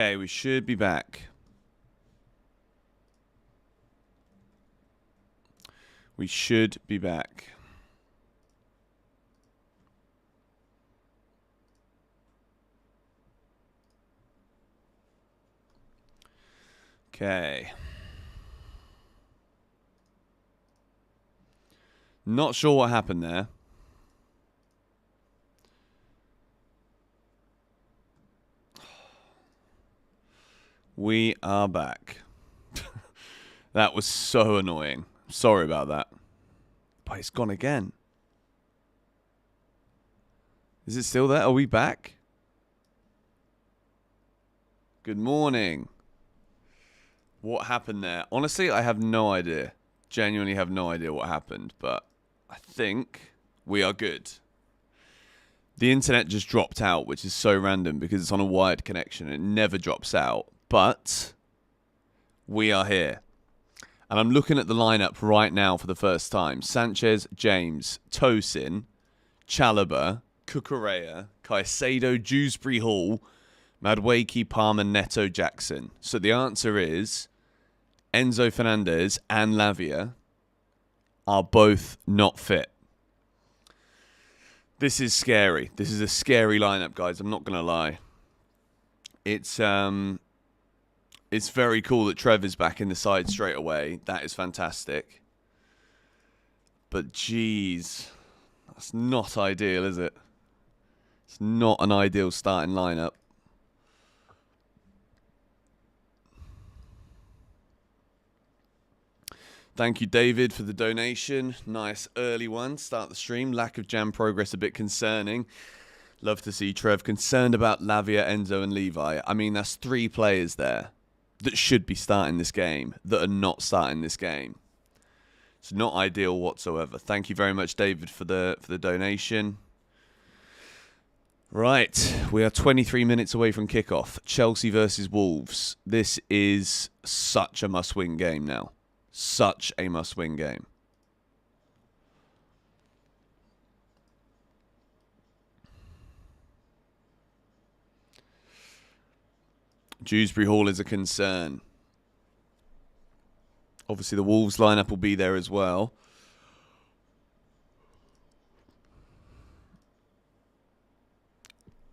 Okay, we should be back. We should be back. Okay. Not sure what happened there. We are back. That was so annoying. Sorry about that. But it's gone again. Is it still there? Are we back? Good morning. What happened there? Honestly, I have no idea. Genuinely have no idea what happened, but I think we are good. The internet just dropped out, which is so random because it's on a wired connection. It never drops out, but we are here. And I'm looking at the lineup right now for the first time. Sanchez, James, Tosin, Chalobah, Cucurella, Caicedo, Dewsbury Hall, Madueke, Palmer, Neto, Jackson. So the answer is Enzo Fernandez and Lavia are both not fit. This is scary. This is a scary lineup, guys. I'm not going to lie. It's very cool that Trev is back in the side straight away. That is fantastic. But geez, that's not ideal, is it? It's not an ideal starting lineup. Thank you, David, for the donation. Nice early one. Start the stream. Lack of jam progress a bit concerning. Love to see Trev concerned about Lavia, Enzo, and Levi. I mean, that's 3 players there that should be starting this game that are not starting this game. It's not ideal whatsoever. Thank you very much, David, for the donation. Right, we are 23 minutes away from kickoff. Chelsea versus Wolves. This is such a must-win game now. Such a must-win game. Dewsbury Hall is a concern. Obviously, the Wolves lineup will be there as well.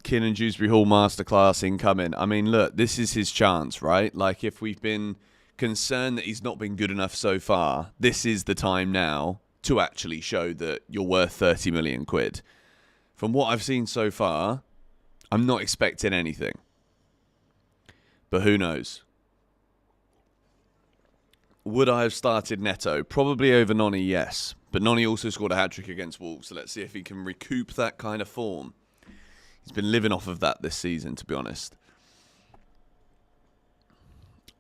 Kin and Dewsbury Hall masterclass incoming. I mean, look, this is his chance, right? Like, if we've been concerned that he's not been good enough so far, this is the time now to actually show that you're worth 30 million quid. From what I've seen so far, I'm not expecting anything. But who knows? Would I have started Neto? Probably over Noni, yes. But Noni also scored a hat-trick against Wolves, so let's see if he can recoup that kind of form. He's been living off of that this season, to be honest.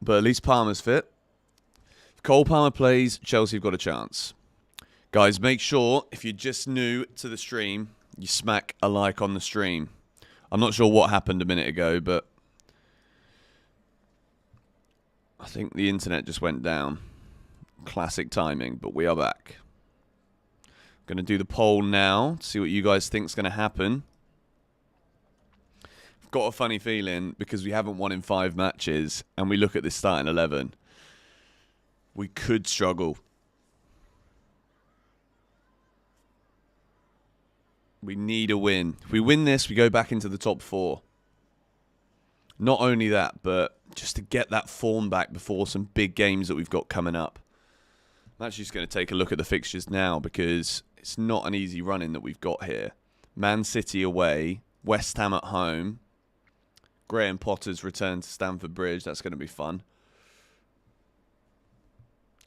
But at least Palmer's fit. If Cole Palmer plays, Chelsea have got a chance. Guys, make sure, if you're just new to the stream, you smack a like on the stream. I'm not sure what happened a minute ago, but I think the internet just went down. Classic timing, but we are back. I'm going to do the poll now to see what you guys think is going to happen. I've got a funny feeling because we haven't won in 5 matches and we look at this starting 11. We could struggle. We need a win. If we win this, we go back into the top 4. Not only that, but just to get that form back before some big games that we've got coming up. I'm actually just going to take a look at the fixtures now because it's not an easy run-in that we've got here. Man City away, West Ham at home, Graham Potter's return to Stamford Bridge. That's going to be fun.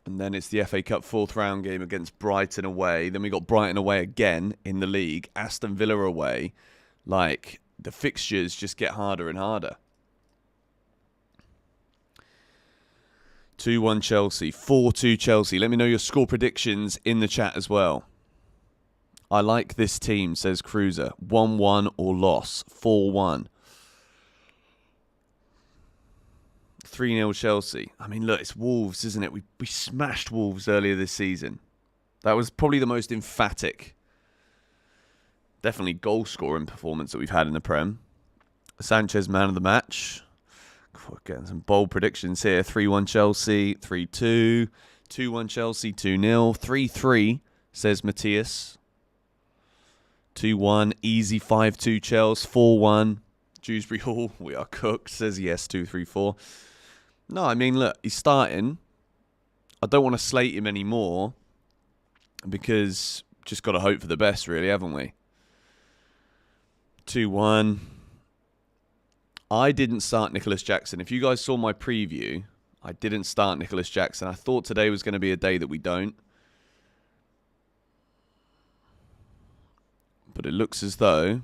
And then it's the FA Cup 4th round game against Brighton away. Then we got Brighton away again in the league. Aston Villa away. Like, the fixtures just get harder and harder. 2-1 Chelsea. 4-2 Chelsea. Let me know your score predictions in the chat as well. I like this team, says Cruiser. 1-1 or loss. 4-1. 3-0 Chelsea. I mean, look, it's Wolves, isn't it? We smashed Wolves earlier this season. That was probably the most emphatic, definitely goal-scoring performance that we've had in the Prem. Sanchez, man of the match. We're getting some bold predictions here. 3-1 Chelsea, 3-2, 2-1 Chelsea, 2-0, 3-3, says Matthias. 2-1, easy 5-2 Chelsea, 4-1. Dewsbury Hall, we are cooked, says yes, 2-3-4. No, I mean, look, he's starting. I don't want to slate him anymore because just got to hope for the best, really, haven't we? 2-1. I didn't start Nicholas Jackson. If you guys saw my preview, I didn't start Nicholas Jackson. I thought today was going to be a day that we don't. But it looks as though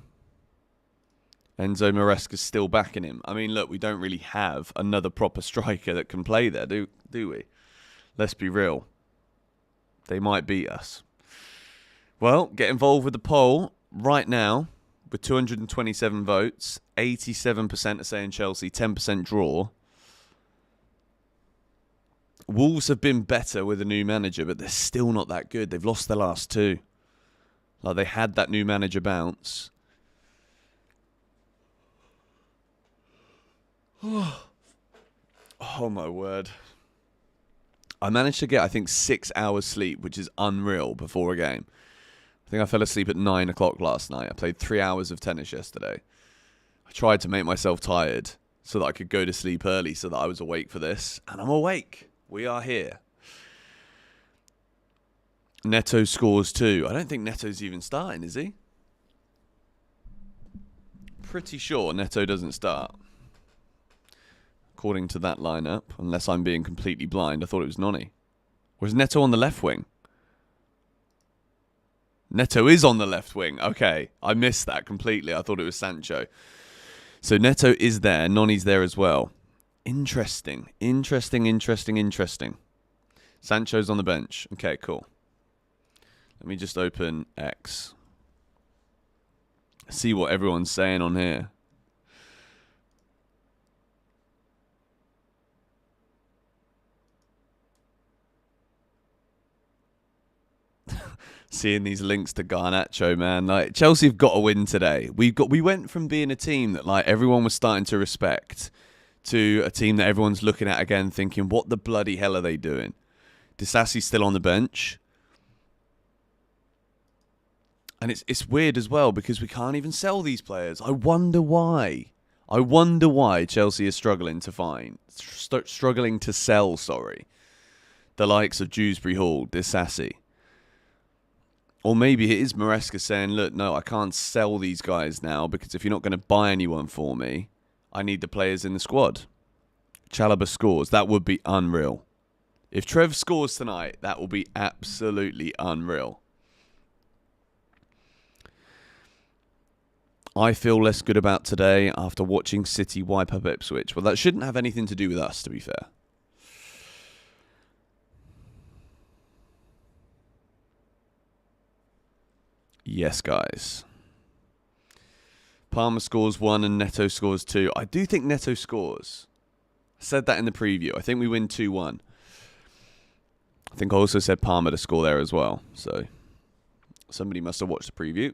Enzo Maresca's still backing him. I mean, look, we don't really have another proper striker that can play there, do we? Let's be real. They might beat us. Well, get involved with the poll right now with 227 votes. 87% are saying Chelsea, 10% draw. Wolves have been better with a new manager, but they're still not that good. They've lost their last two. Like, they had that new manager bounce. Oh, my word. I managed to get, I think, 6 hours sleep, which is unreal before a game. I think I fell asleep at 9 o'clock last night. I played 3 hours of tennis yesterday. I tried to make myself tired so that I could go to sleep early so that I was awake for this. And I'm awake. We are here. Neto scores too. I don't think Neto's even starting, is he? Pretty sure Neto doesn't start. According to that lineup, unless I'm being completely blind, I thought it was Noni. Or is Neto on the left wing? Neto is on the left wing. Okay, I missed that completely. I thought it was Sancho. So Neto is there. Noni's there as well. Interesting. Sancho's on the bench. Okay, cool. Let me just open X. See what everyone's saying on here. Seeing these links to Garnacho, man. Like, Chelsea have got to win today. We went from being a team that like everyone was starting to respect to a team that everyone's looking at again thinking, what the bloody hell are they doing? Disasi's still on the bench. And it's weird as well because we can't even sell these players. I wonder why. I wonder why Chelsea is struggling to sell, the likes of Dewsbury Hall, Disasi. Or maybe it is Maresca saying, look, no, I can't sell these guys now because if you're not going to buy anyone for me, I need the players in the squad. Chalobah scores. That would be unreal. If Trev scores tonight, that will be absolutely unreal. I feel less good about today after watching City wipe up Ipswich. Well, that shouldn't have anything to do with us, to be fair. Yes, guys. Palmer scores 1 and Neto scores 2. I do think Neto scores. I said that in the preview. I think we win 2-1. I think I also said Palmer to score there as well. So somebody must have watched the preview.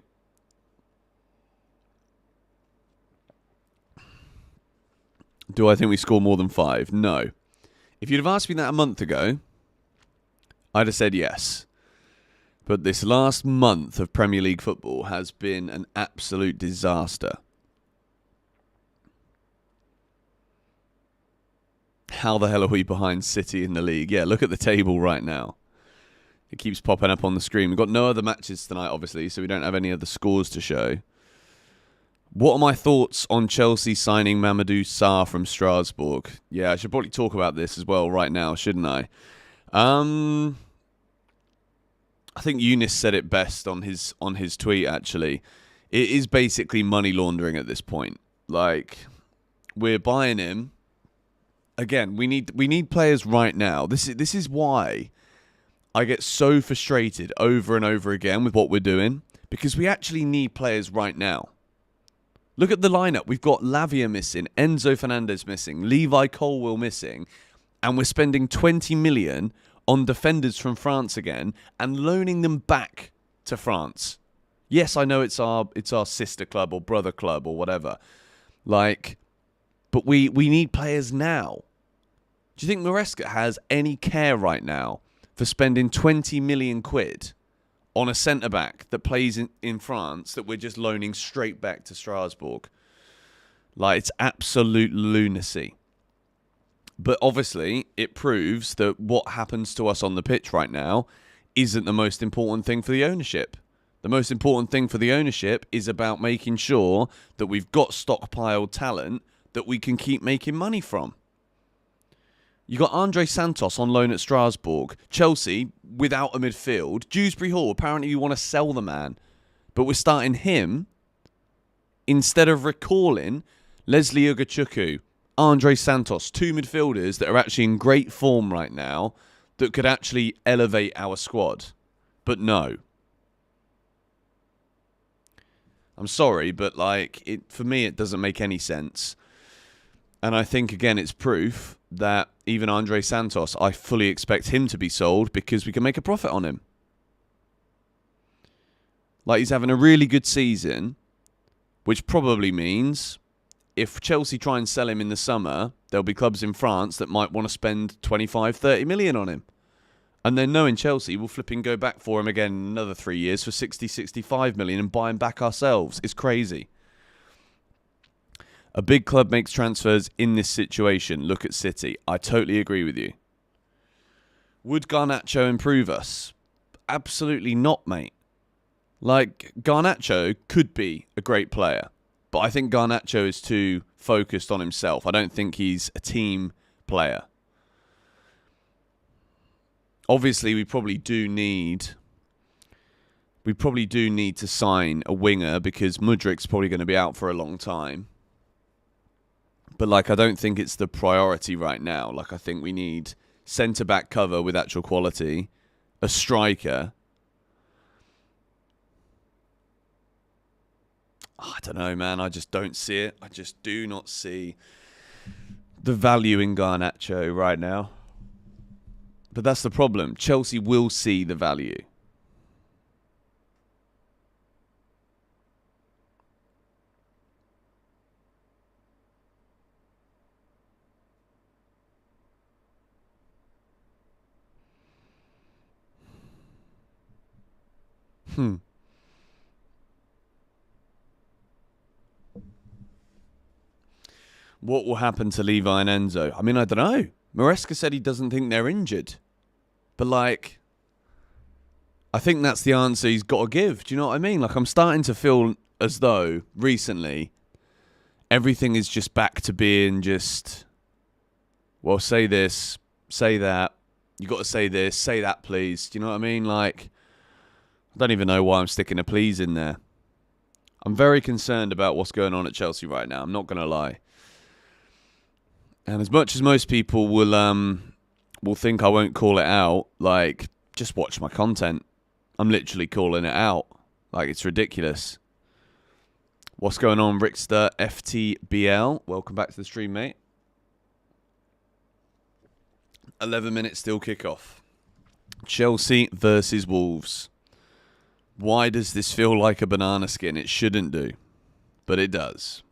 Do I think we score more than 5? No. If you'd have asked me that a month ago, I'd have said yes. But this last month of Premier League football has been an absolute disaster. How the hell are we behind City in the league? Yeah, look at the table right now. It keeps popping up on the screen. We've got no other matches tonight, obviously, so we don't have any other scores to show. What are my thoughts on Chelsea signing Mamadou Sarr from Strasbourg? Yeah, I should probably talk about this as well right now, shouldn't I? I think Eunice said it best on his tweet, actually. It is basically money laundering at this point. Like, we're buying him. Again, we need players right now. This is why I get so frustrated over and over again with what we're doing. Because we actually need players right now. Look at the lineup. We've got Lavia missing, Enzo Fernandez missing, Levi Colwill missing, and we're spending 20 million on defenders from France again and loaning them back to France. Yes, I know it's our sister club or brother club or whatever. Like, But we need players now. Do you think Maresca has any care right now for spending 20 million quid on a centre-back that plays in France that we're just loaning straight back to Strasbourg? Like, it's absolute lunacy. But obviously, it proves that what happens to us on the pitch right now isn't the most important thing for the ownership. The most important thing for the ownership is about making sure that we've got stockpiled talent that we can keep making money from. You got Andre Santos on loan at Strasbourg. Chelsea, without a midfield. Dewsbury Hall, apparently you want to sell the man. But we're starting him instead of recalling Leslie Ugochukwu, Andre Santos, two midfielders that are actually in great form right now that could actually elevate our squad. But no. I'm sorry, but for me, it doesn't make any sense. And I think, again, it's proof that even Andre Santos, I fully expect him to be sold because we can make a profit on him. Like, he's having a really good season, which probably means if Chelsea try and sell him in the summer, there'll be clubs in France that might want to spend 25, 30 million on him. And then knowing Chelsea, we'll flipping go back for him again in another 3 years for 60, 65 million and buy him back ourselves. It's crazy. A big club makes transfers in this situation. Look at City. I totally agree with you. Would Garnacho improve us? Absolutely not, mate. Like, Garnacho could be a great player, but I think Garnacho is too focused on himself. I don't think he's a team player. Obviously, we probably do need to sign a winger because Mudrik's probably going to be out for a long time. But, I don't think it's the priority right now. I think we need centre-back cover with actual quality, a striker. I don't know, man. I just don't see it. I just do not see the value in Garnacho right now. But that's the problem. Chelsea will see the value. What will happen to Levi and Enzo? I mean, I don't know. Maresca said he doesn't think they're injured. But, I think that's the answer he's got to give. Do you know what I mean? I'm starting to feel as though, recently, everything is just back to being just, well, say this, say that. You got to say this, say that, please. Do you know what I mean? I don't even know why I'm sticking a please in there. I'm very concerned about what's going on at Chelsea right now. I'm not going to lie. And as much as most people will think I won't call it out, just watch my content. I'm literally calling it out. It's ridiculous. What's going on, Rickster FTBL? Welcome back to the stream, mate. 11 minutes still kickoff. Chelsea versus Wolves. Why does this feel like a banana skin? It shouldn't do, but it does.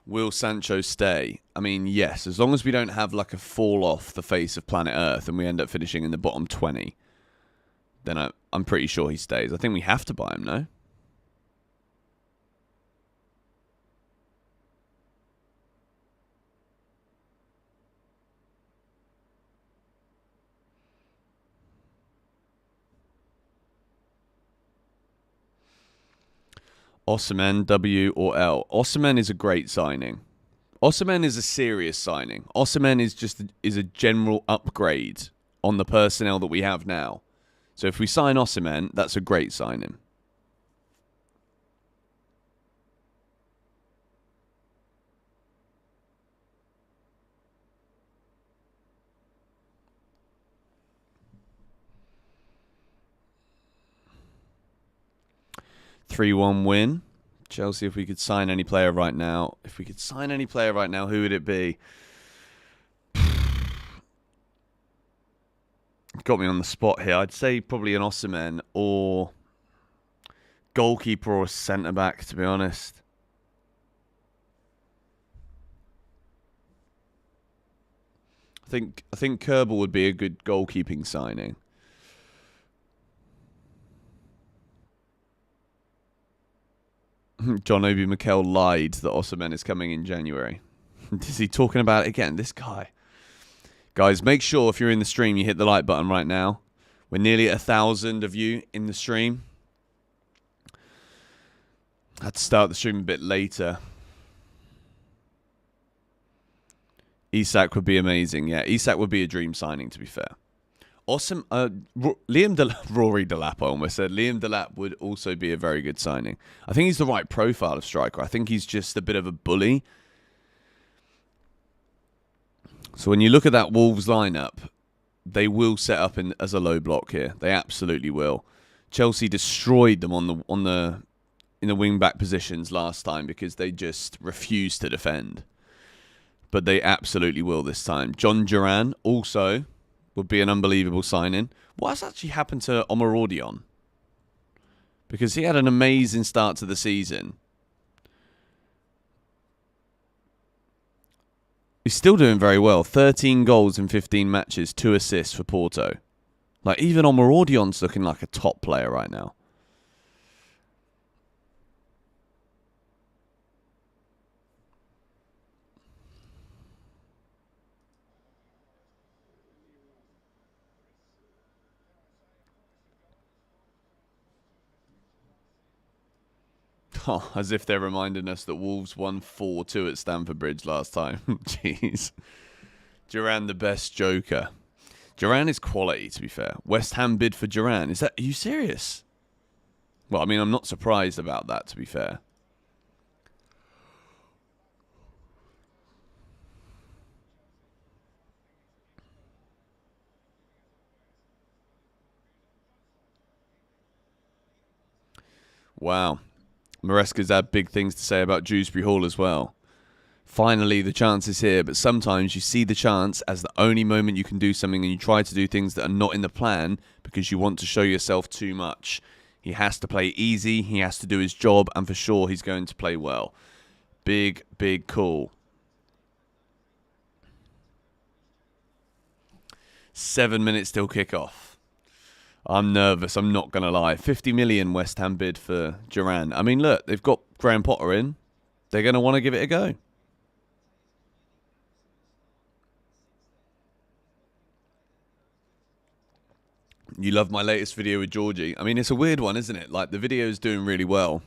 Will Sancho stay? I mean, yes, as long as we don't have a fall off the face of planet Earth and we end up finishing in the bottom 20, then I'm pretty sure he stays. I think we have to buy him, no? Osimhen, W or L? Osimhen is a great signing. Osimhen is a serious signing. Osimhen is a general upgrade on the personnel that we have now. So if we sign Osimhen, that's a great signing. (3-1) win. Chelsea, if we could sign any player right now. If we could sign any player right now, who would it be? Got me on the spot here. I'd say probably an Osimhen or Goalkeeper or centre-back, to be honest. I think Kerbal would be a good goalkeeping signing. John Obi Mikel lied that Osimhen is coming in January. Is he talking about it again? This guy. Guys, make sure if you're in the stream, you hit the like button right now. We're nearly at 1,000 of you in the stream. I had to start the stream a bit later. Isak would be amazing. Yeah, Isak would be a dream signing, to be fair. Awesome. Rory Delap, I almost said. Liam Delap would also be a very good signing. I think he's the right profile of striker. I think he's just a bit of a bully. So when you look at that Wolves lineup, they will set up as a low block here. They absolutely will. Chelsea destroyed them in the wing back positions last time because they just refused to defend. But they absolutely will this time. John Duran also would be an unbelievable signing. What has actually happened to Omarodion? Because he had an amazing start to the season. He's still doing very well. 13 goals in 15 matches, 2 assists for Porto. Like, even Omarodion's looking like a top player right now. Oh, as if they're reminding us that Wolves won 4-2 at Stamford Bridge last time. Jeez. Duran, the best joker. Duran is quality, to be fair. West Ham bid for Duran. Are you serious? Well, I mean, I'm not surprised about that, to be fair. Wow. Maresca's had big things to say about Dewsbury Hall as well. Finally, the chance is here, but sometimes you see the chance as the only moment you can do something and you try to do things that are not in the plan because you want to show yourself too much. He has to play easy, he has to do his job, and for sure he's going to play well. Big, big call. 7 minutes till kickoff. I'm nervous, I'm not going to lie. 50 million West Ham bid for Duran. I mean, look, they've got Graham Potter in. They're going to want to give it a go. You love my latest video with Georgie. I mean, it's a weird one, isn't it? Like, the video is doing really well.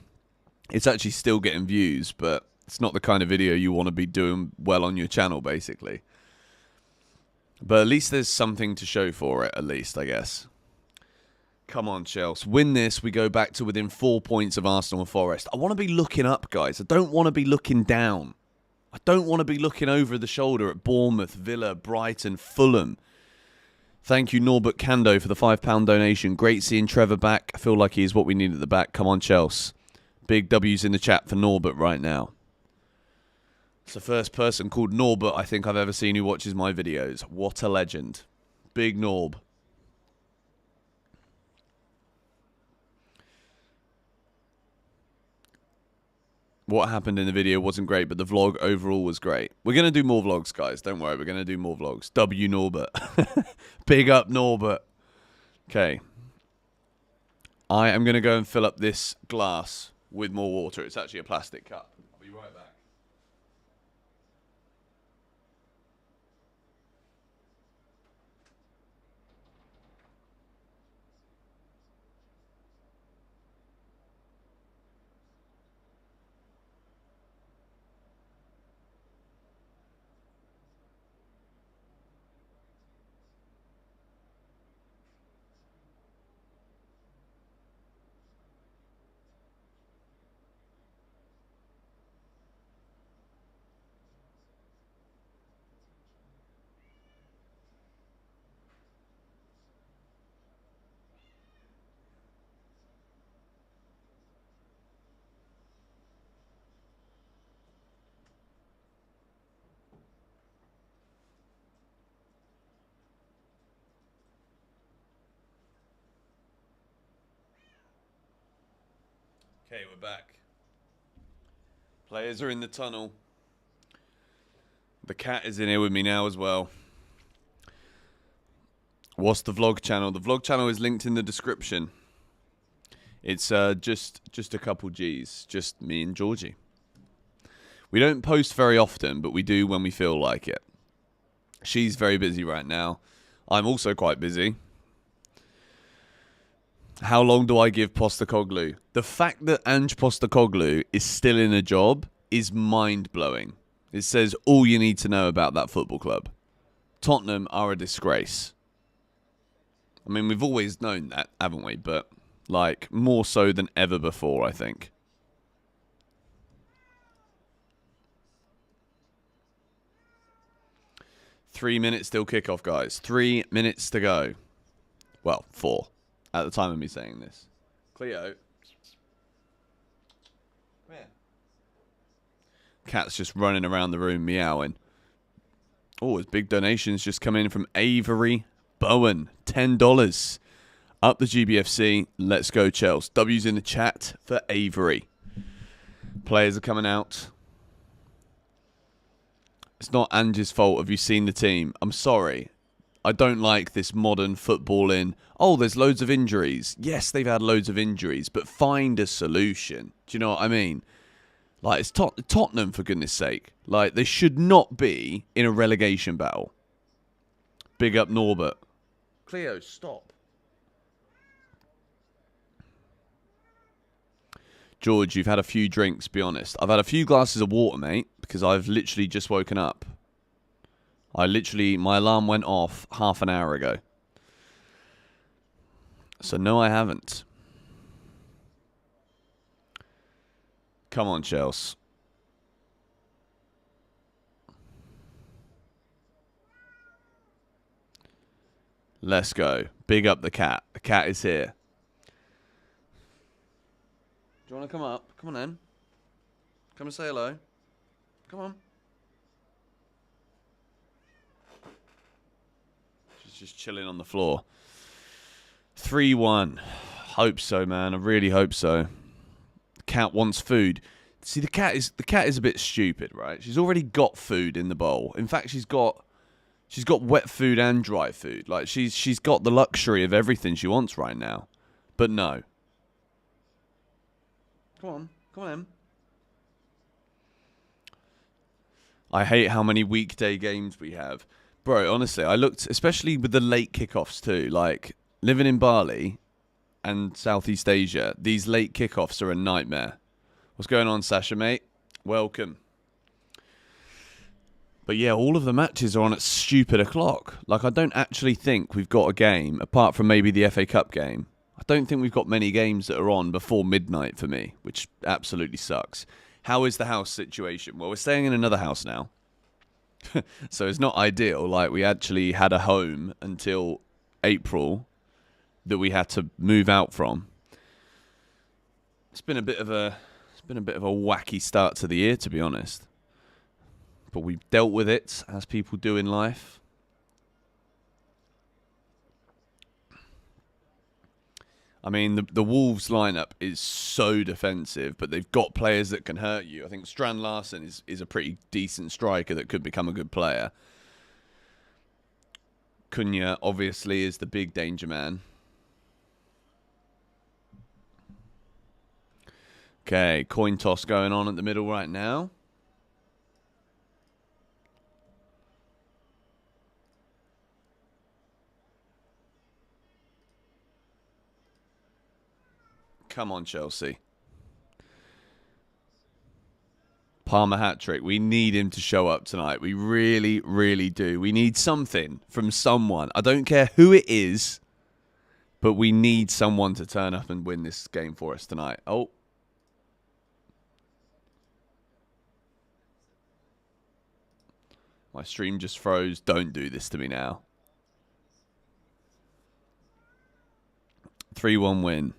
It's actually still getting views, but it's not the kind of video you want to be doing well on your channel, basically. But at least there's something to show for it, at least, I guess. Come on, Chelsea. Win this, we go back to within 4 points of Arsenal and Forest. I want to be looking up, guys. I don't want to be looking down. I don't want to be looking over the shoulder at Bournemouth, Villa, Brighton, Fulham. Thank you, Norbert Kando, for the £5 donation. Great seeing Trevor back. I feel like he is what we need at the back. Come on, Chelsea. Big W's in the chat for Norbert right now. It's the first person called Norbert I think I've ever seen who watches my videos. What a legend. Big Norb. What happened in the video wasn't great, but the vlog overall was great. We're going to do more vlogs, guys. Don't worry. We're going to do more vlogs. W Norbert. Big up Norbert. Okay. I am going to go and fill up this glass with more water. It's actually a plastic cup. I'll be right back. Okay, we're back. Players are in the tunnel. The cat is in here with me now as well. What's the vlog channel? The vlog channel is linked in the description. It's just a couple G's, just me and Georgie. We don't post very often, but we do when we feel like it. She's very busy right now. I'm also quite busy. How long do I give Postecoglou? The fact that Ange Postecoglou is still in a job is mind-blowing. It says all you need to know about that football club. Tottenham are a disgrace. I mean, we've always known that, haven't we? But, like, more so than ever before, I think. Three minutes till kickoff, guys. 3 minutes to go. Well, 4 at the time of me saying this. Cleo. Come here. Cat's just running around the room meowing. Oh, his big donations just come in from Avery Bowen. $10. Up the GBFC. Let's go, Chelsea. W's in the chat for Avery. Players are coming out. It's not Ange's fault. Have you seen the team? I'm sorry. I don't like this modern footballing. Oh, there's loads of injuries. Yes, they've had loads of injuries, but find a solution. Do you know what I mean? Like, it's Tottenham, for goodness sake. Like, they should not be in a relegation battle. Big up Norbert. Cleo, stop. George, you've had a few drinks, be honest. I've had a few glasses of water, mate, because I've literally just woken up. My alarm went off half an hour ago. So, no, I haven't. Come on, Chelsea. Let's go. Big up the cat. The cat is here. Do you want to come up? Come on then. Come and say hello. Come on. She's just chilling on the floor. 3-1. Hope so, man. I really hope so. The cat wants food. See, the cat is a bit stupid, right? She's already got food in the bowl. In fact, she's got wet food and dry food. Like she's got the luxury of everything she wants right now. But no. Come on, Em. I hate how many weekday games we have. Bro, honestly, I looked, especially with the late kickoffs too, like living in Bali and Southeast Asia, these late kickoffs are a nightmare. What's going on, Sasha, mate? Welcome. But yeah, all of the matches are on at stupid o'clock. Like, I don't actually think we've got a game, apart from maybe the FA Cup game. I don't think we've got many games that are on before midnight for me, which absolutely sucks. How is the house situation? Well, we're staying in another house now. So it's not ideal. Like, we actually had a home until April that we had to move out from. It's been a bit of a wacky start to the year, to be honest. But we've dealt with it, as people do in life. I mean, the Wolves lineup is so defensive, but they've got players that can hurt you. I think Strand Larsen is a pretty decent striker that could become a good player. Cunha, obviously, is the big danger man. Okay, coin toss going on at the middle right now. Come on, Chelsea. Palmer hat-trick. We need him to show up tonight. We really, really do. We need something from someone. I don't care who it is, but we need someone to turn up and win this game for us tonight. Oh. My stream just froze. Don't do this to me now. 3-1 win.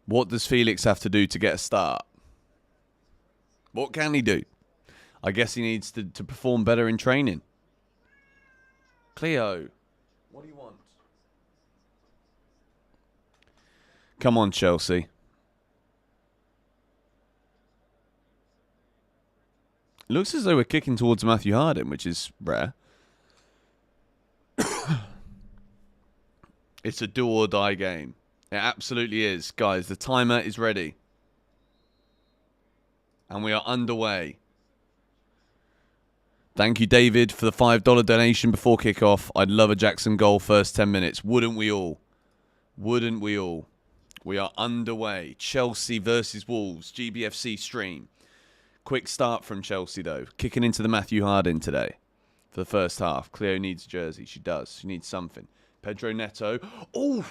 What does Felix have to do to get a start? What can he do? I guess he needs to perform better in training. Cleo, what do you want? Come on, Chelsea. It looks as though we're kicking towards Matthew Harding, which is rare. It's a do or die game. It absolutely is. Guys, the timer is ready. And we are underway. Thank you, David, for the $5 donation before kickoff. I'd love a Jackson goal first 10 minutes. Wouldn't we all? Wouldn't we all? We are underway. Chelsea versus Wolves. GBFC stream. Quick start from Chelsea, though. Kicking into the Matthew Harding today for the first half. Cleo needs a jersey. She does. She needs something. Pedro Neto. Oh!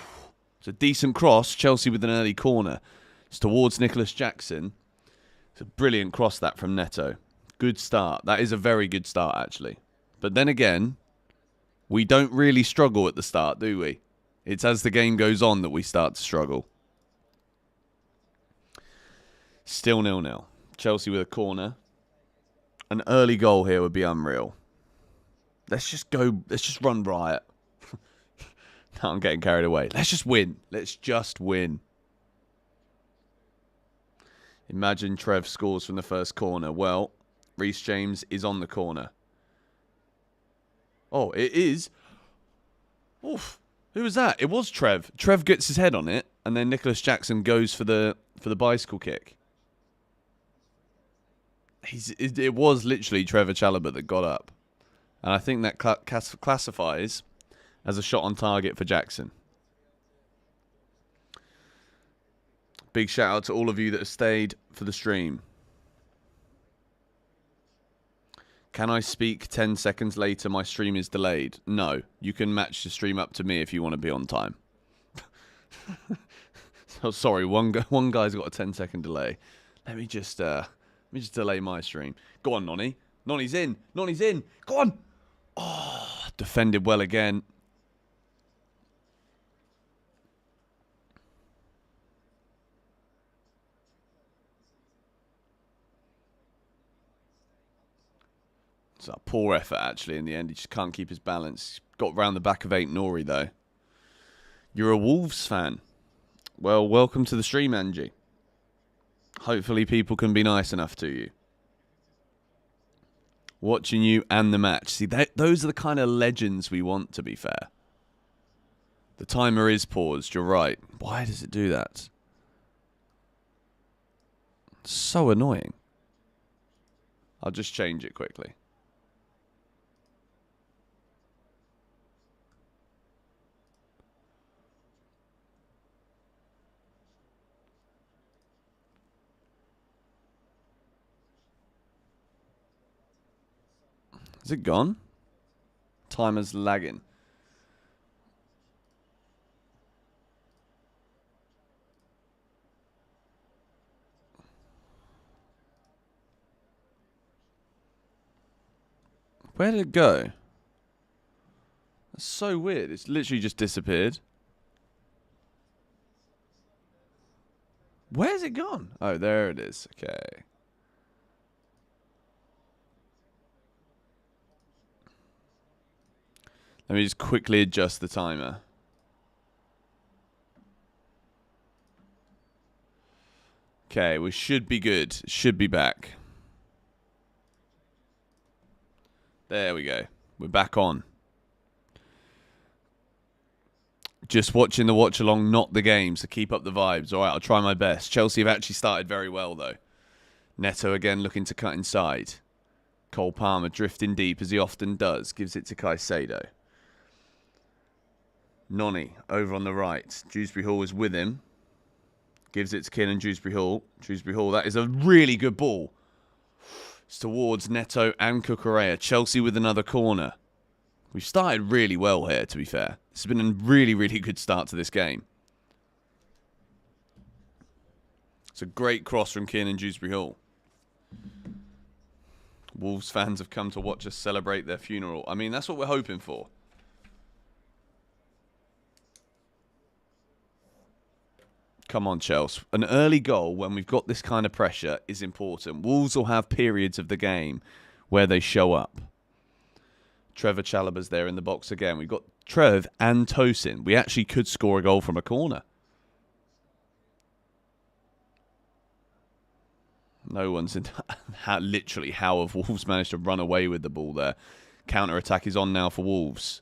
It's a decent cross. Chelsea with an early corner. It's towards Nicholas Jackson. It's a brilliant cross, that, from Neto. Good start. That is a very good start, actually. But then again, we don't really struggle at the start, do we? It's as the game goes on that we start to struggle. Still 0-0. Chelsea with a corner. An early goal here would be unreal. Let's just go. Let's just run riot. No, I'm getting carried away. Let's just win. Let's just win. Imagine Trev scores from the first corner. Well, Reece James is on the corner. Oh, it is. Oof. Who was that? It was Trev. Trev gets his head on it, and then Nicholas Jackson goes for the bicycle kick. It was literally Trevor Chalobah that got up. And I think that classifies as a shot on target for Jackson. Big shout out to all of you that have stayed for the stream. Can I speak 10 seconds later? My stream is delayed. No, you can match the stream up to me if you want to be on time. So sorry, one guy's got a 10-second delay. Let me just delay my stream. Go on, Nonny. Nonny's in. Nonny's in. Go on. Oh, defended well again. It's a poor effort, actually, in the end. He just can't keep his balance. Got round the back of Aït-Nouri, though. You're a Wolves fan. Well, welcome to the stream, Angie. Hopefully people can be nice enough to you. Watching you and the match. See, those are the kind of legends we want, to be fair. The timer is paused, you're right. Why does it do that? It's so annoying. I'll just change it quickly. Is it gone? Timer's lagging. Where did it go? That's so weird. It's literally just disappeared. Where's it gone? Oh, there it is. Okay. Let me just quickly adjust the timer. Okay, we should be good. Should be back. There we go. We're back on. Just watching the watch along, not the game, so keep up the vibes. All right, I'll try my best. Chelsea have actually started very well, though. Neto again looking to cut inside. Cole Palmer drifting deep, as he often does. Gives it to Caicedo. Nonny over on the right. Dewsbury Hall is with him. Gives it to Kiernan Dewsbury Hall. Dewsbury Hall, that is a really good ball. It's towards Neto and Cucurella. Chelsea with another corner. We've started really well here, to be fair. This has been a really, really good start to this game. It's a great cross from Kiernan Dewsbury Hall. Wolves fans have come to watch us celebrate their funeral. I mean, that's what we're hoping for. Come on, Chelsea. An early goal when we've got this kind of pressure is important. Wolves will have periods of the game where they show up. Trevor Chalobah's there in the box again. We've got Trev and Tosin. We actually could score a goal from a corner. No one's in... Literally, how have Wolves managed to run away with the ball there? Counter-attack is on now for Wolves.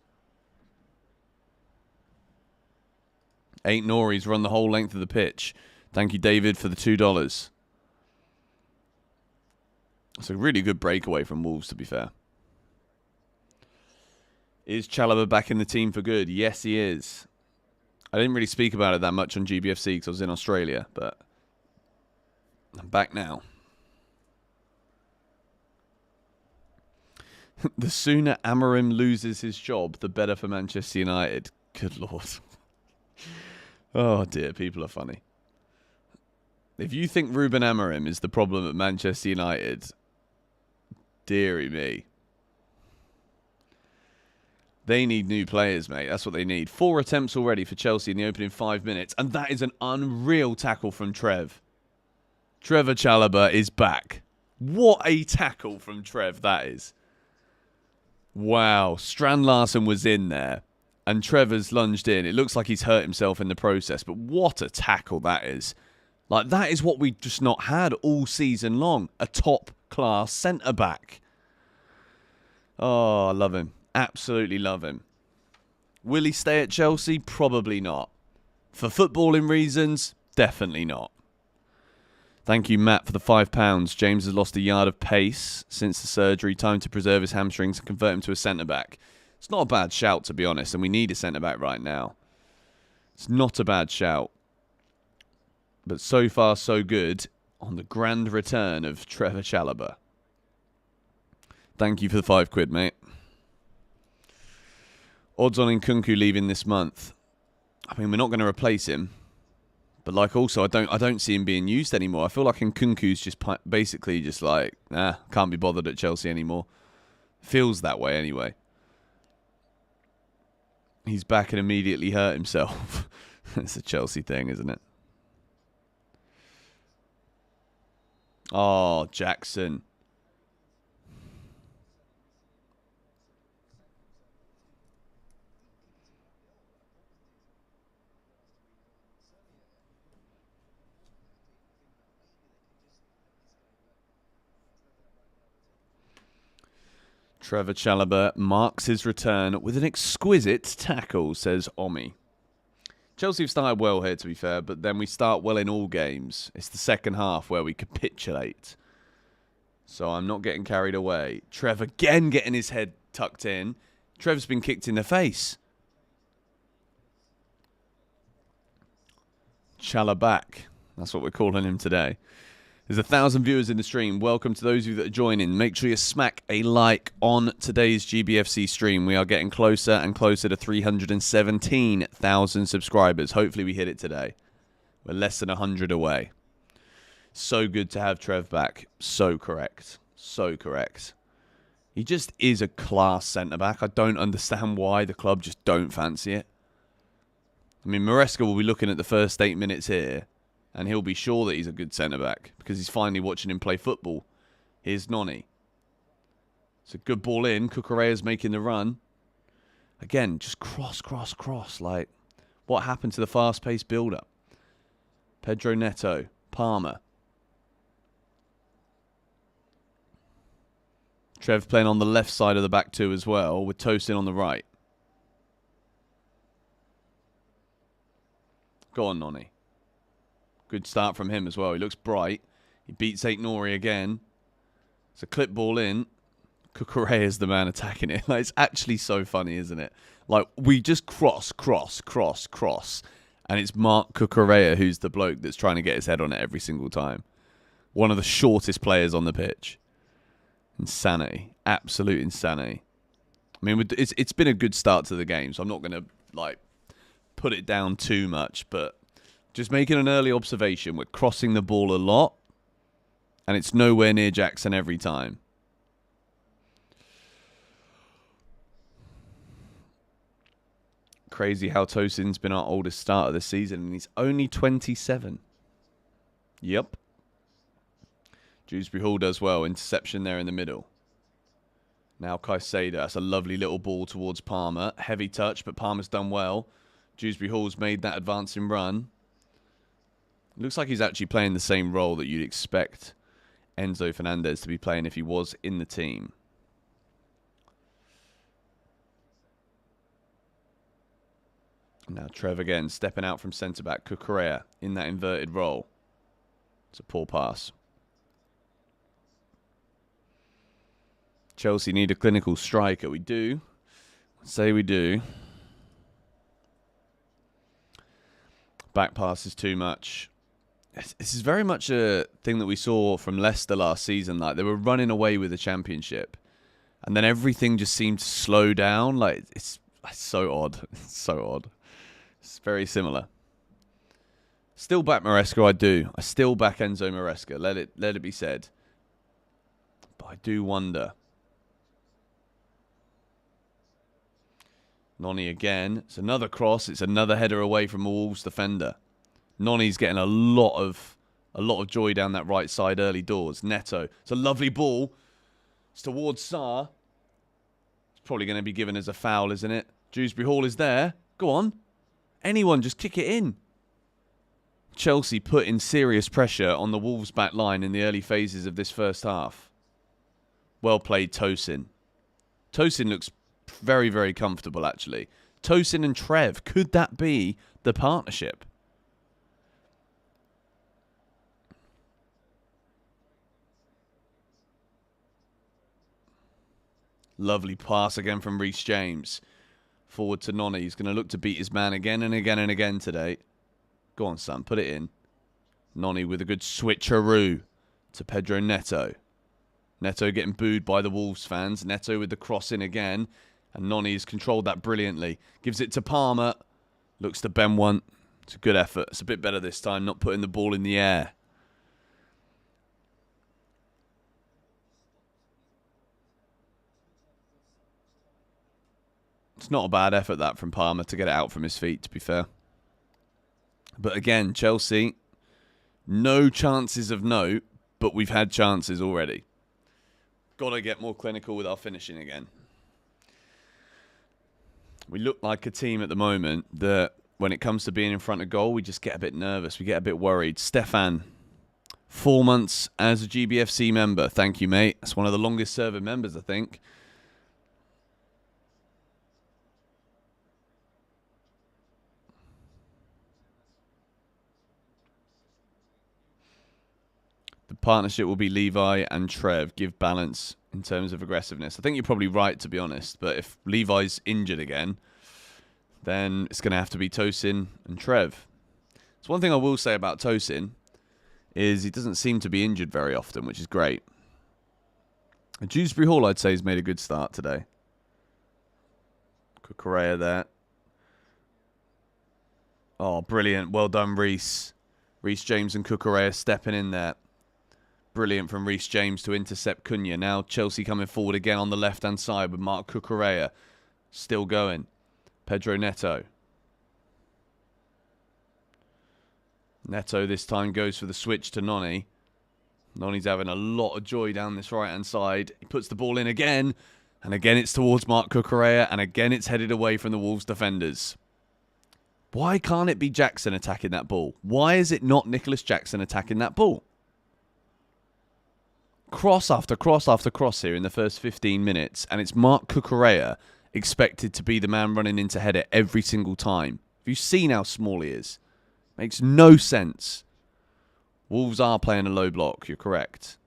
Ain't Nori's run the whole length of the pitch. Thank you, David, for the $2. It's a really good breakaway from Wolves, to be fair. Is Chalobah back in the team for good? Yes, he is. I didn't really speak about it that much on GBFC because I was in Australia, but I'm back now. The sooner Amorim loses his job, the better for Manchester United. Good Lord. Oh dear, people are funny. If you think Ruben Amorim is the problem at Manchester United, dearie me. They need new players, mate. That's what they need. 4 attempts already for Chelsea in the opening 5 minutes. And that is an unreal tackle from Trev. Trevor Chalobah is back. What a tackle from Trev that is. Wow. Strand Larsen was in there. And Trevor's lunged in. It looks like he's hurt himself in the process. But what a tackle that is. Like, that is what we've just not had all season long. A top-class centre-back. Oh, I love him. Absolutely love him. Will he stay at Chelsea? Probably not. For footballing reasons, definitely not. Thank you, Matt, for the £5. James has lost a yard of pace since the surgery. Time to preserve his hamstrings and convert him to a centre-back. It's not a bad shout, to be honest, and we need a centre-back right now. It's not a bad shout. But so far, so good on the grand return of Trevor Chalobah. Thank you for the £5, mate. Odds on Nkunku leaving this month. I mean, we're not going to replace him. But like, also, I don't see him being used anymore. I feel like Nkunku's just basically just like, can't be bothered at Chelsea anymore. Feels that way anyway. He's back and immediately hurt himself. It's a Chelsea thing, isn't it? Oh, Jackson. Trevor Chalobah marks his return with an exquisite tackle, says Omi. Chelsea have started well here, to be fair, but then we start well in all games. It's the second half where we capitulate. So I'm not getting carried away. Trev again getting his head tucked in. Trev's been kicked in the face. Chalobah. That's what we're calling him today. There's 1,000 viewers in the stream. Welcome to those of you that are joining. Make sure you smack a like on today's GBFC stream. We are getting closer and closer to 317,000 subscribers. Hopefully we hit it today. We're less than 100 away. So good to have Trev back. So correct. So correct. He just is a class centre-back. I don't understand why the club just don't fancy it. I mean, Maresca will be looking at the first 8 minutes here. And he'll be sure that he's a good centre-back because he's finally watching him play football. Here's Noni. It's a good ball in. Cucurella's making the run. Again, just cross. Like, what happened to the fast-paced build-up? Pedro Neto. Palmer. Trev playing on the left side of the back two as well, with Tosin on the right. Go on, Noni. Good start from him as well. He looks bright. He beats Nori again. It's a clip ball in. Cucurella is the man attacking it. Like, it's actually so funny, isn't it? Like, we just cross. And it's Mark Cucurella who's the bloke that's trying to get his head on it every single time. One of the shortest players on the pitch. Insanity. Absolute insanity. I mean, it's been a good start to the game, so I'm not going to, like, put it down too much, but just making an early observation. We're crossing the ball a lot, and it's nowhere near Jackson every time. Crazy how Tosin's been our oldest starter this season, and he's only 27. Yep. Dewsbury Hall does well. Interception there in the middle. Now Caicedo. That's a lovely little ball towards Palmer. Heavy touch, but Palmer's done well. Dewsbury Hall's made that advancing run. Looks like he's actually playing the same role that you'd expect Enzo Fernandez to be playing if he was in the team. Now Trev again, stepping out from centre-back. Cucurella in that inverted role. It's a poor pass. Chelsea need a clinical striker. We do. I'd say we do. Back pass is too much. This is very much a thing that we saw from Leicester last season. Like, they were running away with the championship. And then everything just seemed to slow down. Like, it's so odd. It's so odd. It's very similar. Still back Maresca, I do. I still back Enzo Maresca. Let it be said. But I do wonder. Noni again. It's another cross. It's another header away from a Wolves defender. Noni's getting a lot of joy down that right side early doors. Neto. It's a lovely ball. It's towards Sarr. It's probably going to be given as a foul, isn't it? Dewsbury Hall is there. Go on. Anyone, just kick it in. Chelsea put in serious pressure on the Wolves back line in the early phases of this first half. Well played, Tosin. Tosin looks very, very comfortable, actually. Tosin and Trev, could that be the partnership? Lovely pass again from Reece James. Forward to Noni. He's going to look to beat his man again and again and again today. Go on, son. Put it in. Noni with a good switcheroo to Pedro Neto. Neto getting booed by the Wolves fans. Neto with the cross in again. And Noni has controlled that brilliantly. Gives it to Palmer. Looks to Ben one. It's a good effort. It's a bit better this time, not putting the ball in the air. It's not a bad effort, that, from Palmer to get it out from his feet, to be fair. But again, Chelsea, no chances of note, but we've had chances already. Got to get more clinical with our finishing again. We look like a team at the moment that when it comes to being in front of goal, we just get a bit nervous. We get a bit worried. Stefan, 4 months as a GBFC member. Thank you, mate. That's one of the longest serving members, I think. The partnership will be Levi and Trev. Give balance in terms of aggressiveness. I think you're probably right, to be honest. But if Levi's injured again, then it's going to have to be Tosin and Trev. So one thing I will say about Tosin is he doesn't seem to be injured very often, which is great. And Dewsbury Hall, I'd say, has made a good start today. Cucurella there. Oh, brilliant. Well done, Reece. Reece James and Cucurella stepping in there. Brilliant from Reece James to intercept Cunha. Now Chelsea coming forward again on the left-hand side with Marc Cucurella. Still going. Pedro Neto. Neto this time goes for the switch to Noni. Noni's having a lot of joy down this right-hand side. He puts the ball in again. And again it's towards Marc Cucurella. And again it's headed away from the Wolves defenders. Why can't it be Jackson attacking that ball? Why is it not Nicholas Jackson attacking that ball? Cross after cross after cross here in the first 15 minutes. And it's Marc Cucurella expected to be the man running into header every single time. Have you seen how small he is? Makes no sense. Wolves are playing a low block, you're correct.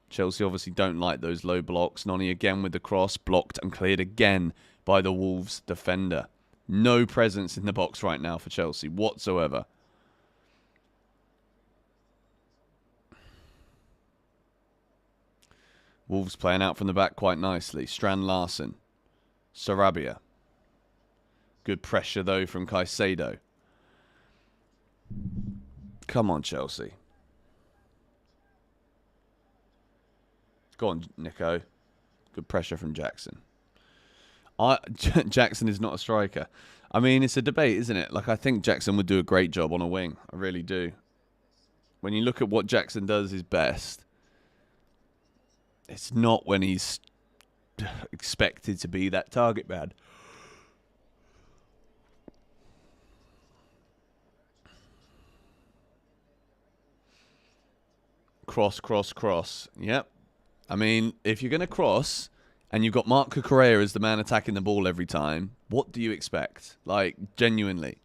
Chelsea obviously don't like those low blocks. Noni again with the cross, blocked and cleared again by the Wolves defender. No presence in the box right now for Chelsea whatsoever. Wolves playing out from the back quite nicely. Strand Larsen. Sarabia. Good pressure, though, from Caicedo. Come on, Chelsea. Go on, Nico. Good pressure from Jackson. Jackson is not a striker. I mean, it's a debate, isn't it? Like, I think Jackson would do a great job on a wing. I really do. When you look at what Jackson does his best, it's not when he's expected to be that target man. Cross, cross, cross. Yep. I mean, if you're going to cross and you've got Mark Cucurella as the man attacking the ball every time, what do you expect? Like, genuinely.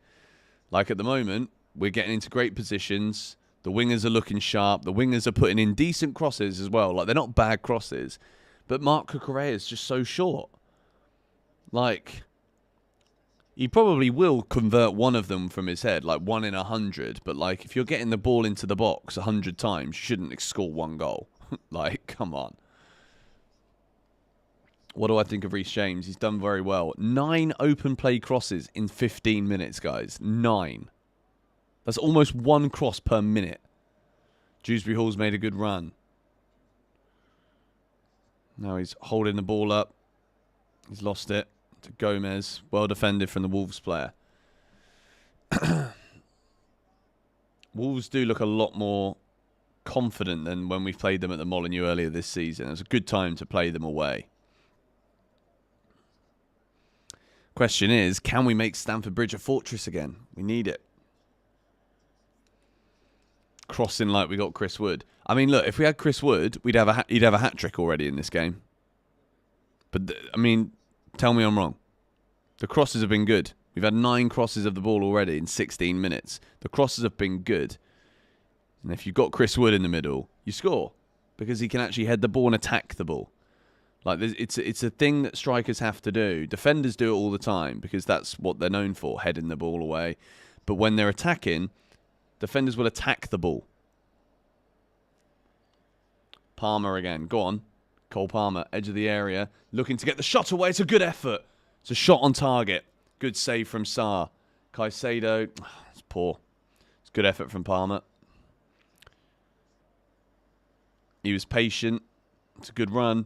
Like, at the moment, we're getting into great positions. The wingers are looking sharp. The wingers are putting in decent crosses as well. Like, they're not bad crosses. But Mark Cucurella is just so short. Like, he probably will convert one of them from his head, like 1 in 100. But, like, if you're getting the ball into the box 100 times, you shouldn't score 1 goal. Like, come on. What do I think of Reece James? He's done very well. 9 open play crosses in 15 minutes, guys. 9. That's almost 1 cross per minute. Dewsbury Hall's made a good run. Now he's holding the ball up. He's lost it to Gomez. Well defended from the Wolves player. Wolves do look a lot more confident than when we played them at the Molineux earlier this season. It was a good time to play them away. Question is, can we make Stamford Bridge a fortress again? We need it. Crossing like we got Chris Wood. I mean, look, if we had Chris Wood, he'd have a hat-trick already in this game. But, I mean, tell me I'm wrong. The crosses have been good. We've had 9 crosses of the ball already in 16 minutes. The crosses have been good. And if you've got Chris Wood in the middle, you score. Because he can actually head the ball and attack the ball. Like, it's a thing that strikers have to do. Defenders do it all the time because that's what they're known for, heading the ball away. But when they're attacking, defenders will attack the ball. Palmer again. Go on. Cole Palmer, edge of the area. Looking to get the shot away. It's a good effort. It's a shot on target. Good save from Sarr. Caicedo. It's poor. It's good effort from Palmer. He was patient. It's a good run.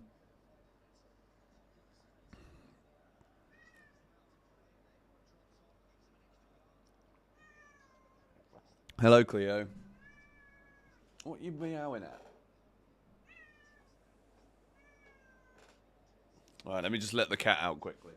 Hello, Cleo. What are you meowing at? All right, let me just let the cat out quickly.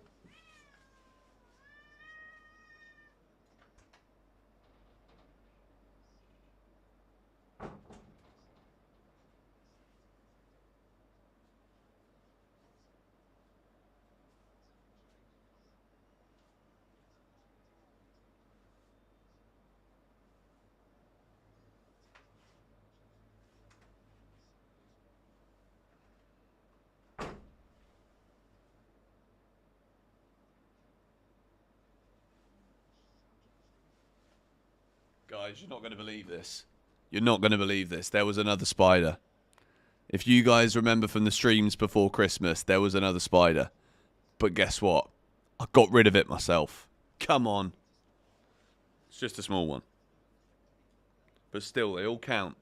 Guys, you're not going to believe this. You're not going to believe this. There was another spider. If you guys remember from the streams before Christmas, there was another spider. But guess what? I got rid of it myself. Come on. It's just a small one. But still, they all count.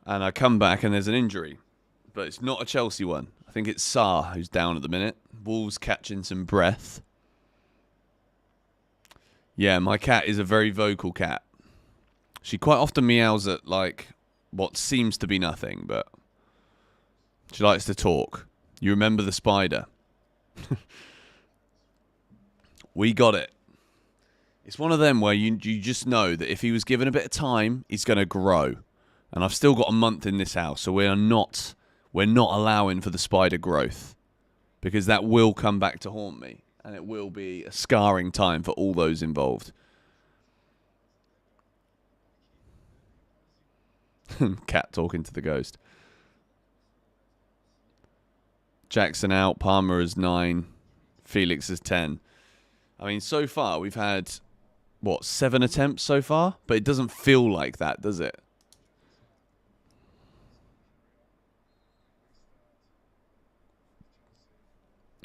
And I come back and there's an injury. But it's not a Chelsea one. I think it's Sarr who's down at the minute. Wolves catching some breath. Yeah, my cat is a very vocal cat. She quite often meows at, like, what seems to be nothing, but she likes to talk. You remember the spider? We got it. It's one of them where you just know that if he was given a bit of time, he's going to grow. And I've still got a month in this house, so we're not allowing for the spider growth. Because that will come back to haunt me. And it will be a scarring time for all those involved. Cat talking to the ghost. Jackson out. Palmer is 9. Felix is 10. I mean, so far we've had, 7 attempts so far? But it doesn't feel like that, does it?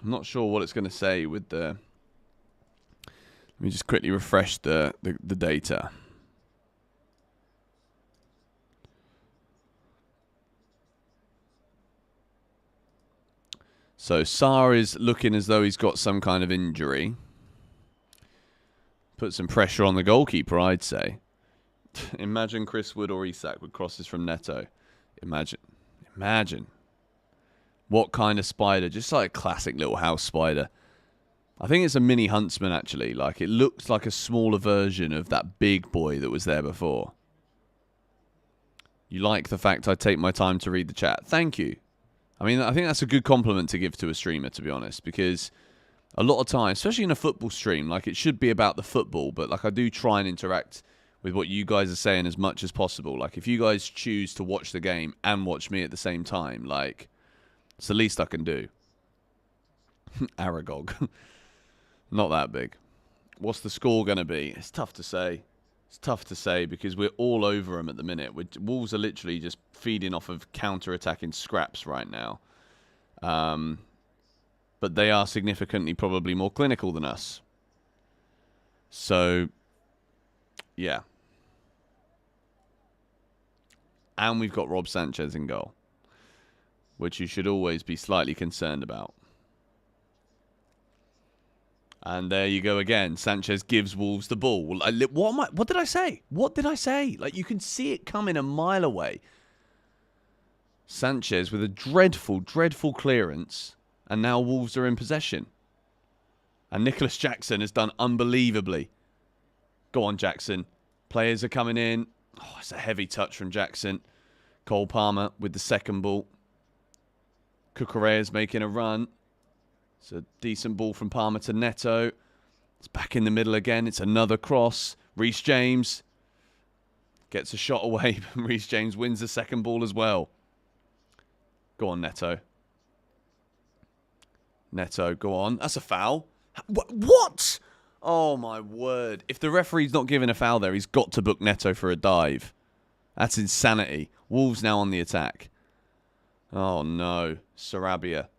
I'm not sure what it's going to say with the... Let me just quickly refresh the data. So Sarr is looking as though he's got some kind of injury. Put some pressure on the goalkeeper, I'd say. Imagine Chris Wood or Isak with crosses from Neto. Imagine. What kind of spider? Just like a classic little house spider. I think it's a mini Huntsman, actually. Like, it looks like a smaller version of that big boy that was there before. You like the fact I take my time to read the chat. Thank you. I mean, I think that's a good compliment to give to a streamer, to be honest, because a lot of times, especially in a football stream, like, it should be about the football, but, like, I do try and interact with what you guys are saying as much as possible. Like, if you guys choose to watch the game and watch me at the same time, like, it's the least I can do. Aragog. Not that big. What's the score going to be? It's tough to say. It's tough to say because we're all over them at the minute. Wolves are literally just feeding off of counter-attacking scraps right now. But they are significantly probably more clinical than us. So, yeah. And we've got Rob Sanchez in goal, which you should always be slightly concerned about. And there you go again. Sanchez gives Wolves the ball. What did I say? What did I say? Like, you can see it coming a mile away. Sanchez with a dreadful, dreadful clearance. And now Wolves are in possession. And Nicholas Jackson has done unbelievably. Go on, Jackson. Players are coming in. Oh, it's a heavy touch from Jackson. Cole Palmer with the second ball. Cucurella's making a run. It's a decent ball from Palmer to Neto. It's back in the middle again. It's another cross. Reece James gets a shot away. Reece James wins the second ball as well. Go on, Neto. Neto, go on. That's a foul. What? Oh, my word. If the referee's not giving a foul there, he's got to book Neto for a dive. That's insanity. Wolves now on the attack. Oh, no. Sarabia.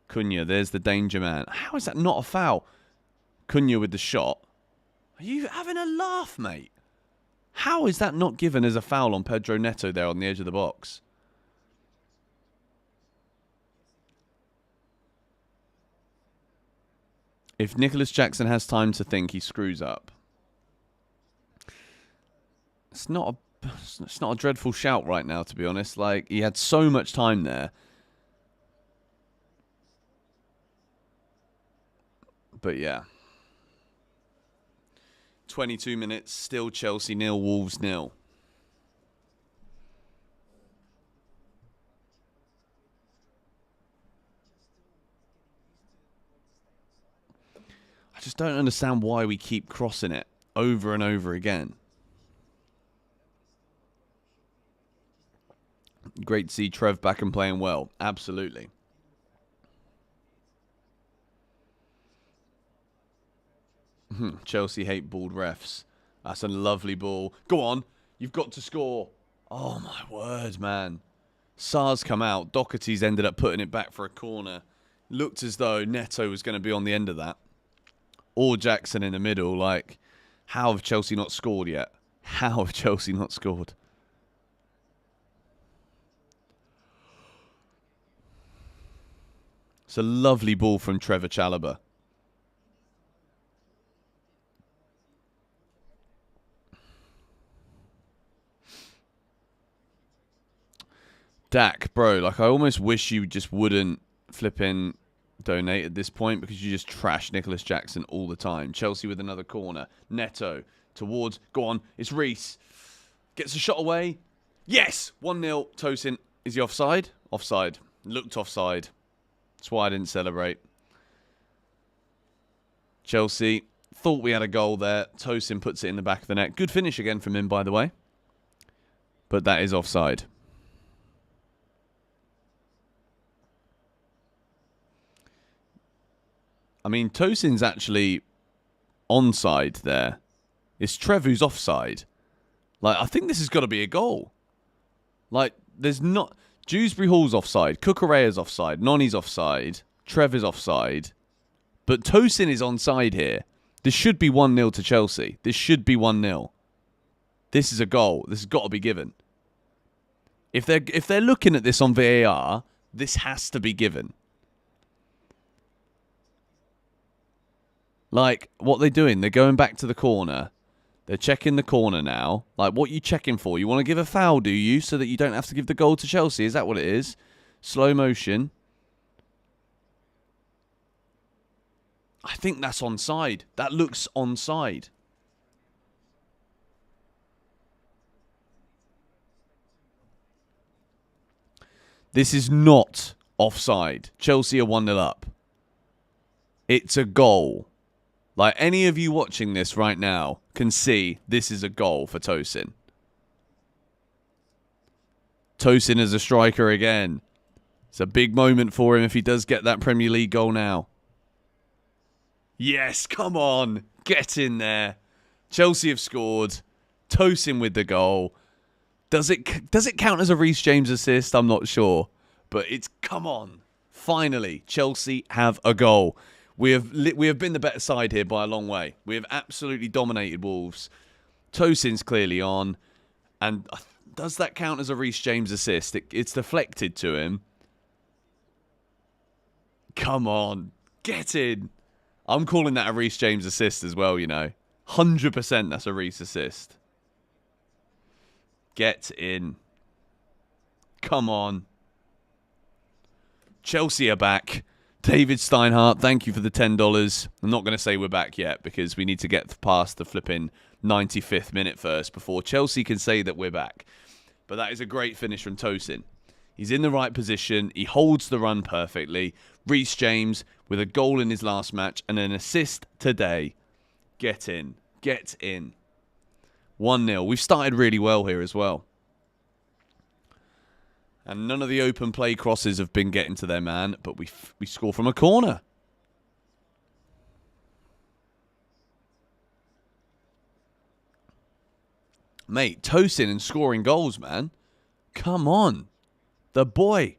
Cunha, there's the danger man. How is that not a foul? Cunha with the shot. Are you having a laugh, mate? How is that not given as a foul on Pedro Neto there on the edge of the box? If Nicholas Jackson has time to think, he screws up. It's not a dreadful shout right now, to be honest. Like, he had so much time there. But yeah. 22 minutes, still Chelsea 0, Wolves 0. I just don't understand why we keep crossing it over and over again. Great to see Trev back and playing well. Absolutely. Chelsea hate bald refs. That's a lovely ball. Go on. You've got to score. Oh, my word, man. Sarr's come out. Doherty's ended up putting it back for a corner. Looked as though Neto was going to be on the end of that. Or Jackson in the middle. Like, how have Chelsea not scored yet? How have Chelsea not scored? It's a lovely ball from Trevor Chalobah. Dak, bro, like, I almost wish you just wouldn't flipping donate at this point because you just trash Nicholas Jackson all the time. Chelsea with another corner. Neto towards, go on, it's Reece. Gets a shot away. Yes! 1-0. Tosin. Is he offside? Offside. Looked offside. That's why I didn't celebrate. Chelsea thought we had a goal there. Tosin puts it in the back of the net. Good finish again from him, by the way. But that is offside. I mean, Tosin's actually onside there. It's Trev who's offside. Like, I think this has got to be a goal. Like, there's not... Dewsbury Hall's offside. Cucurella's offside. Noni's offside. Trev is offside. But Tosin is onside here. This should be 1-0 to Chelsea. This should be 1-0. This is a goal. This has got to be given. If they're looking at this on VAR, this has to be given. Like, what they're doing, they're going back to the corner. They're checking the corner now. Like, what are you checking for? You want to give a foul, do you? So that you don't have to give the goal to Chelsea? Is that what it is? Slow motion. I think that's onside. That looks onside. This is not offside. Chelsea are 1-0 up. It's a goal. Like, any of you watching this right now can see this is a goal for Tosin. Tosin as a striker again. It's a big moment for him if he does get that Premier League goal now. Yes, come on. Get in there. Chelsea have scored. Tosin with the goal. Does it count as a Reece James assist? I'm not sure. But it's, come on. Finally, Chelsea have a goal. We have been the better side here by a long way. We have absolutely dominated Wolves. Tosin's clearly on. And does that count as a Reece James assist? It's deflected to him. Come on. Get in. I'm calling that a Reece James assist as well, you know. 100% that's a Reece assist. Get in. Come on. Chelsea are back. David Steinhardt, thank you for the $10. I'm not going to say we're back yet because we need to get past the flipping 95th minute first before Chelsea can say that we're back. But that is a great finish from Tosin. He's in the right position. He holds the run perfectly. Reece James with a goal in his last match and an assist today. Get in. Get in. 1-0. We've started really well here as well. And none of the open play crosses have been getting to their man, but we score from a corner. Mate, Tosin and scoring goals, man. Come on. The boy.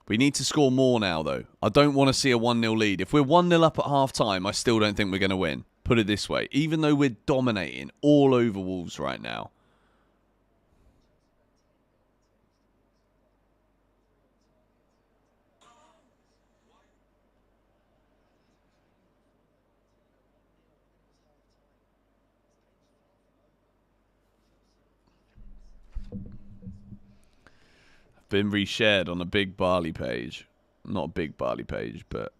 We need to score more now, though. I don't want to see a 1-0 lead. If we're 1-0 up at half-time, I still don't think we're going to win. Put it this way. Even though we're dominating all over Wolves right now. Been reshared on a big Barley page. Not a big Barley page, but...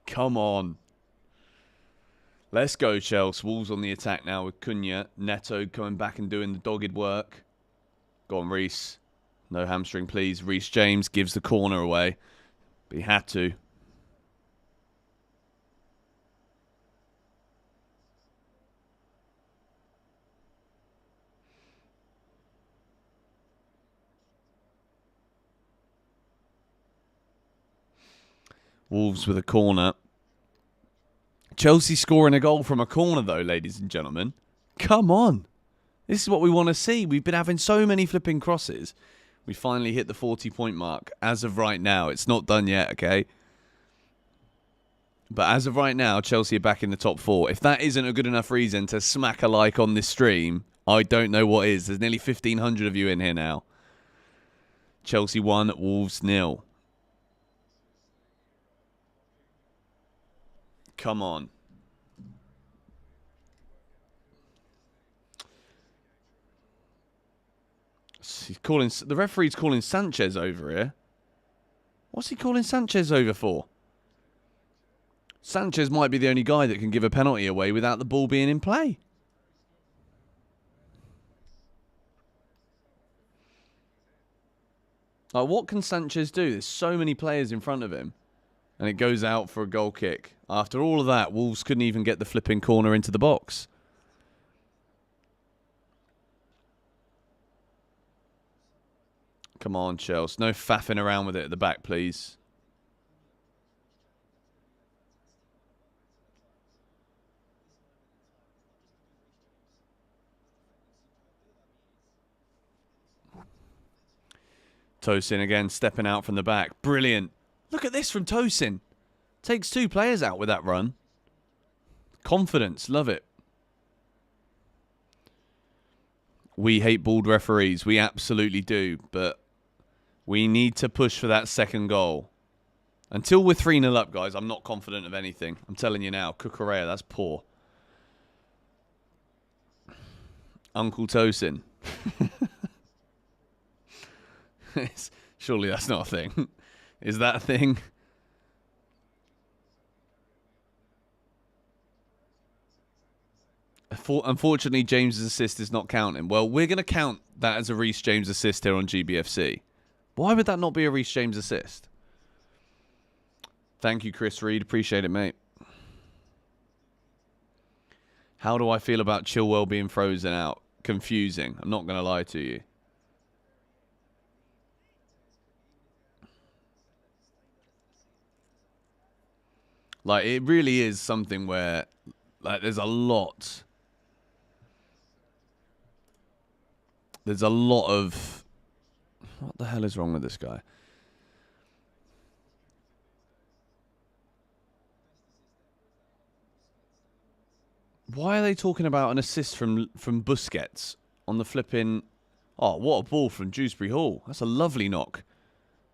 Come on. Let's go, Chelsea. Wolves on the attack now with Cunha. Neto coming back and doing the dogged work. Go on, Reece. No hamstring, please. Reece James gives the corner away. But he had to. Wolves with a corner. Chelsea scoring a goal from a corner, though, ladies and gentlemen. Come on. This is what we want to see. We've been having so many flipping crosses. We finally hit the 40-point mark. As of right now, it's not done yet, okay? But as of right now, Chelsea are back in the top 4. If that isn't a good enough reason to smack a like on this stream, I don't know what is. There's nearly 1,500 of you in here now. Chelsea 1, Wolves 0. Come on. The referee's calling Sanchez over here. What's he calling Sanchez over for? Sanchez might be the only guy that can give a penalty away without the ball being in play. Like, what can Sanchez do? There's so many players in front of him. And it goes out for a goal kick. After all of that, Wolves couldn't even get the flipping corner into the box. Come on, Chelsea. No faffing around with it at the back, please. Tosin again, stepping out from the back. Brilliant. Look at this from Tosin. Takes 2 players out with that run. Confidence. Love it. We hate bald referees. We absolutely do. But we need to push for that second goal. Until we're 3-0 up, guys, I'm not confident of anything. I'm telling you now. Cucurella, that's poor. Uncle Tosin. Surely that's not a thing. Is that a thing? Unfortunately, James's assist is not counting. Well, we're going to count that as a Reece James assist here on GBFC. Why would that not be a Reece James assist? Thank you, Chris Reed. Appreciate it, mate. How do I feel about Chilwell being frozen out? Confusing. I'm not going to lie to you. Like, it really is something where, like, there's a lot of... What the hell is wrong with this guy? Why are they talking about an assist from Busquets on the flipping... Oh, what a ball from Dewsbury Hall. That's a lovely knock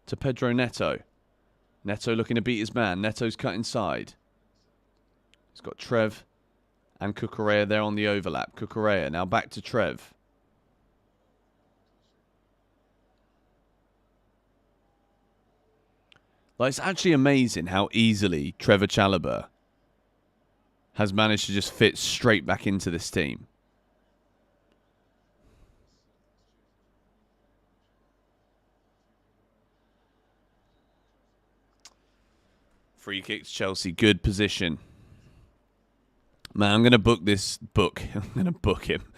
to Pedro Neto. Neto looking to beat his man. Neto's cut inside. He's got Trev and Cucurella there on the overlap. Cucurella now back to Trev. Like, it's actually amazing how easily Trevor Chalobah has managed to just fit straight back into this team. Free kicks, Chelsea. Good position. Man, I'm gonna book this book. I'm gonna book him.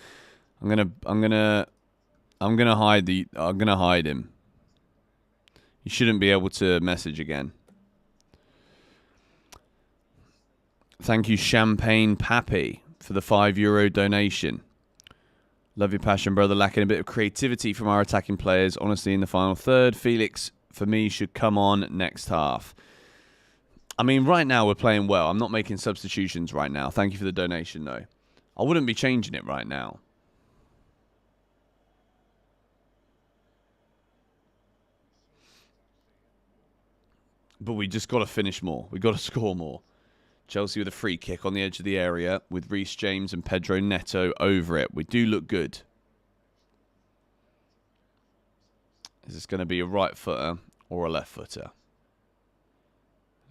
I'm gonna hide him. You shouldn't be able to message again. Thank you, Champagne Pappy, for the €5 donation. Love your passion, brother. Lacking a bit of creativity from our attacking players. Honestly, in the final third, Felix, for me, should come on next half. I mean, right now we're playing well. I'm not making substitutions right now. Thank you for the donation, though. I wouldn't be changing it right now. But we just got to finish more. We got to score more. Chelsea with a free kick on the edge of the area with Reece James and Pedro Neto over it. We do look good. Is this going to be a right footer or a left footer?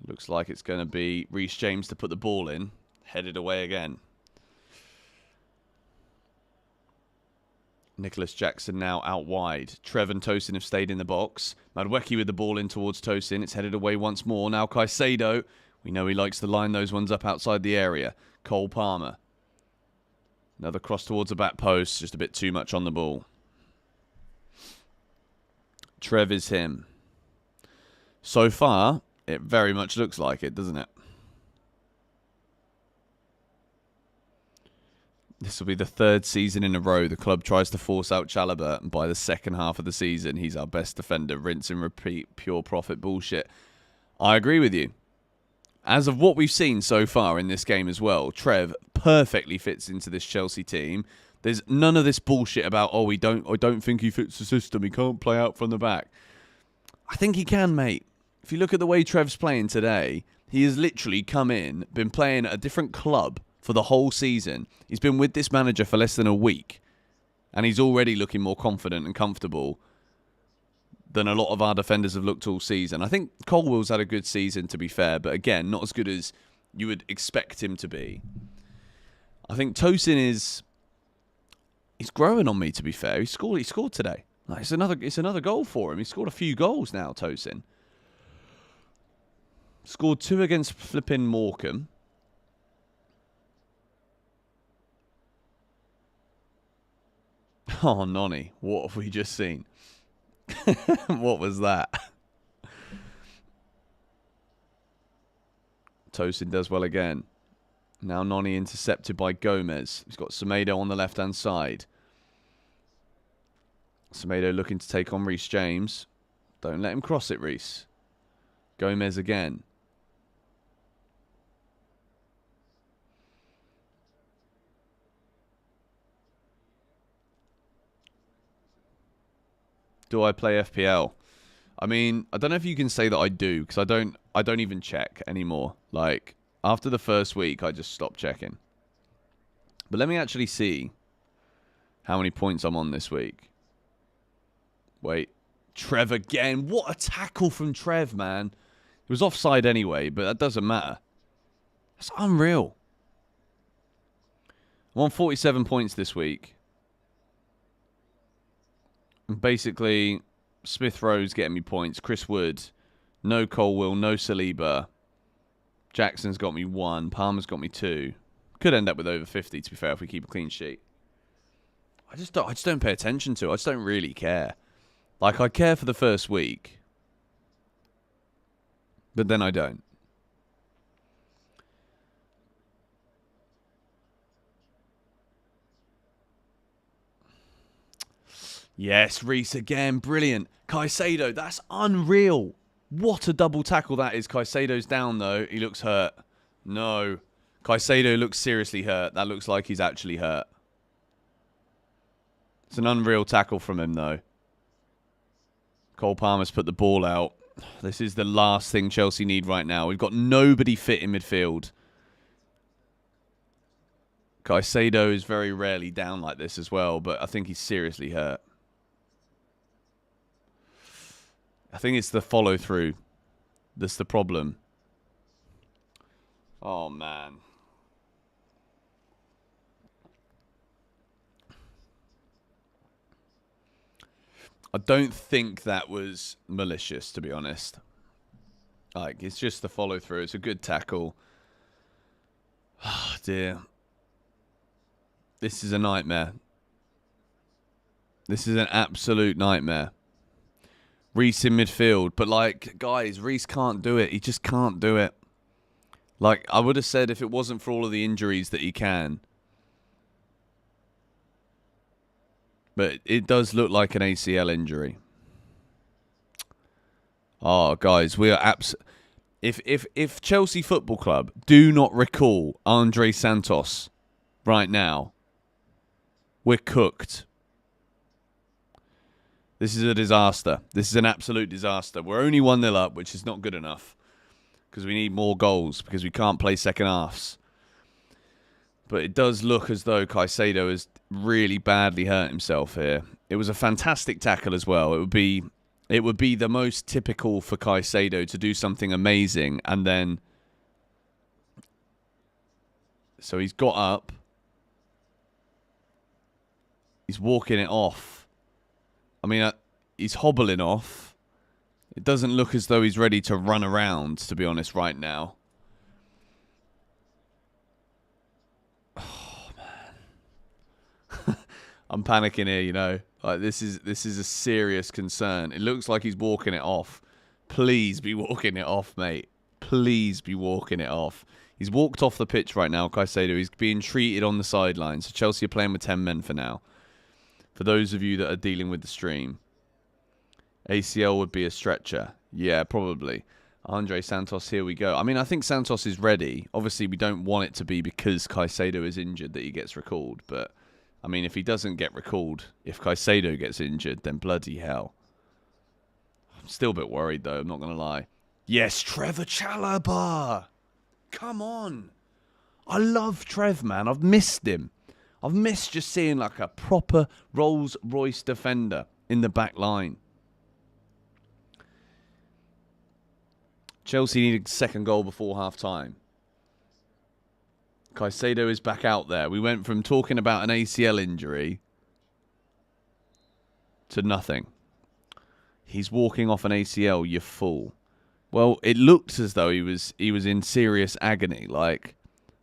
Looks like it's going to be Reece James to put the ball in. Headed away again. Nicholas Jackson now out wide. Trev and Tosin have stayed in the box. Madueke with the ball in towards Tosin. It's headed away once more. Now Caicedo. We know he likes to line those ones up outside the area. Cole Palmer. Another cross towards the back post. Just a bit too much on the ball. Trev is him. So far, it very much looks like it, doesn't it? This will be the third season in a row the club tries to force out Chalobah, and by the second half of the season, he's our best defender. Rinse and repeat, pure profit bullshit. I agree with you. As of what we've seen so far in this game as well, Trev perfectly fits into this Chelsea team. There's none of this bullshit about, oh, I don't think he fits the system. He can't play out from the back. I think he can, mate. If you look at the way Trev's playing today, he has literally come in, been playing at a different club for the whole season. He's been with this manager for less than a week, and he's already looking more confident and comfortable than a lot of our defenders have looked all season. I think Colwell's had a good season, to be fair, but again, not as good as you would expect him to be. I think Tosin he's growing on me, to be fair. He scored today. Like, it's another goal for him. He scored a few goals now, Tosin. Scored 2 against flipping Morecambe. Oh, Nonny, what have we just seen? What was that? Tosin does well again. Now Nonny intercepted by Gomez. He's got Semedo on the left-hand side. Semedo looking to take on Reece James. Don't let him cross it, Reece. Gomez again. Do I play FPL? I mean, I don't know if you can say that I do, because I don't even check anymore. Like, after the first week, I just stopped checking. But let me actually see how many points I'm on this week. Wait. Trev again. What a tackle from Trev, man. It was offside anyway, but that doesn't matter. That's unreal. I'm on 47 points this week. And basically, Smith Rowe's getting me points. Chris Wood. No Colwill. No Saliba. Jackson's got me 1. Palmer's got me 2. Could end up with over 50, to be fair, if we keep a clean sheet. I just don't pay attention to it. I just don't really care. Like, I care for the first week. But then I don't. Yes, Reece again. Brilliant. Caicedo, that's unreal. What a double tackle that is. Caicedo's down, though. He looks hurt. No. Caicedo looks seriously hurt. That looks like he's actually hurt. It's an unreal tackle from him, though. Cole Palmer's put the ball out. This is the last thing Chelsea need right now. We've got nobody fit in midfield. Caicedo is very rarely down like this as well, but I think he's seriously hurt. I think it's the follow-through that's the problem. Oh, man. I don't think that was malicious, to be honest. Like, it's just the follow-through. It's a good tackle. Oh, dear. This is a nightmare. This is an absolute nightmare. Reece in midfield. But, like, guys, Reece can't do it. He just can't do it. Like, I would have said if it wasn't for all of the injuries that he can. But it does look like an ACL injury. Oh, guys, we are if Chelsea Football Club do not recall Andre Santos right now, we're cooked. This is a disaster. This is an absolute disaster. We're only 1-0 up, which is not good enough. Because we need more goals, because we can't play second halves. But it does look as though Caicedo has really badly hurt himself here. It was a fantastic tackle as well. It would be the most typical for Caicedo to do something amazing, and then... So he's got up. He's walking it off. I mean, he's hobbling off. It doesn't look as though he's ready to run around, to be honest, right now. Oh, man. I'm panicking here, you know. Like, this is a serious concern. It looks like he's walking it off. Please be walking it off, mate. Please be walking it off. He's walked off the pitch right now, Caicedo. He's being treated on the sidelines. So Chelsea are playing with 10 men for now. For those of you that are dealing with the stream. ACL would be a stretcher. Yeah, probably. Andre Santos, here we go. I mean, I think Santos is ready. Obviously, we don't want it to be because Caicedo is injured that he gets recalled. But, I mean, if he doesn't get recalled, if Caicedo gets injured, then bloody hell. I'm still a bit worried, though. I'm not going to lie. Yes, Trevor Chalobah. Come on. I love Trev, man. I've missed him. I've missed just seeing like a proper Rolls-Royce defender in the back line. Chelsea needed a second goal before half-time. Caicedo is back out there. We went from talking about an ACL injury to nothing. He's walking off an ACL, you fool. Well, it looked as though he was in serious agony. Like,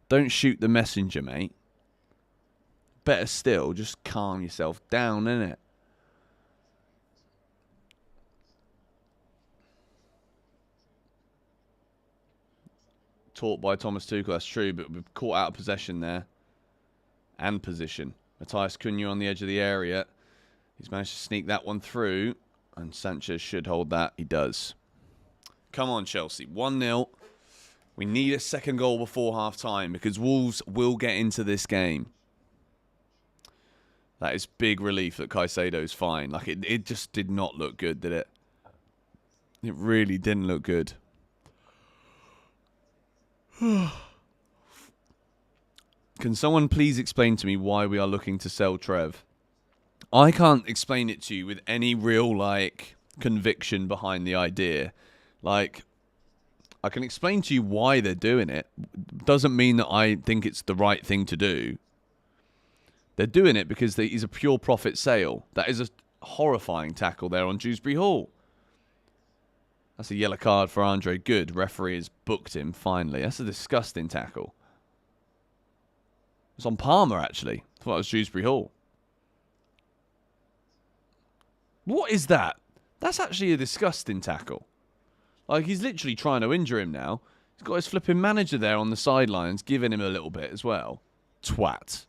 don't shoot the messenger, mate. Better still, just calm yourself down, innit? Taught by Thomas Tuchel, that's true, but we've caught out of possession there. And position. Matthias Cunha on the edge of the area. He's managed to sneak that one through. And Sanchez should hold that. He does. Come on, Chelsea. 1-0. We need a second goal before half-time because Wolves will get into this game. That is big relief that Caicedo's fine. Like, it just did not look good, did it? It really didn't look good. Can someone please explain to me why we are looking to sell Trev? I can't explain it to you with any real, like, conviction behind the idea. Like, I can explain to you why they're doing it. Doesn't mean that I think it's the right thing to do. They're doing it because he's a pure profit sale. That is a horrifying tackle there on Dewsbury Hall. That's a yellow card for Andre Good. Referee has booked him, finally. That's a disgusting tackle. It's on Palmer, actually. I thought it was Dewsbury Hall. What is that? That's actually a disgusting tackle. Like, he's literally trying to injure him now. He's got his flipping manager there on the sidelines, giving him a little bit as well. Twat.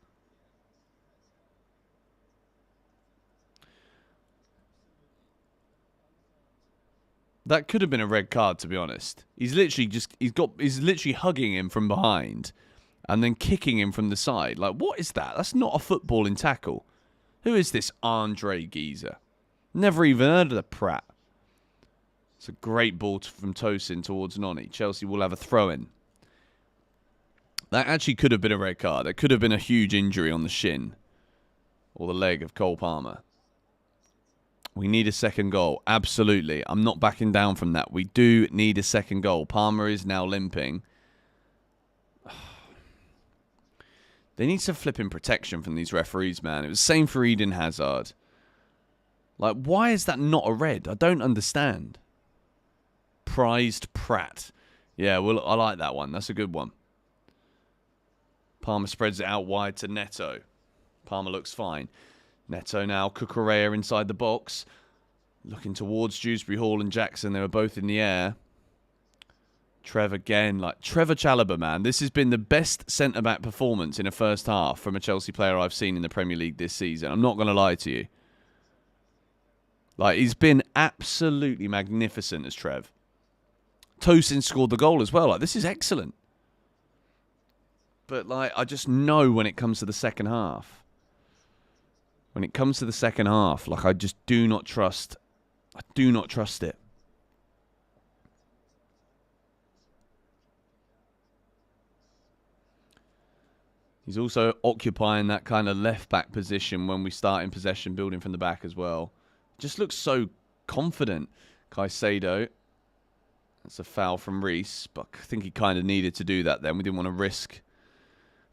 That could have been a red card, to be honest. He's literally hugging him from behind and then kicking him from the side. Like, what is that? That's not a footballing tackle. Who is this Andre Geezer? Never even heard of the prat. It's a great ball from Tosin towards Noni. Chelsea will have a throw-in. That actually could have been a red card. It could have been a huge injury on the shin or the leg of Cole Palmer. We need a second goal. Absolutely. I'm not backing down from that. We do need a second goal. Palmer is now limping. They need some flipping protection from these referees, man. It was the same for Eden Hazard. Like, why is that not a red? I don't understand. Prized Pratt. Yeah, well, I like that one. That's a good one. Palmer spreads it out wide to Neto. Palmer looks fine. Neto now, Cucurella inside the box. Looking towards Dewsbury Hall and Jackson. They were both in the air. Trev again. Like, Trevor Chalobah, man. This has been the best centre-back performance in a first half from a Chelsea player I've seen in the Premier League this season. I'm not going to lie to you. Like, he's been absolutely magnificent as Trev. Tosin scored the goal as well. Like, this is excellent. But, like, I just know when it comes to the second half. When it comes to the second half, like, I just do not trust. I do not trust it. He's also occupying that kind of left-back position when we start in possession, building from the back as well. Just looks so confident. Caicedo. That's a foul from Reece, but I think he kind of needed to do that then. We didn't want to risk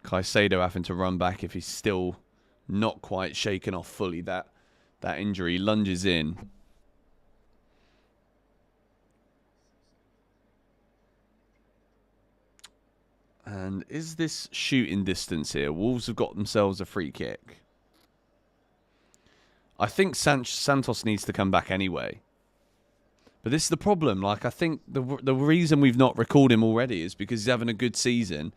Caicedo having to run back if he's still not quite shaken off fully that injury. He lunges in. And is this shooting distance here? Wolves have got themselves a free kick. I think Santos needs to come back anyway. But this is the problem. Like, I think the reason we've not recalled him already is because he's having a good season.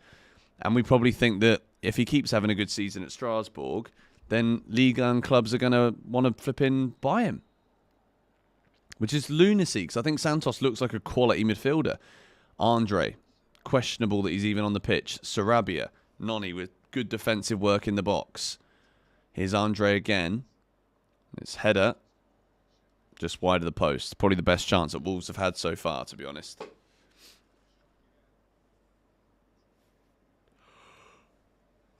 And we probably think that if he keeps having a good season at Strasbourg, then Liga and clubs are going to want to flip in buy him. Which is lunacy, because I think Santos looks like a quality midfielder. Andre, questionable that he's even on the pitch. Sarabia, Noni with good defensive work in the box. Here's Andre again. It's header. Just wide of the post. Probably the best chance that Wolves have had so far, to be honest.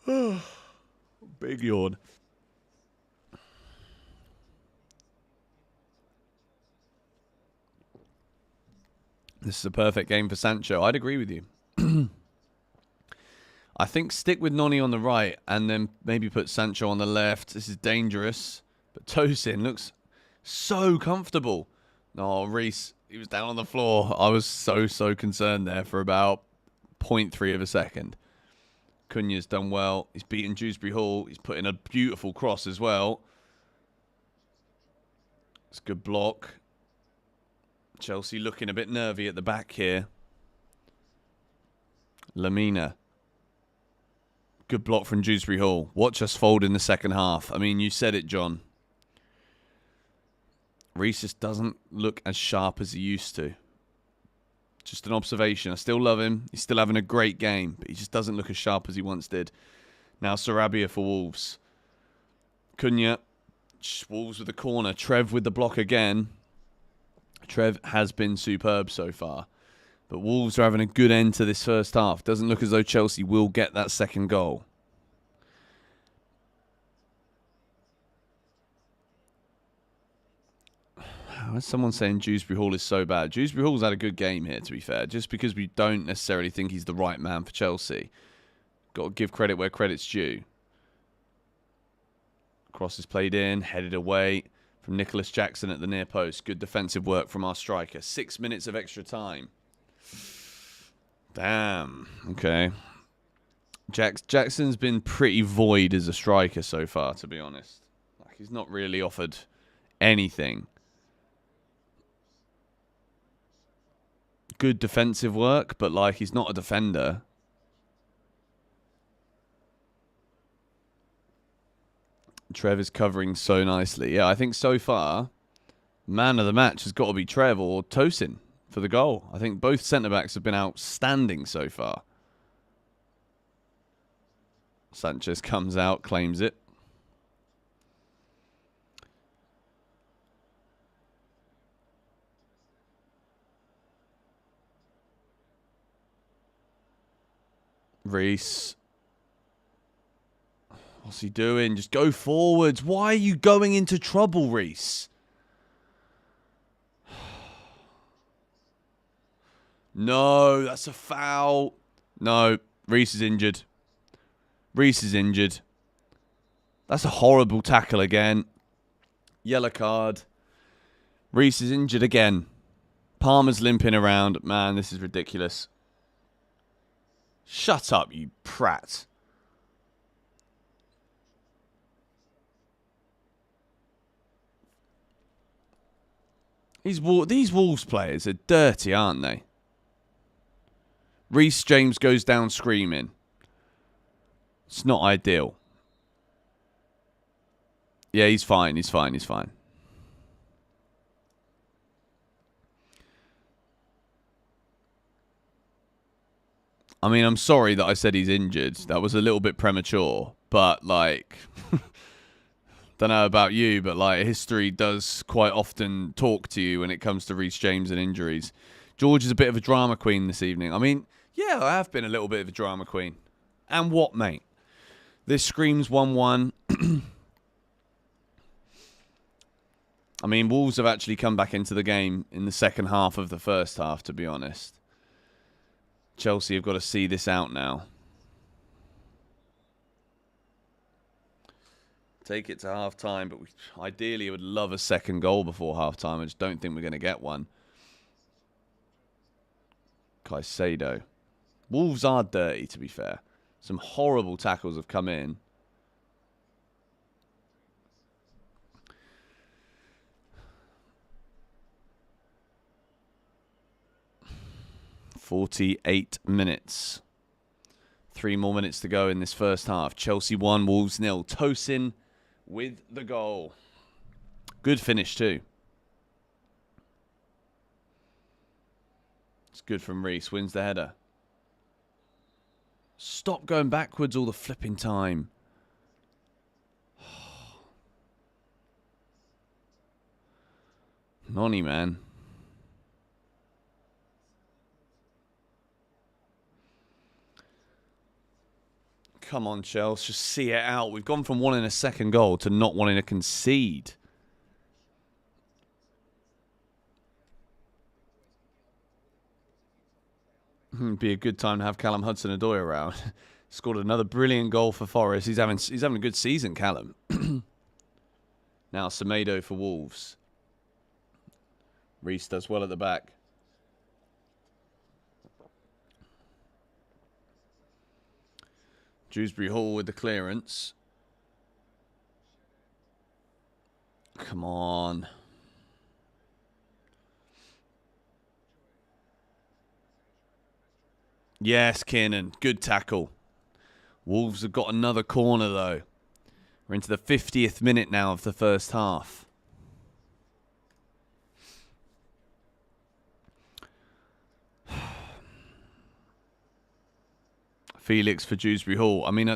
Big yawn. This is a perfect game for Sancho. I'd agree with you. I think stick with Noni on the right and then maybe put Sancho on the left. This is dangerous. But Tosin looks so comfortable. No, Reece, he was down on the floor. I was so concerned there for about 0.3 of a second. Cunha's done well. He's beaten Dewsbury Hall. He's put in a beautiful cross as well. It's a good block. Chelsea looking a bit nervy at the back here. Lamina. Good block from Dewsbury Hall. Watch us fold in the second half. I mean, you said it, John. Reece just doesn't look as sharp as he used to. Just an observation. I still love him. He's still having a great game, but he just doesn't look as sharp as he once did. Now Sarabia for Wolves. Cunha. Wolves with the corner. Trev with the block again. Trev has been superb so far. But Wolves are having a good end to this first half. Doesn't look as though Chelsea will get that second goal. How is someone saying Dewsbury Hall is so bad? Dewsbury Hall's had a good game here, to be fair. Just because we don't necessarily think he's the right man for Chelsea. Got to give credit where credit's due. Cross is played in, headed away from Nicholas Jackson at the near post. Good defensive work from our striker. 6 minutes of extra time. Damn. Okay. Jackson's been pretty void as a striker so far, to be honest. Like, he's not really offered anything. Good defensive work, but like he's not a defender. Trev is covering so nicely. Yeah, I think so far, man of the match has got to be Trev or Tosin for the goal. I think both centre-backs have been outstanding so far. Sanchez comes out, claims it. Reece. What's he doing? Just go forwards. Why are you going into trouble, Reece? No, that's a foul. No, Reece is injured. Reece is injured. That's a horrible tackle again. Yellow card. Reece is injured again. Palmer's limping around. Man, this is ridiculous. Shut up, you prat. These Wolves players are dirty, aren't they? Reece James goes down screaming. It's not ideal. Yeah, he's fine. He's fine. He's fine. I mean, I'm sorry that I said he's injured. That was a little bit premature. But, like, don't know about you, but, like, history does quite often talk to you when it comes to Reece James and injuries. George is a bit of a drama queen this evening. I mean, yeah, I have been a little bit of a drama queen. And what, mate? This screams 1-1. I mean, Wolves have actually come back into the game in the second half of the first half, to be honest. Chelsea have got to see this out now. Take it to half-time, but we ideally would love a second goal before half-time. I just don't think we're going to get one. Caicedo. Wolves are dirty, to be fair. Some horrible tackles have come in. "48 minutes. 3 more minutes to go in this first half. Chelsea 1, Wolves 0. Tosin with the goal. Good finish too. It's good from Reece. Wins the header. Stop going backwards all the flipping time. Nonny, man. Come on, Chelsea. Just see it out. We've gone from wanting a second goal to not wanting to concede. Be a good time to have Callum Hudson-Odoi around. Scored another brilliant goal for Forest. He's having a good season, Callum. Now Semedo for Wolves. Reece does well at the back. Dewsbury Hall with the clearance. Come on. Yes, Kiernan. Good tackle. Wolves have got another corner, though. We're into the 50th minute now of the first half. Felix for Dewsbury Hall. I mean,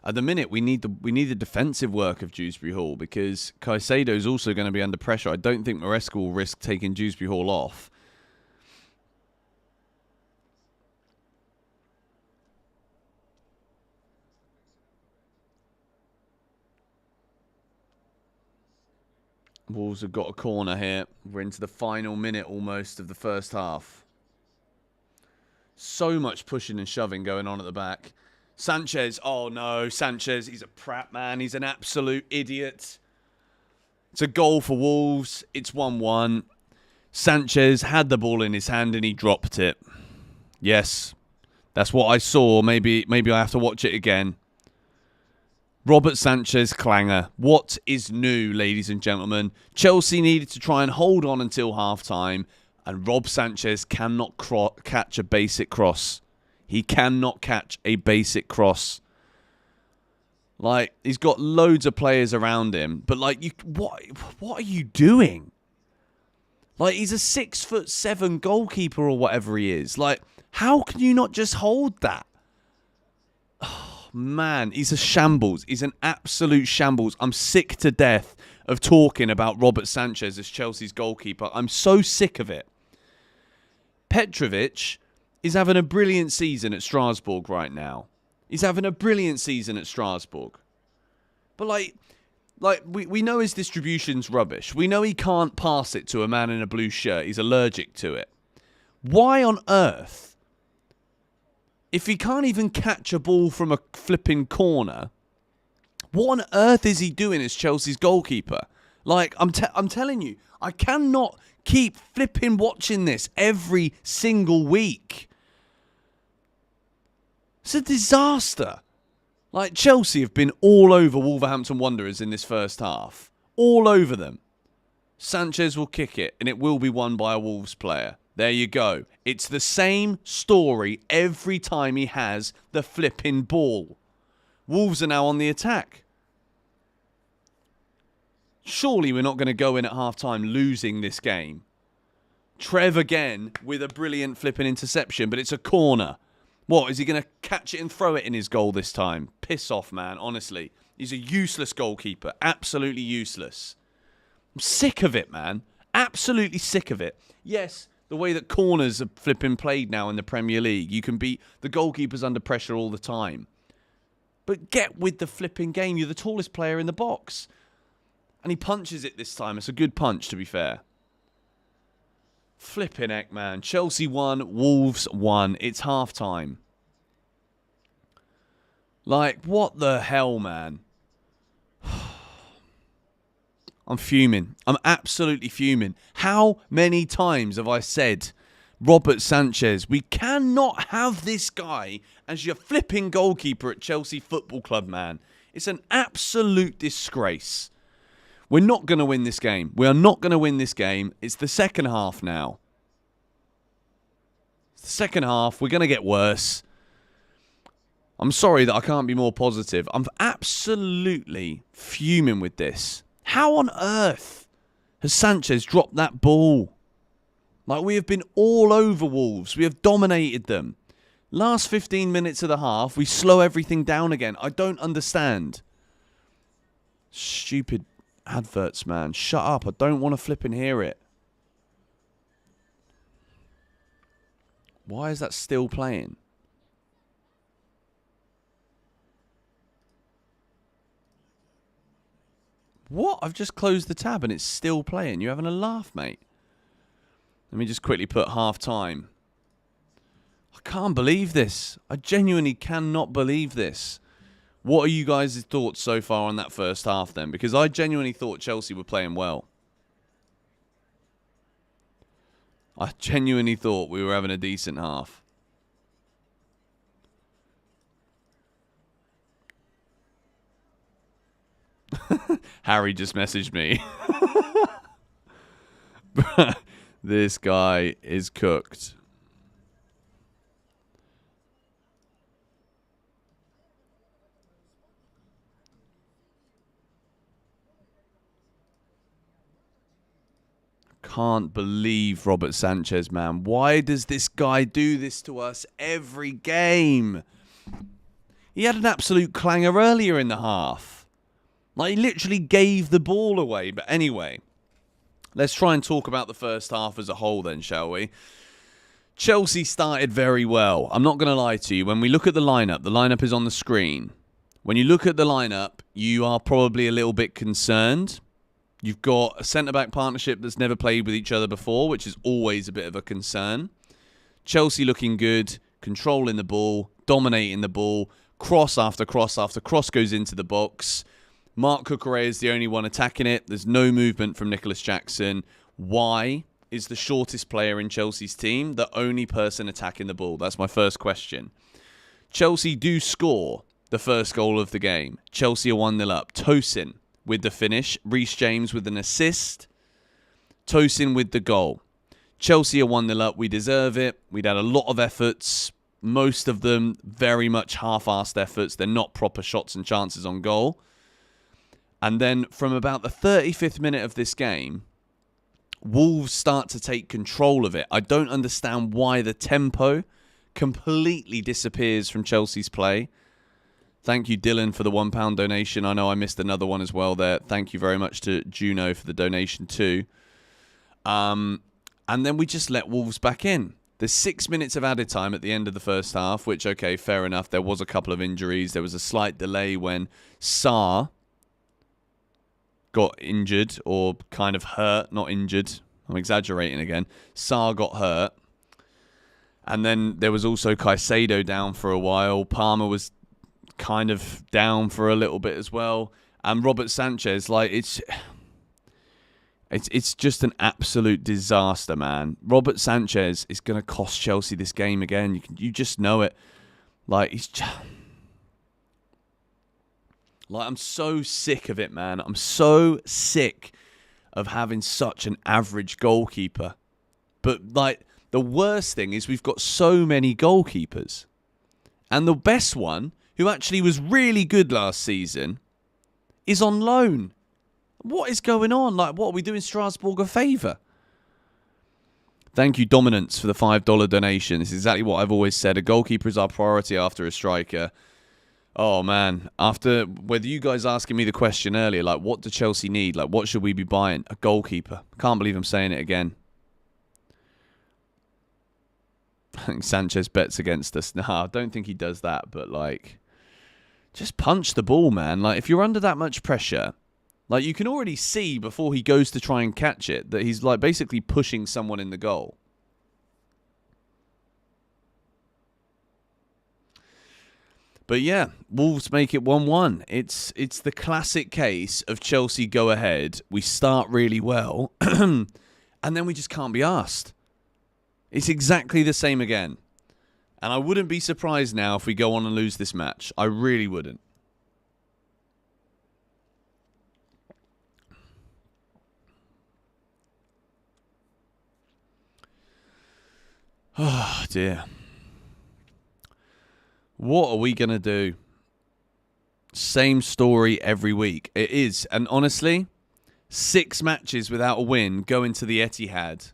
At the minute, we need the defensive work of Dewsbury Hall because Caicedo's also going to be under pressure. I don't think Maresca will risk taking Dewsbury Hall off. Wolves have got a corner here. We're into the final minute almost of the first half. So much pushing and shoving going on at the back. Sanchez, oh no, Sanchez, he's a prat, man. He's an absolute idiot. It's a goal for Wolves. It's 1-1. Sanchez had the ball in his hand and he dropped it. Yes, that's what I saw. Maybe I have to watch it again. Robert Sanchez clanger. What is new, ladies and gentlemen? Chelsea needed to try and hold on until half-time, and Rob Sanchez cannot catch a basic cross. He cannot catch a basic cross. Like, he's got loads of players around him, but like, what are you doing? Like, he's a 6'7" goalkeeper or whatever he is. Like, how can you not just hold that? Oh, man, he's a shambles. He's an absolute shambles. I'm sick to death of talking about Robert Sanchez as Chelsea's goalkeeper. I'm so sick of it. Petrovic is having a brilliant season at Strasbourg right now. He's having a brilliant season at Strasbourg. But like we know his distribution's rubbish. We know he can't pass it to a man in a blue shirt. He's allergic to it. Why on earth, if he can't even catch a ball from a flipping corner, what on earth is he doing as Chelsea's goalkeeper? Like, I'm telling you, I cannot keep flipping watching this every single week. It's a disaster. Like, Chelsea have been all over Wolverhampton Wanderers in this first half. All over them. Sanchez will kick it, and it will be won by a Wolves player. There you go. It's the same story every time he has the flipping ball. Wolves are now on the attack. Surely we're not going to go in at half-time losing this game. Trev again with a brilliant flipping interception, but it's a corner. What, is he going to catch it and throw it in his goal this time? Piss off, man, honestly. He's a useless goalkeeper. Absolutely useless. I'm sick of it, man. Absolutely sick of it. Yes, the way that corners are flipping played now in the Premier League, you can beat the goalkeepers under pressure all the time. But get with the flipping game. You're the tallest player in the box. And he punches it this time. It's a good punch, to be fair. Flipping heck, man. Chelsea won. Wolves won. It's half-time. Like, what the hell, man? I'm fuming. I'm absolutely fuming. How many times have I said, Robert Sanchez, we cannot have this guy as your flipping goalkeeper at Chelsea Football Club, man. It's an absolute disgrace. We're not going to win this game. We are not going to win this game. It's the second half now. It's the second half. We're going to get worse. I'm sorry that I can't be more positive. I'm absolutely fuming with this. How on earth has Sanchez dropped that ball? Like, we have been all over Wolves. We have dominated them. Last 15 minutes of the half, we slow everything down again. I don't understand. Stupid adverts, man. Shut up. I don't want to flip and hear it. Why is that still playing? What? I've just closed the tab and it's still playing. You're having a laugh, mate. Let me just quickly put half-time. I can't believe this. I genuinely cannot believe this. What are you guys' thoughts so far on that first half then? Because I genuinely thought Chelsea were playing well. I genuinely thought we were having a decent half. Harry just messaged me. This guy is cooked. Can't believe Robert Sanchez, man. Why does this guy do this to us every game? He had an absolute clanger earlier in the half. Like, he literally gave the ball away. But anyway, let's try and talk about the first half as a whole then, shall we? Chelsea started very well. I'm not going to lie to you. When we look at the lineup is on the screen. When you look at the lineup, you are probably a little bit concerned. You've got a centre-back partnership that's never played with each other before, which is always a bit of a concern. Chelsea looking good, controlling the ball, dominating the ball, cross after cross after cross goes into the box. Mark Cucurella is the only one attacking it. There's no movement from Nicholas Jackson. Why is the shortest player in Chelsea's team the only person attacking the ball? That's my first question. Chelsea do score the first goal of the game. Chelsea are 1-0 up. Tosin with the finish. Reece James with an assist. Tosin with the goal. Chelsea are 1-0 up. We deserve it. We'd had a lot of efforts. Most of them very much half-assed efforts. They're not proper shots and chances on goal. And then from about the 35th minute of this game, Wolves start to take control of it. I don't understand why the tempo completely disappears from Chelsea's play. Thank you, Dylan, for the £1 donation. I know I missed another one as well there. Thank you very much to Juno for the donation too. And then we just let Wolves back in. There's 6 minutes of added time at the end of the first half, which, okay, fair enough. There was a couple of injuries. There was a slight delay when Sarr got injured, or kind of hurt, not injured. I'm exaggerating again. Sarr got hurt. And then there was also Caicedo down for a while. Palmer was kind of down for a little bit as well. And Robert Sanchez, like, it's just an absolute disaster, man. Robert Sanchez is going to cost Chelsea this game again. You just know it. Like, he's just... Like, I'm so sick of it, man. I'm so sick of having such an average goalkeeper. But, like, the worst thing is we've got so many goalkeepers. And the best one, who actually was really good last season, is on loan. What is going on? Like, what are we doing Strasbourg a favour? Thank you, Dominance, for the $5 donation. This is exactly what I've always said. A goalkeeper is our priority after a striker. Oh, man. After, whether you guys asking me the question earlier, like, what do Chelsea need? Like, what should we be buying? A goalkeeper. Can't believe I'm saying it again. I think Sanchez bets against us. Nah, I don't think he does that. But, like, just punch the ball, man. Like, if you're under that much pressure, like, you can already see before he goes to try and catch it that he's, like, basically pushing someone in the goal. But yeah, Wolves make it 1-1. It's the classic case of Chelsea go ahead. We start really well, and then we just can't be asked. It's exactly the same again. And I wouldn't be surprised now if we go on and lose this match. I really wouldn't. Oh, dear. What are we going to do? Same story every week. It is. And honestly, 6 matches without a win going to the Etihad.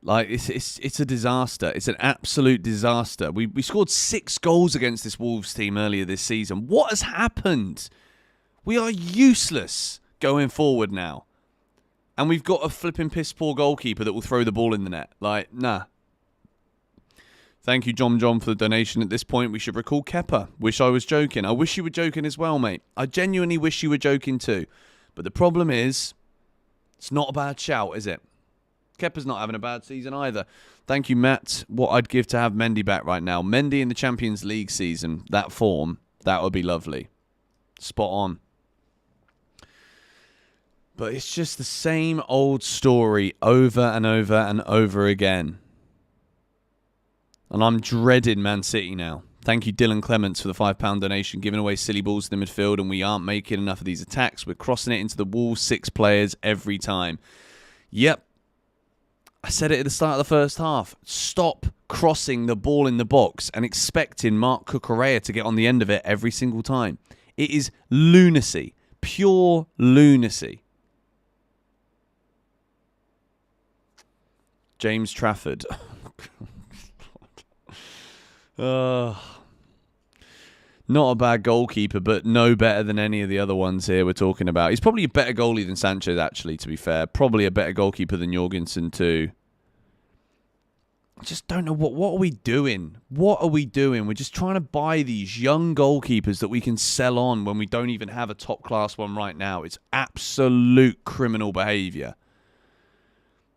Like, it's a disaster. It's an absolute disaster. We scored 6 goals against this Wolves team earlier this season. What has happened? We are useless going forward now. And we've got a flipping piss poor goalkeeper that will throw the ball in the net. Like, nah. Thank you, John, for the donation. At this point, we should recall Kepa. Wish I was joking. I wish you were joking as well, mate. I genuinely wish you were joking too. But the problem is, it's not a bad shout, is it? Kepa's not having a bad season either. Thank you, Matt. What I'd give to have Mendy back right now. Mendy in the Champions League season, that form, that would be lovely. Spot on. But it's just the same old story over and over and over again. And I'm dreading Man City now. Thank you, Dylan Clements, for the £5 donation. Giving away silly balls in the midfield, and we aren't making enough of these attacks. We're crossing it into the Wolves 6 players every time. Yep. I said it at the start of the first half. Stop crossing the ball in the box and expecting Mark Cucurella to get on the end of it every single time. It is lunacy. Pure lunacy. James Trafford. Not a bad goalkeeper, but no better than any of the other ones here we're talking about. He's probably a better goalie than Sanchez, actually, to be fair. Probably a better goalkeeper than Jorgensen, too. I just don't know. What are we doing? What are we doing? We're just trying to buy these young goalkeepers that we can sell on when we don't even have a top-class one right now. It's absolute criminal behaviour.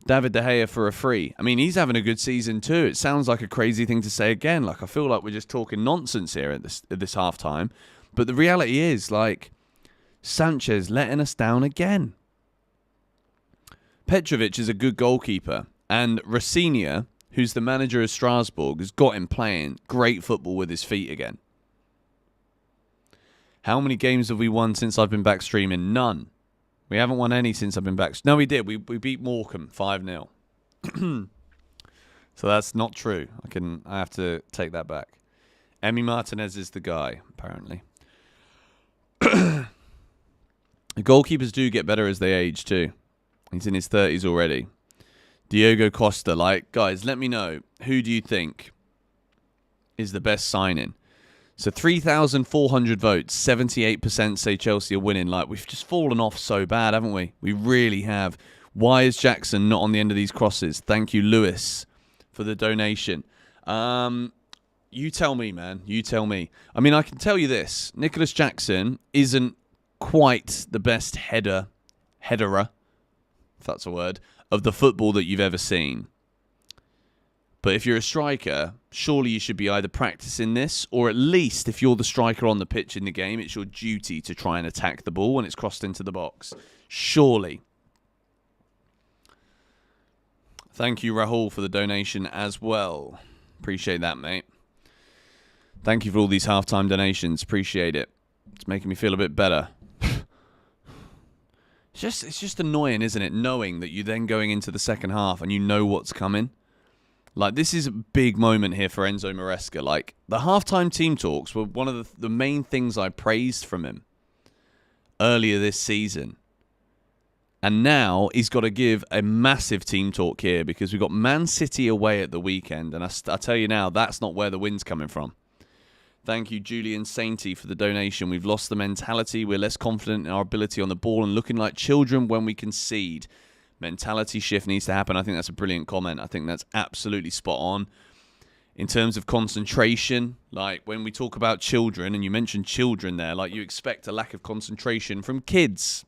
David De Gea for a free. I mean, he's having a good season too. It sounds like a crazy thing to say again. Like, I feel like we're just talking nonsense here at this half-time. But the reality is, like, Sanchez letting us down again. Petrovic is a good goalkeeper. And Rafinha, who's the manager of Strasbourg, has got him playing great football with his feet again. How many games have we won since I've been back streaming? None. We haven't won any since I've been back. No, we did. We beat Morecambe 5-0. So that's not true. I have to take that back. Emi Martinez is the guy, apparently. The goalkeepers do get better as they age too. He's in his 30s already. Diogo Costa, like, guys, let me know. Who do you think is the best signing? So 3,400 votes, 78% say Chelsea are winning. Like, we've just fallen off so bad, haven't we? We really have. Why is Jackson not on the end of these crosses? Thank you, Lewis, for the donation. You tell me, man. You tell me. I mean, I can tell you this. Nicholas Jackson isn't quite the best headerer, if that's a word, of the football that you've ever seen. But if you're a striker, surely you should be either practicing this, or at least if you're the striker on the pitch in the game, it's your duty to try and attack the ball when it's crossed into the box. Surely. Thank you, Rahul, for the donation as well. Appreciate that, mate. Thank you for all these halftime donations. Appreciate it. It's making me feel a bit better. It's just annoying, isn't it? Knowing that you're then going into the second half and you know what's coming. Like, this is a big moment here for Enzo Maresca. Like, the halftime team talks were one of the main things I praised from him earlier this season. And now he's got to give a massive team talk here because we've got Man City away at the weekend. And I tell you now, that's not where the win's coming from. Thank you, Julian Sainty, for the donation. We've lost the mentality. We're less confident in our ability on the ball and looking like children when we concede. Mentality shift needs to happen. I think that's a brilliant comment. I think that's absolutely spot on. In terms of concentration, like when we talk about children, and you mentioned children there, like you expect a lack of concentration from kids.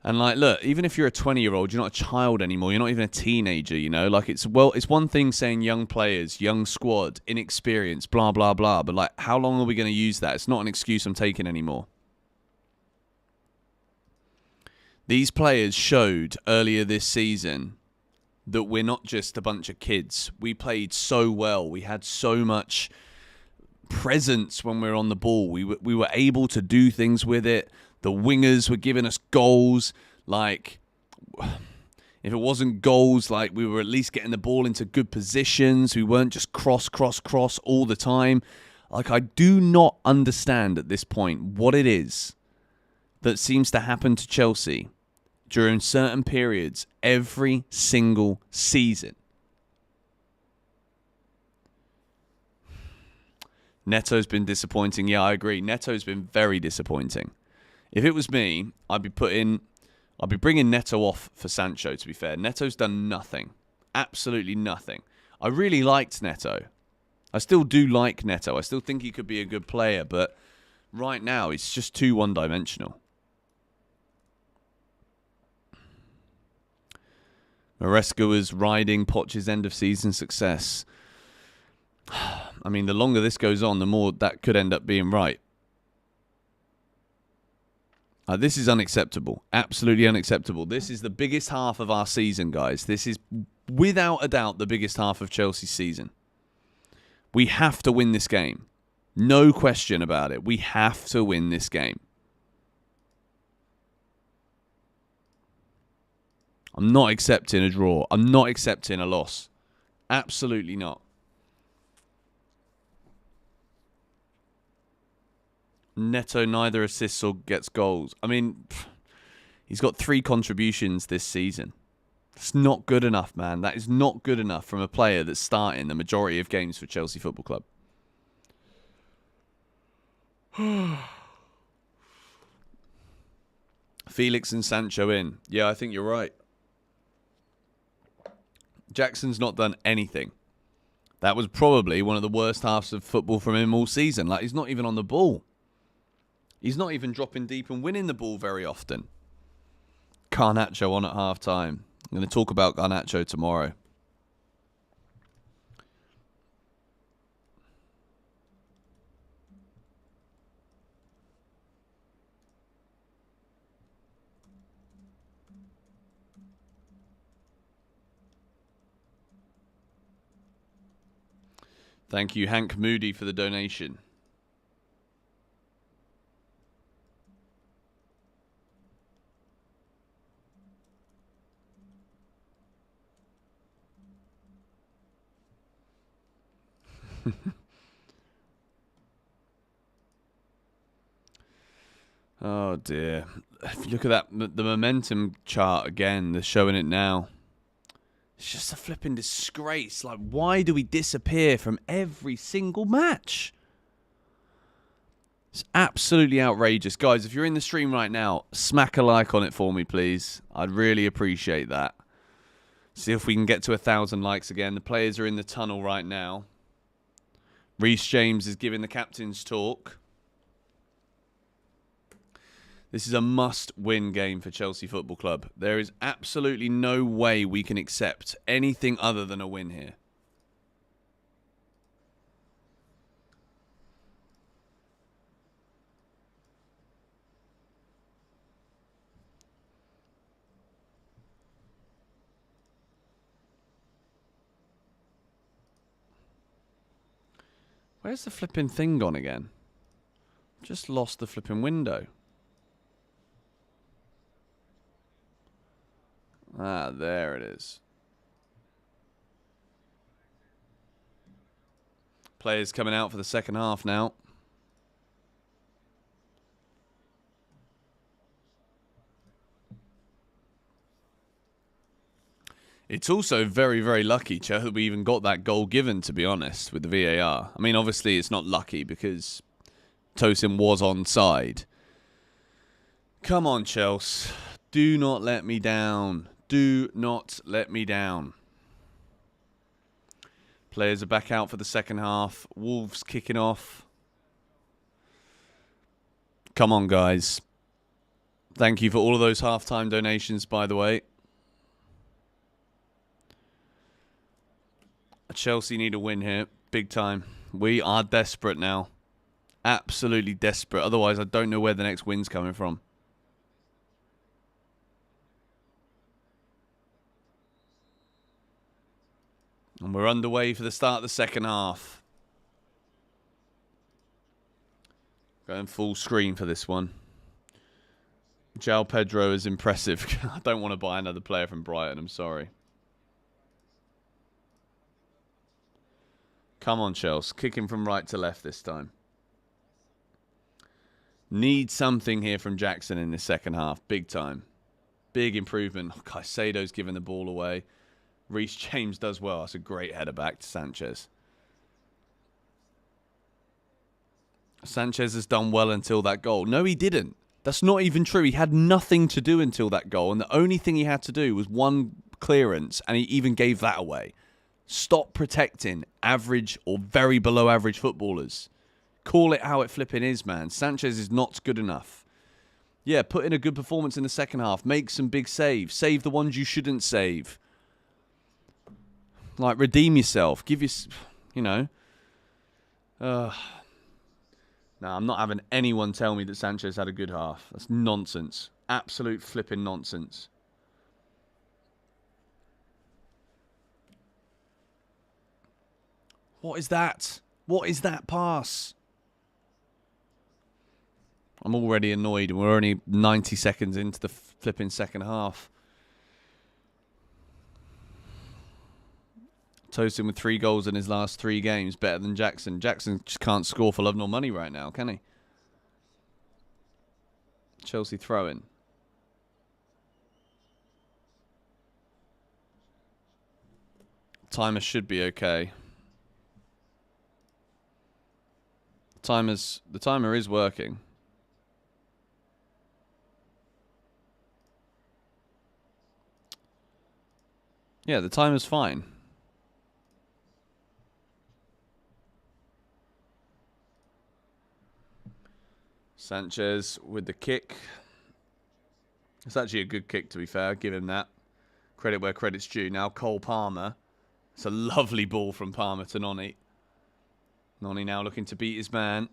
And like, look, even if you're a 20-year-old, you're not a child anymore. You're not even a teenager, you know? Like, it's one thing saying young players, young squad, inexperience, blah, blah, blah. But like, how long are we going to use that? It's not an excuse I'm taking anymore. These players showed earlier this season that we're not just a bunch of kids. We played so well. We had so much presence when we were on the ball. We were able to do things with it. The wingers were giving us goals. Like, if it wasn't goals, like we were at least getting the ball into good positions. We weren't just cross all the time. Like, I do not understand at this point what it is that seems to happen to Chelsea during certain periods every single season. Neto's been disappointing. Yeah, I agree. Neto's been very disappointing. If it was me, I'd be bringing Neto off for Sancho, to be fair. Neto's done nothing. Absolutely nothing. I really liked Neto. I still do like Neto. I still think he could be a good player, but right now he's just too one-dimensional. Maresca was riding Poch's end-of-season success. I mean, the longer this goes on, the more that could end up being right. This is unacceptable. Absolutely unacceptable. This is the biggest half of our season, guys. This is, without a doubt, the biggest half of Chelsea's season. We have to win this game. No question about it. We have to win this game. I'm not accepting a draw. I'm not accepting a loss. Absolutely not. Neto neither assists or gets goals. I mean, he's got 3 contributions this season. It's not good enough, man. That is not good enough from a player that's starting the majority of games for Chelsea Football Club. Felix and Sancho in. Yeah, I think you're right. Jackson's not done anything. That was probably one of the worst halves of football from him all season. Like, he's not even on the ball. He's not even dropping deep and winning the ball very often. Garnacho on at half-time. I'm going to talk about Garnacho tomorrow. Thank you, Hank Moody, for the donation. Oh, dear. If you look at that, the momentum chart again, they're showing it now. It's just a flipping disgrace. Like, why do we disappear from every single match? It's absolutely outrageous. Guys, if you're in the stream right now, smack a like on it for me, please. I'd really appreciate that. See if we can get to 1,000 likes again. The players are in the tunnel right now. Reece James is giving the captain's talk. This is a must-win game for Chelsea Football Club. There is absolutely no way we can accept anything other than a win here. Where's the flipping thing gone again? Just lost the flipping window. Ah, there it is. Players coming out for the second half now. It's also very, very lucky, Che, that we even got that goal given, to be honest, with the VAR. I mean, obviously, it's not lucky because Tosin was onside. Come on, Chelsea. Do not let me down. Do not let me down. Players are back out for the second half. Wolves kicking off. Come on, guys. Thank you for all of those halftime donations, by the way. Chelsea need a win here. Big time. We are desperate now. Absolutely desperate. Otherwise, I don't know where the next win's coming from. And we're underway for the start of the second half. Going full screen for this one. João Pedro is impressive. I don't want to buy another player from Brighton. I'm sorry. Come on, Chelsea. Kicking from right to left this time. Need something here from Jackson in this second half. Big time. Big improvement. Oh, Caicedo's giving the ball away. Reece James does well. That's a great header back to Sanchez. Sanchez has done well until that goal. No, he didn't. That's not even true. He had nothing to do until that goal. And the only thing he had to do was one clearance. And he even gave that away. Stop protecting average or very below average footballers. Call it how it flipping is, man. Sanchez is not good enough. Yeah, put in a good performance in the second half. Make some big saves. Save the ones you shouldn't save. Like, redeem yourself. Give you, you know. No, I'm not having anyone tell me that Sanchez had a good half. That's nonsense. Absolute flipping nonsense. What is that? What is that pass? I'm already annoyed and we're only 90 seconds into the flipping second half. Tosin with 3 goals in his last 3 games. Better than Jackson. Jackson just can't score for love nor money right now, can he? Chelsea throw-in. Timer should be okay. The timer is working. Yeah, the timer's fine. Sanchez with the kick. It's actually a good kick, to be fair. Give him that. Credit where credit's due. Now Cole Palmer. It's a lovely ball from Palmer to Noni. Noni now looking to beat his man.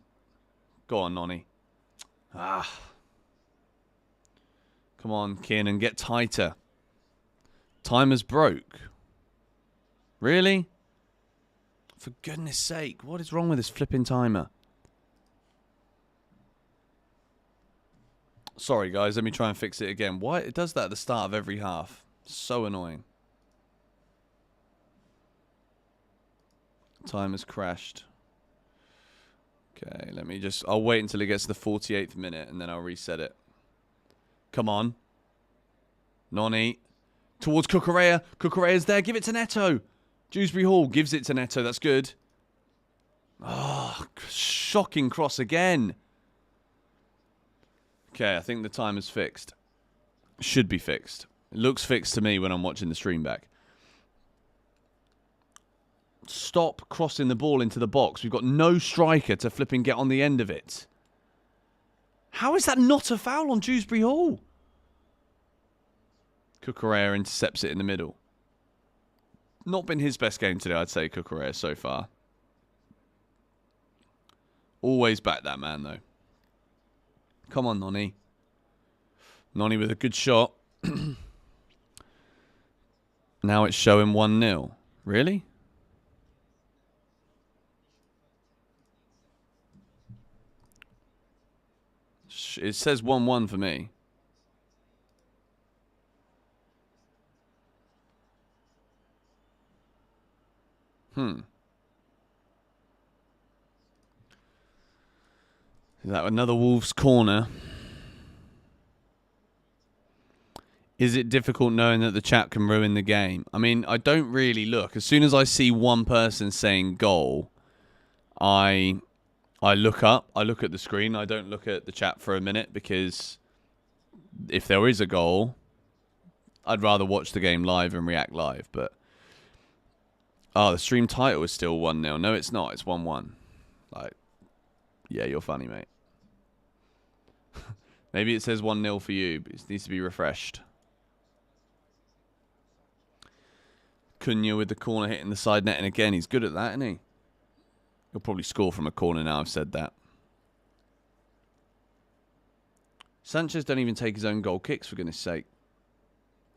Go on, Noni. Ah. Come on, Kiernan, get tighter. Timer's broke. Really? For goodness sake, what is wrong with this flipping timer? Sorry, guys, let me try and fix it again. Why? It does that at the start of every half. So annoying. Timer's crashed. Okay, let me just... I'll wait until it gets to the 48th minute, and then I'll reset it. Come on. Noni. Towards Cucurella. Cucurella's there. Give it to Neto. Dewsbury Hall gives it to Neto. That's good. Oh, shocking cross again. Okay, I think the timer's fixed. Should be fixed. It looks fixed to me when I'm watching the stream back. Stop crossing the ball into the box. We've got no striker to flipping get on the end of it. How is that not a foul on Dewsbury Hall? Cucurella intercepts it in the middle. Not been his best game today, I'd say, Cucurella, so far. Always back that man, though. Come on, Noni. Noni with a good shot. Now it's showing 1-0. Really? It says 1-1 for me. Is that another Wolves corner? Is it difficult knowing that the chat can ruin the game? I mean, I don't really look. As soon as I see one person saying goal, I look up. I look at the screen. I don't look at the chat for a minute because if there is a goal, I'd rather watch the game live and react live. But the stream title is still 1-0. No, it's not. It's 1-1. Like, yeah, you're funny, mate. Maybe it says 1-0 for you, but it needs to be refreshed. Cunha with the corner hitting the side net, and again, he's good at that, isn't he? He'll probably score from a corner now I've said that. Sanchez don't even take his own goal kicks, for goodness sake.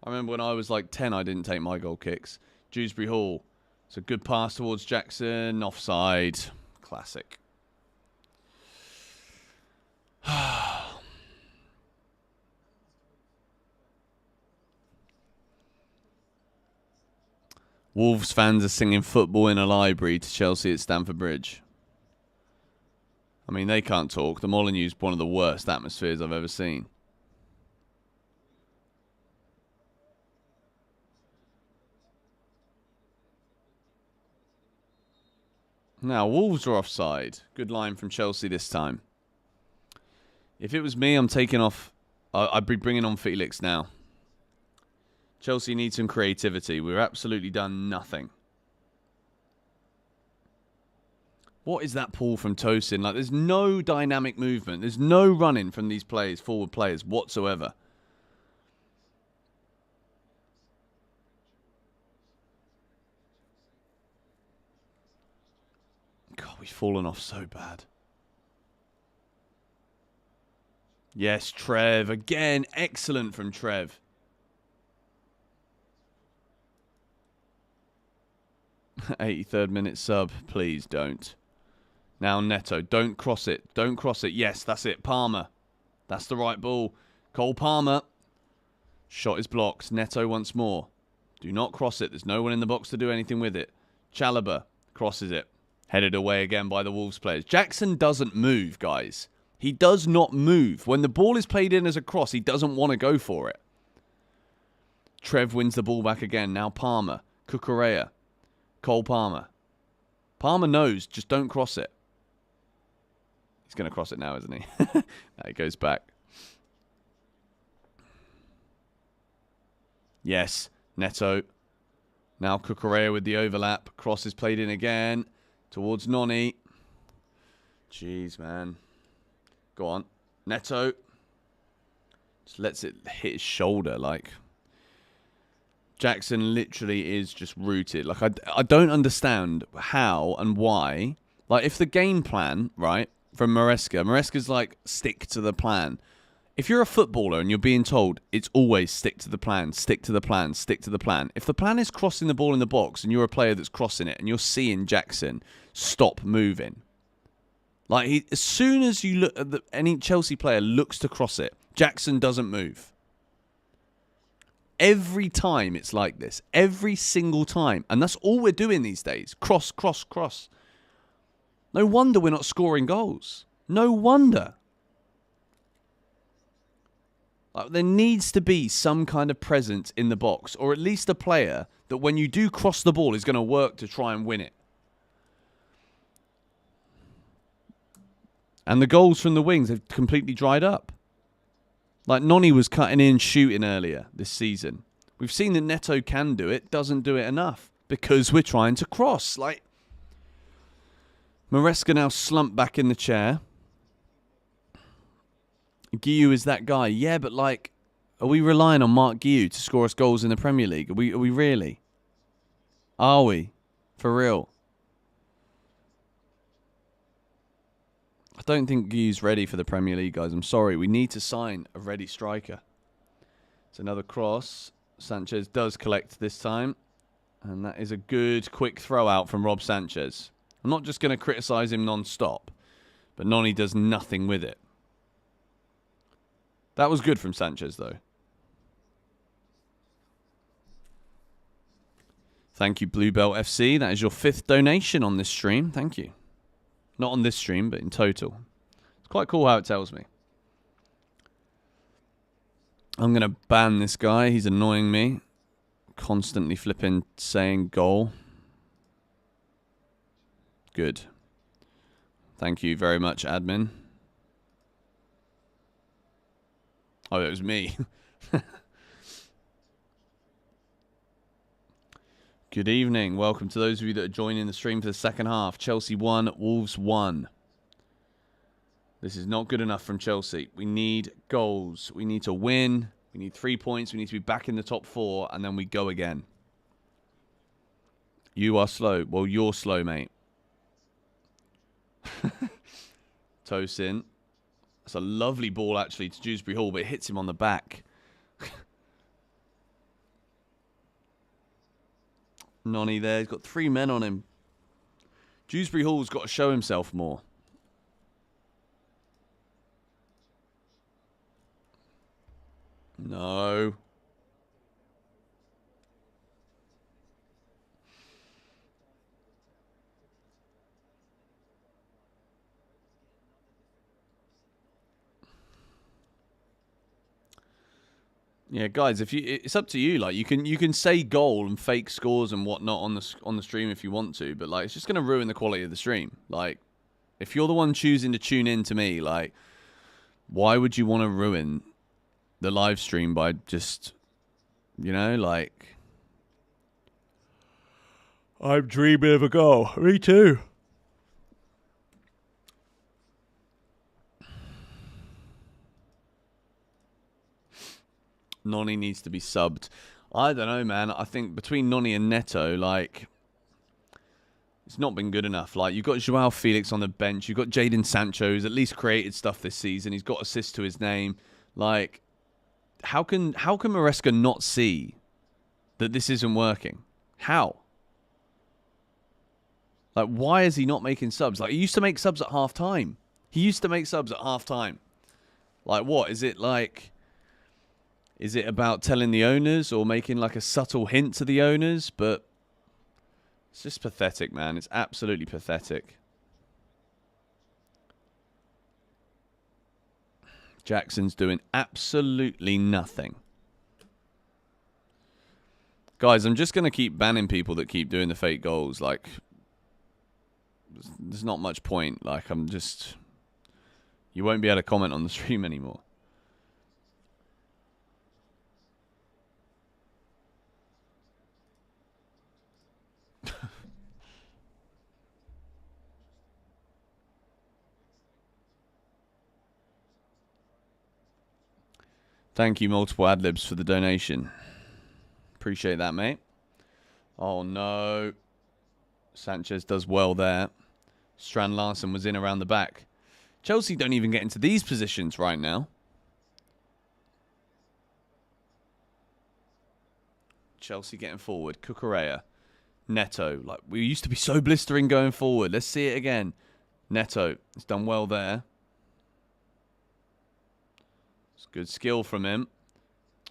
I remember when I was like 10, I didn't take my goal kicks. Dewsbury Hall. It's a good pass towards Jackson. Offside. Classic. Wolves fans are singing Football in a Library to Chelsea at Stamford Bridge. I mean, they can't talk. The Molineux's one of the worst atmospheres I've ever seen. Now, Wolves are offside. Good line from Chelsea this time. If it was me, I'm taking off... I'd be bringing on Felix now. Chelsea need some creativity. We've absolutely done nothing. What is that pull from Tosin? Like, there's no dynamic movement. There's no running from these players, forward players, whatsoever. God, we've fallen off so bad. Yes, Trev. Again, excellent from Trev. 83rd minute sub. Please don't. Now Neto. Don't cross it. Don't cross it. Yes, that's it. Palmer. That's the right ball. Cole Palmer. Shot is blocked. Neto once more. Do not cross it. There's no one in the box to do anything with it. Chalobah crosses it. Headed away again by the Wolves players. Jackson doesn't move, guys. He does not move. When the ball is played in as a cross, he doesn't want to go for it. Trev wins the ball back again. Now Palmer. Cucurella. Cole Palmer. Palmer knows, just don't cross it. He's going to cross it now, isn't he? No, he goes back. Yes, Neto. Now Cucurella with the overlap. Cross is played in again towards Noni. Jeez, man. Go on. Neto. Just lets it hit his shoulder. Like, Jackson literally is just rooted. Like, I don't understand how and why. Like, if the game plan, right, from Maresca's like, stick to the plan. If you're a footballer and you're being told, it's always stick to the plan, stick to the plan, stick to the plan. If the plan is crossing the ball in the box and you're a player that's crossing it and you're seeing Jackson stop moving. Like, as soon as you look at any Chelsea player looks to cross it, Jackson doesn't move. Every time it's like this. Every single time. And that's all we're doing these days. Cross, cross, cross. No wonder we're not scoring goals. No wonder. Like, there needs to be some kind of presence in the box, or at least a player that when you do cross the ball is going to work to try and win it. And the goals from the wings have completely dried up. Like, Noni was cutting in, shooting earlier this season. We've seen that Neto can do it, doesn't do it enough because we're trying to cross. Like, Maresca now slumped back in the chair. Guiu is that guy. Yeah, but like, are we relying on Mark Guiu to score us goals in the Premier League? Are we really? Are we? For real? I don't think Guiu's ready for the Premier League, guys. I'm sorry. We need to sign a ready striker. It's another cross. Sanchez does collect this time. And that is a good, quick throw out from Rob Sanchez. I'm not just going to criticise him non-stop. But Noni does nothing with it. That was good from Sanchez, though. Thank you, Bluebell FC. That is your 5th donation on this stream. Thank you. Not on this stream, but in total. It's quite cool how it tells me. I'm going to ban this guy. He's annoying me. Constantly flipping saying goal. Good. Thank you very much, admin. Oh, it was me. Good evening. Welcome to those of you that are joining the stream for the second half. Chelsea 1, Wolves 1. This is not good enough from Chelsea. We need goals. We need to win. We need 3 points. We need to be back in the top 4, and then we go again. You are slow. Well, you're slow, mate. Tosin. That's a lovely ball, actually, to Dewsbury Hall, but it hits him on the back. Noni there. He's got 3 men on him. Dewsbury Hall's got to show himself more. No. Yeah, guys, it's up to you. Like, you can say goal and fake scores and whatnot on the stream if you want to, but like, it's just gonna ruin the quality of the stream. Like, if you're the one choosing to tune in to me, like, why would you want to ruin the live stream by just, you know, like, I'm dreaming of a goal. Me too. Noni needs to be subbed. I don't know, man. I think between Noni and Neto, like, it's not been good enough. Like, you've got Joao Felix on the bench. You've got Jadon Sancho, who's at least created stuff this season. He's got assists to his name. Like, how can Maresca not see that this isn't working? How? Like, why is he not making subs? Like, he used to make subs at half time. He used to make subs at half time. Like, what? Is it like... Is it about telling the owners or making like a subtle hint to the owners? But it's just pathetic, man. It's absolutely pathetic. Jackson's doing absolutely nothing. Guys, I'm just going to keep banning people that keep doing the fake goals. Like, there's not much point. Like, I'm just... You won't be able to comment on the stream anymore. Thank you, multiple adlibs, for the donation. Appreciate that, mate. Oh, no. Sanchez does well there. Strand Larsen was in around the back. Chelsea don't even get into these positions right now. Chelsea getting forward. Cucurella. Neto. Like, we used to be so blistering going forward. Let's see it again. Neto. It's done well there. It's good skill from him.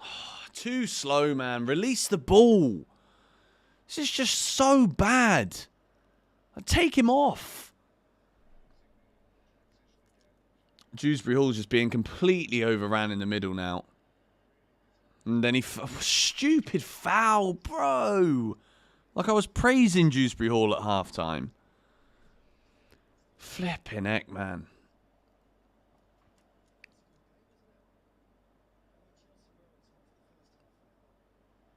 Oh, too slow, man. Release the ball. This is just so bad. Take him off. Dewsbury Hall's just being completely overran in the middle now. And then stupid foul, bro. Like I was praising Dewsbury Hall at halftime. Flipping heck, man.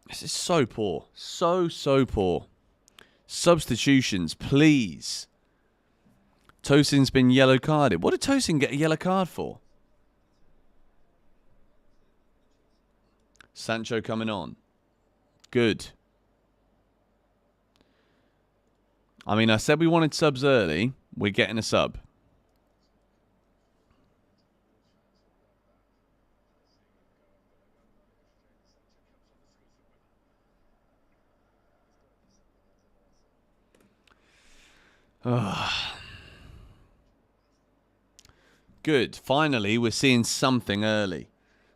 This is so poor. So poor. Substitutions, please. Tosin's been yellow carded. What did Tosin get a yellow card for? Sancho coming on. Good. I mean, I said we wanted subs early. We're getting a sub. Good. Finally, we're seeing something early.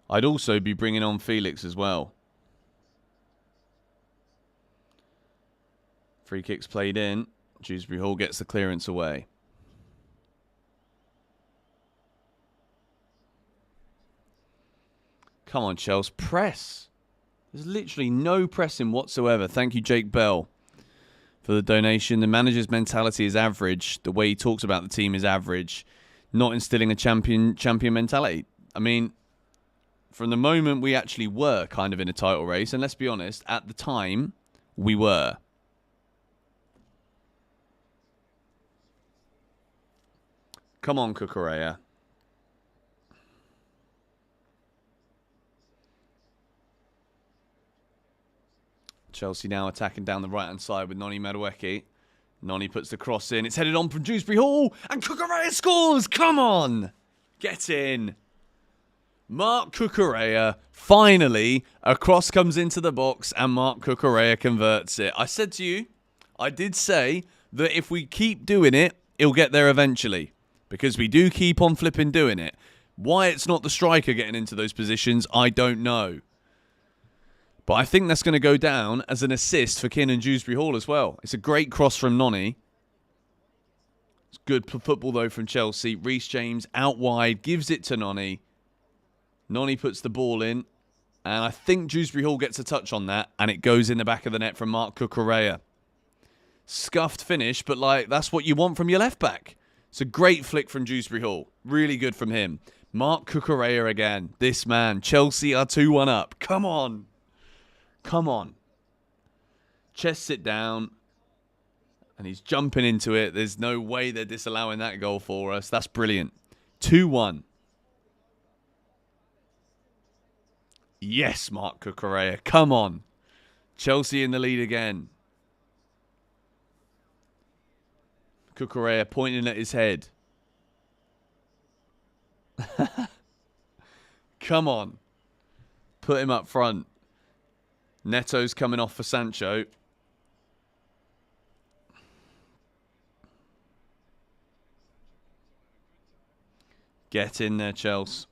I'd also be bringing on Felix as well. Free kicks played in. Dewsbury Hall gets the clearance away. Come on, Chelsea. Press. There's literally no pressing whatsoever. Thank you, Jake Bell, for the donation. The manager's mentality is average. The way he talks about the team is average. Not instilling a champion mentality. I mean, from the moment we actually were kind of in a title race, and let's be honest, at the time, we were. Come on, Cucurella. Chelsea now attacking down the right-hand side with Noni Madueke. Noni puts the cross in. It's headed on from Dewsbury Hall. And Cucurella scores. Come on. Get in. Mark Cucurella. Finally, a cross comes into the box and Mark Cucurella converts it. I said to you, I did say that if we keep doing it, it'll get there eventually. Because we do keep on flipping doing it. Why it's not the striker getting into those positions, I don't know. But I think that's going to go down as an assist for Kin and Dewsbury Hall as well. It's a great cross from Noni. It's good football, though, from Chelsea. Reece James out wide, gives it to Noni. Noni puts the ball in. And I think Dewsbury Hall gets a touch on that. And it goes in the back of the net from Mark Cucurella. Scuffed finish, but like that's what you want from your left back. It's a great flick from Dewsbury Hall. Really good from him. Mark Cucurella again. This man. Chelsea are 2-1 up. Come on. Come on. Chest sit down. And he's jumping into it. There's no way they're disallowing that goal for us. That's brilliant. 2-1. Yes, Mark Cucurella. Come on. Chelsea in the lead again. Cucurella pointing at his head. Come on. Put him up front. Neto's coming off for Sancho. Get in there, Chelsea.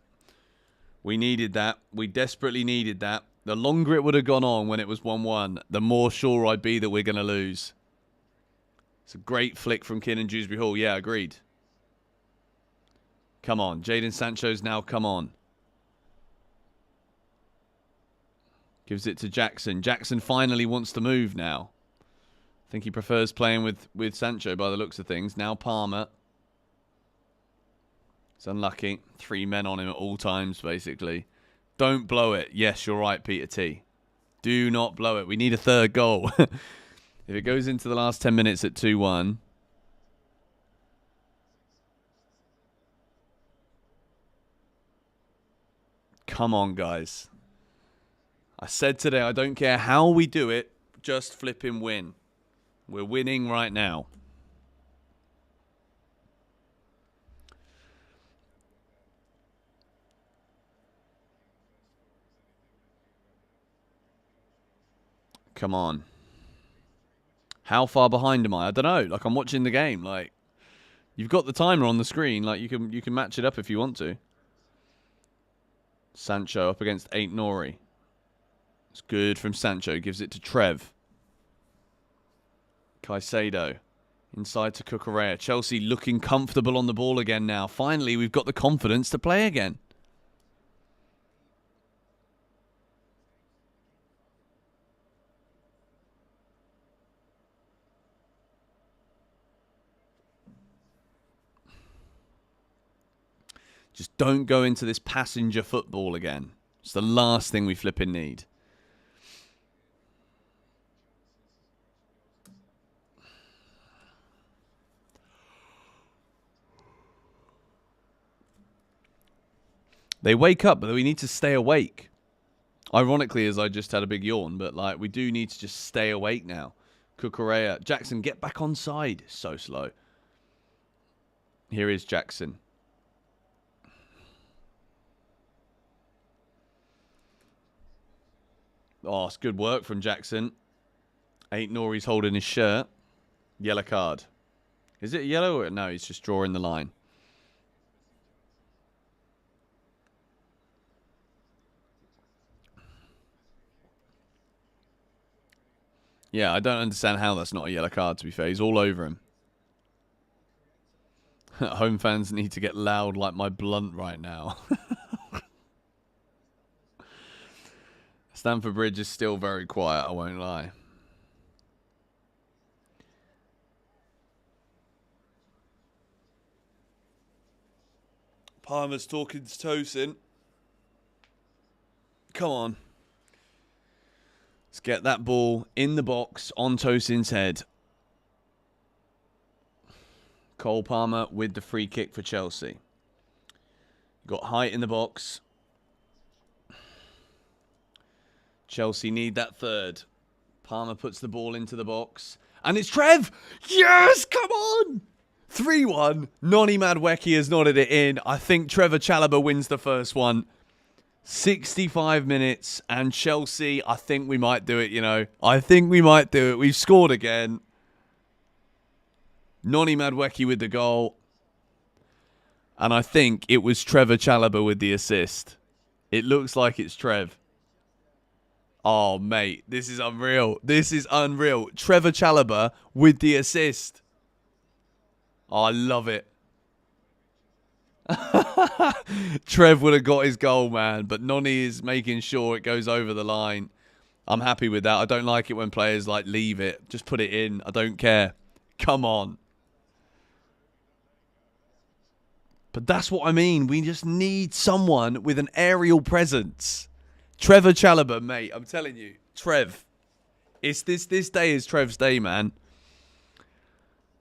We needed that. We desperately needed that. The longer it would have gone on when it was 1-1, the more sure I'd be that we're going to lose. It's a great flick from Kin and Dewsbury Hall. Yeah, agreed. Come on. Jadon Sancho's now come on. Gives it to Jackson. Jackson finally wants to move now. I think he prefers playing with Sancho by the looks of things. Now Palmer. It's unlucky. 3 men on him at all times, basically. Don't blow it. Yes, you're right, Peter T. Do not blow it. We need a third goal. If it goes into the last 10 minutes at 2-1... Come on, guys. I said today, I don't care how we do it, just flipping win. We're winning right now. Come on. How far behind am I? I don't know. Like, I'm watching the game. Like, you've got the timer on the screen. Like, you can match it up if you want to. Sancho up against Ain't Nori. It's good from Sancho. Gives it to Trev. Caicedo. Inside to Cucurella. Chelsea looking comfortable on the ball again now. Finally, we've got the confidence to play again. Just don't go into this passenger football again. It's the last thing we flipping need. They wake up, but we need to stay awake. Ironically, as I just had a big yawn, but like we do need to just stay awake now. Cucurella. Jackson, get back on side. So slow. Here is Jackson. Oh, it's good work from Jackson. Ain't Nori's holding his shirt. Yellow card. Is it yellow? Or no, he's just drawing the line. Yeah, I don't understand how that's not a yellow card, to be fair. He's all over him. Home fans need to get loud like my blunt right now. Stamford Bridge is still very quiet, I won't lie. Palmer's talking to Tosin. Come on. Let's get that ball in the box on Tosin's head. Cole Palmer with the free kick for Chelsea. Got height in the box. Chelsea need that third. Palmer puts the ball into the box. And it's Trev! Yes! Come on! 3-1. Noni Madueke has nodded it in. I think Trevor Chalobah wins the first one. 65 minutes. And Chelsea, I think we might do it, you know. I think we might do it. We've scored again. Noni Madueke with the goal. And I think it was Trevor Chalobah with the assist. It looks like it's Trev. Oh, mate, this is unreal. This is unreal. Trevor Chalobah with the assist. Oh, I love it. Trev would have got his goal, man. But Noni is making sure it goes over the line. I'm happy with that. I don't like it when players like leave it. Just put it in. I don't care. Come on. But that's what I mean. We just need someone with an aerial presence. Trevor Chalobah, mate, I'm telling you. Trev. It's this day is Trev's day, man.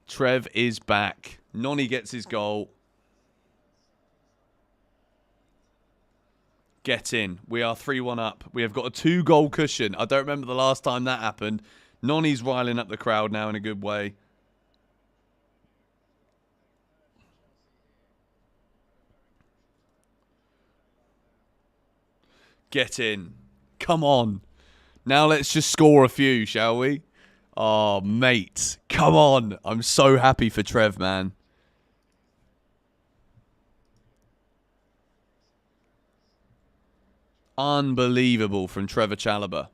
Trev is back. Noni gets his goal. Get in. We are 3-1 up. We have got a 2-goal cushion. I don't remember the last time that happened. Noni's riling up the crowd now in a good way. Get in. Come on. Now let's just score a few, shall we? Oh, mate. Come on. I'm so happy for Trev, man. Unbelievable from Trevor Chalobah.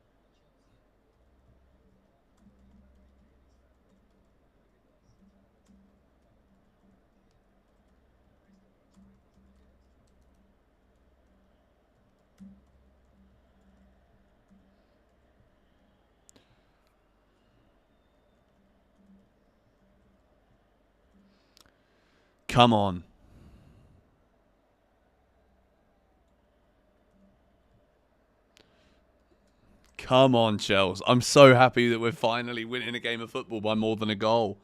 Come on. Come on, Chelsea. I'm so happy that we're finally winning a game of football by more than a goal.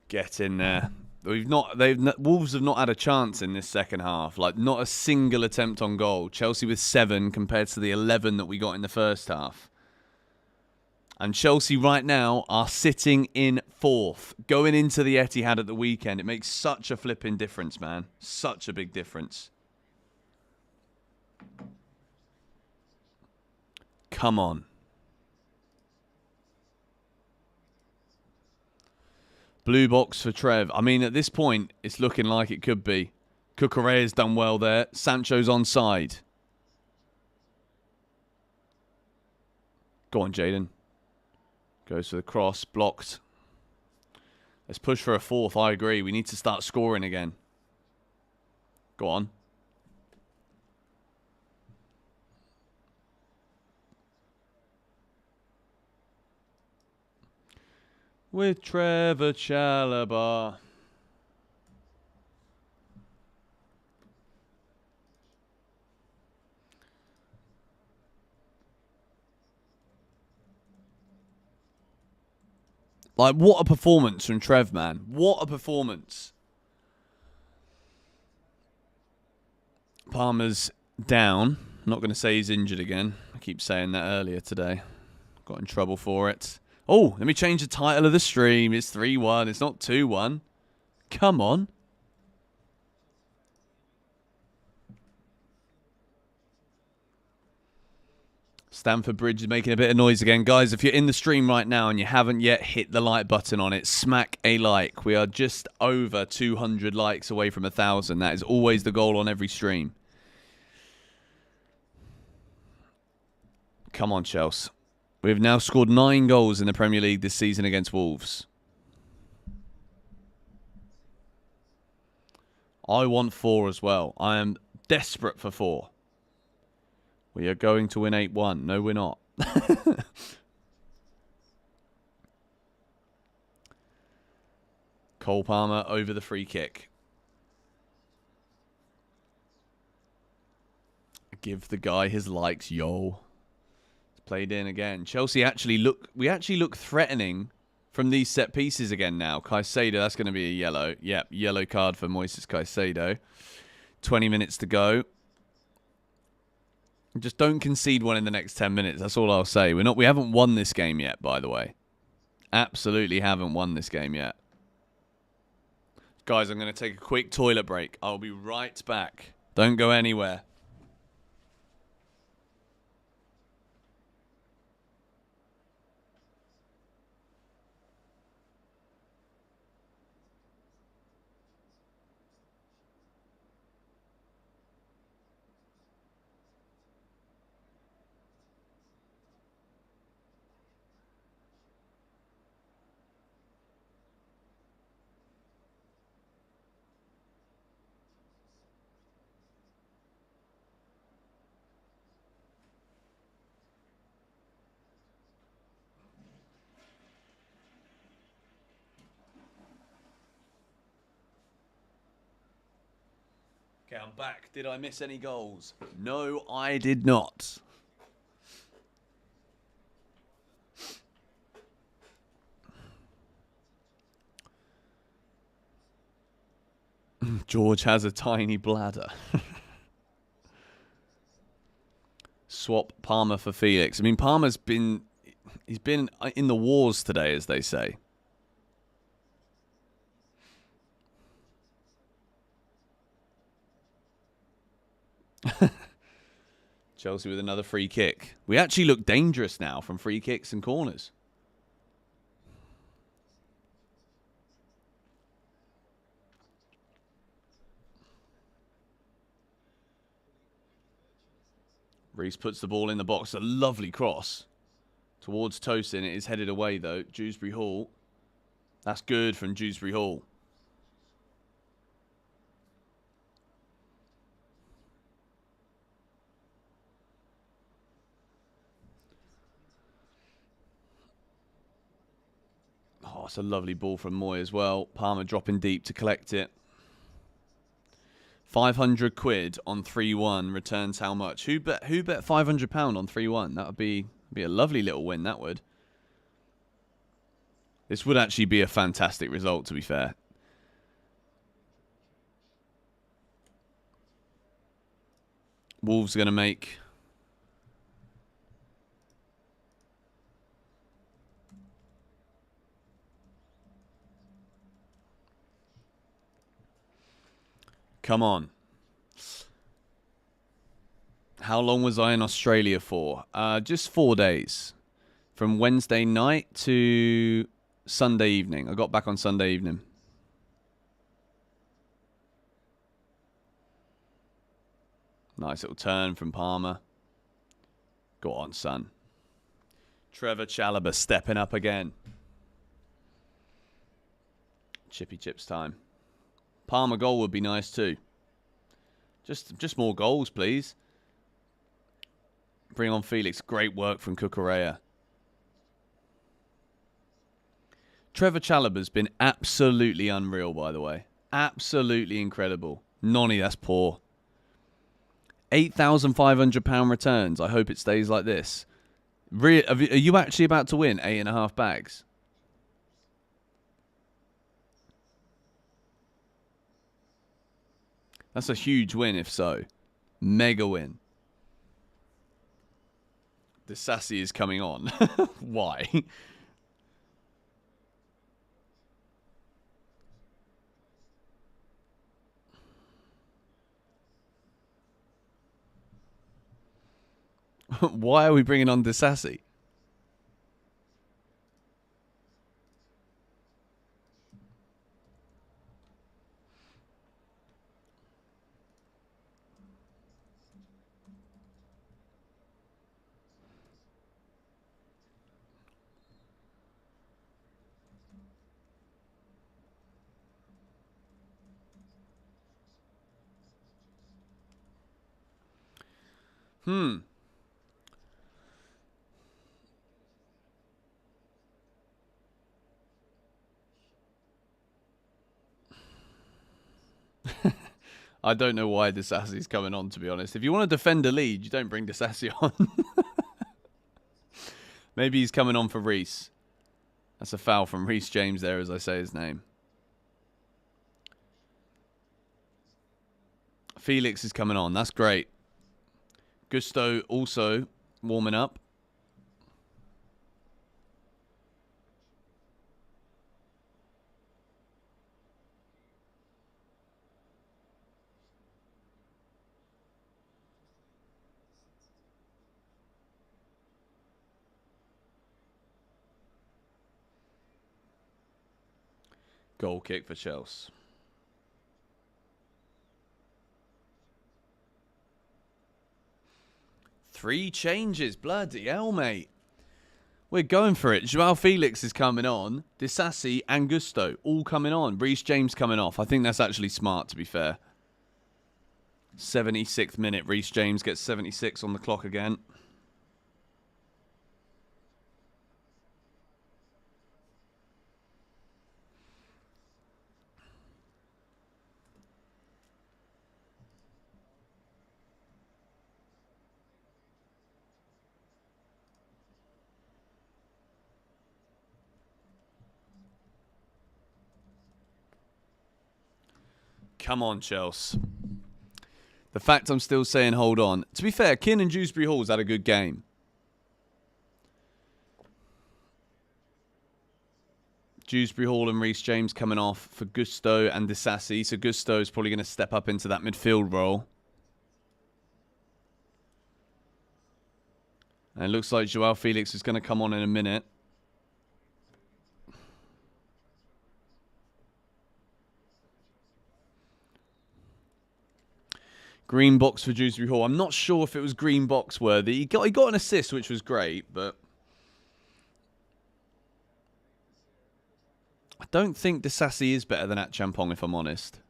Get in there. Wolves have not had a chance in this second half. Like, not a single attempt on goal. Chelsea with 7 compared to the 11 that we got in the first half. And Chelsea right now are sitting in 4th. Going into the Etihad at the weekend, it makes such a flipping difference, man. Such a big difference. Come on. Blue box for Trev. I mean, at this point, it's looking like it could be. Cucurella's done well there. Sancho's onside. Go on, Jaden. Goes for the cross. Blocked. Let's push for a 4th. I agree. We need to start scoring again. Go on. With Trevor Chalobah. Like, what a performance from Trev, man. What a performance. Palmer's down. I'm not going to say he's injured again. I keep saying that earlier today. Got in trouble for it. Oh, let me change the title of the stream. It's 3-1. It's not 2-1. Come on. Stamford Bridge is making a bit of noise again. Guys, if you're in the stream right now and you haven't yet hit the like button on it, smack a like. We are just over 200 likes away from 1,000. That is always the goal on every stream. Come on, Chelsea. We've now scored 9 goals in the Premier League this season against Wolves. I want 4 as well. I am desperate for 4. We are going to win 8-1. No, we're not. Cole Palmer over the free kick. Give the guy his likes, yo. Played in again. Chelsea we actually look threatening from these set pieces again now. Caicedo, that's going to be a yellow. Yep, yellow card for Moises Caicedo. 20 minutes to go. Just don't concede one in the next 10 minutes. That's all I'll say. We haven't won this game yet, by the way. Absolutely haven't won this game yet. Guys, I'm going to take a quick toilet break. I'll be right back. Don't go anywhere. Okay, I'm back. Did I miss any goals? No, I did not. George has a tiny bladder. Swap Palmer for Felix. I mean, Palmer's been... He's been in the wars today, as they say. Chelsea with another free kick. We actually look dangerous now from free kicks and corners. Reece puts the ball in the box. A lovely cross towards Tosin. It is headed away, though. Dewsbury Hall. That's good from Dewsbury Hall. Oh, it's a lovely ball from Moy as well. Palmer dropping deep to collect it. 500 quid on 3-1 returns how much? Who bet £500 on 3-1? That would be a lovely little win, that would. This would actually be a fantastic result, to be fair. Wolves are going to make... Come on. How long was I in Australia for? Just 4 days. From Wednesday night to Sunday evening. I got back on Sunday evening. Nice little turn from Palmer. Go on, son. Trevor Chalobah stepping up again. Chippy chips time. Palmer goal would be nice too. Just more goals, please. Bring on Felix. Great work from Cucurella. Trevor Chalobah's been absolutely unreal, by the way. Absolutely incredible. Nonny, that's poor. £8,500 returns. I hope it stays like this. Are you actually about to win 8.5 bags? That's a huge win if so. Mega win. The Sassy is coming on. Why? Why are we bringing on the Sassy? I don't know why Disassy's coming on, to be honest. If you want to defend a lead, you don't bring Disassi on. Maybe he's coming on for Reece. That's a foul from Reece James there, as I say his name. Felix is coming on. That's great. Gusto also warming up. Goal kick for Chelsea. Three changes. Bloody hell, mate. We're going for it. Joao Felix is coming on. Disassi and Gusto all coming on. Reece James coming off. I think that's actually smart, to be fair. 76th minute. Reece James gets 76 on the clock again. Come on, Chelsea. The fact I'm still saying hold on. To be fair, Keane and Dewsbury Hall's had a good game. Dewsbury Hall and Reece James coming off for Gusto and Disassi. So Gusto is probably going to step up into that midfield role. And it looks like Joao Felix is going to come on in a minute. Green box for Dewsbury Hall. I'm not sure if it was green box worthy. He got an assist, which was great, but I don't think Disassi is better than Champong, if I'm honest.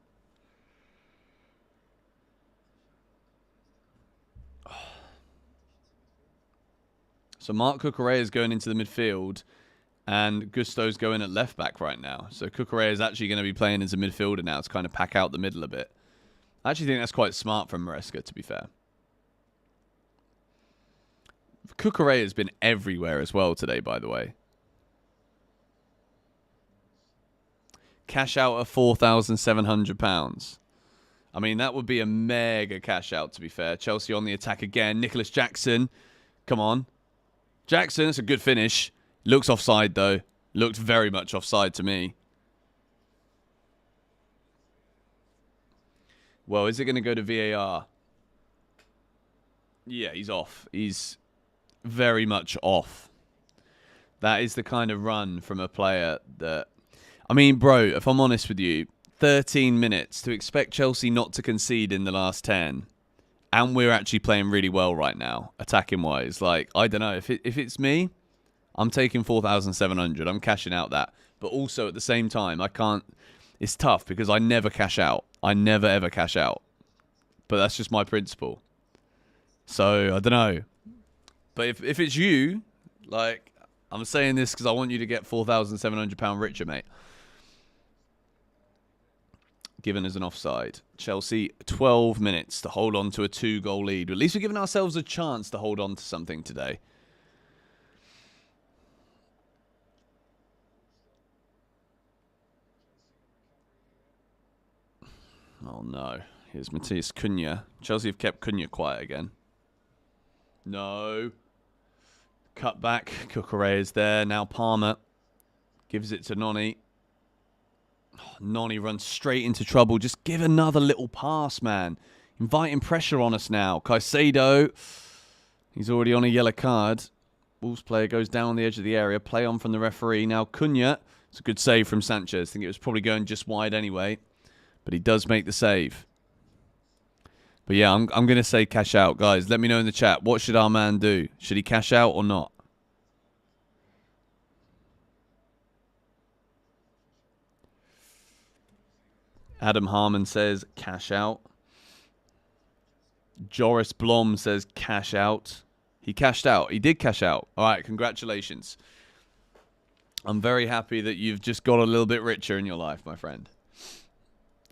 So Mark Cucurella is going into the midfield, And Gusto's going at left back right now. So Cucurella is actually going to be playing as a midfielder now to kind of pack out the middle a bit. I actually think that's quite smart from Maresca, to be fair. Cucurella has been everywhere as well today, by the way. Cash out at £4,700. I mean, that would be a mega cash out, to be fair. Chelsea on the attack again. Nicholas Jackson. Come on. Jackson, it's a good finish. Looks offside, though. Looked very much offside to me. Well, is it going to go to VAR? Yeah, he's off. He's very much off. That is the kind of run from a player that... I mean, bro, if I'm honest with you, 13 minutes to expect Chelsea not to concede in the last 10, and we're actually playing really well right now, attacking-wise. Like, I don't know. If it's me, I'm taking 4,700. I'm cashing out that. But also, at the same time, I can't... It's tough because I never cash out. I never, ever cash out. But that's just my principle. So, I don't know. But if it's you, like, I'm saying this because I want you to get £4,700 richer, mate. Given as an offside. Chelsea, 12 minutes to hold on to a 2-goal lead. At least we're giving ourselves a chance to hold on to something today. Oh, no. Here's Matthias Cunha. Chelsea have kept Cunha quiet again. No. Cut back. Cucurella is there. Now Palmer gives it to Noni. Oh, Noni runs straight into trouble. Just give another little pass, man. Inviting pressure on us now. Caicedo. He's already on a yellow card. Wolves player goes down on the edge of the area. Play on from the referee. Now Cunha. It's a good save from Sanchez. I think it was probably going just wide anyway. But he does make the save. But yeah, I'm going to say cash out. Guys, let me know in the chat. What should our man do? Should he cash out or not? Adam Harmon says cash out. Joris Blom says cash out. He cashed out. He did cash out. All right, congratulations. I'm very happy that you've just got a little bit richer in your life, my friend.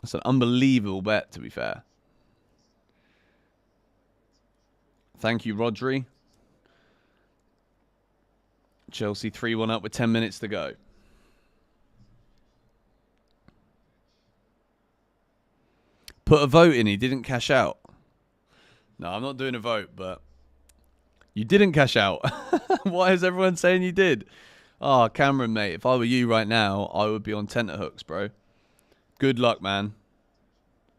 That's an unbelievable bet, to be fair. Thank you, Rodri. Chelsea 3-1 up with 10 minutes to go. Put a vote in. He didn't cash out. No, I'm not doing a vote, but you didn't cash out. Why is everyone saying you did? Oh, Cameron, mate. If I were you right now, I would be on tenterhooks, bro. Good luck, man.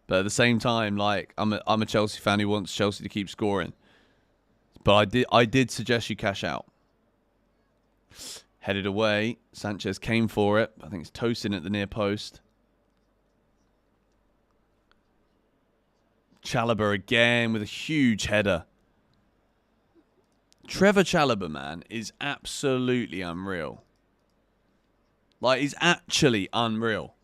But at the same time, like, I'm a Chelsea fan who wants Chelsea to keep scoring. But I did suggest you cash out. Headed away. Sanchez came for it. I think it's Tosin at the near post. Chalobah again with a huge header. Trevor Chalobah, man, is absolutely unreal. Like, he's actually unreal.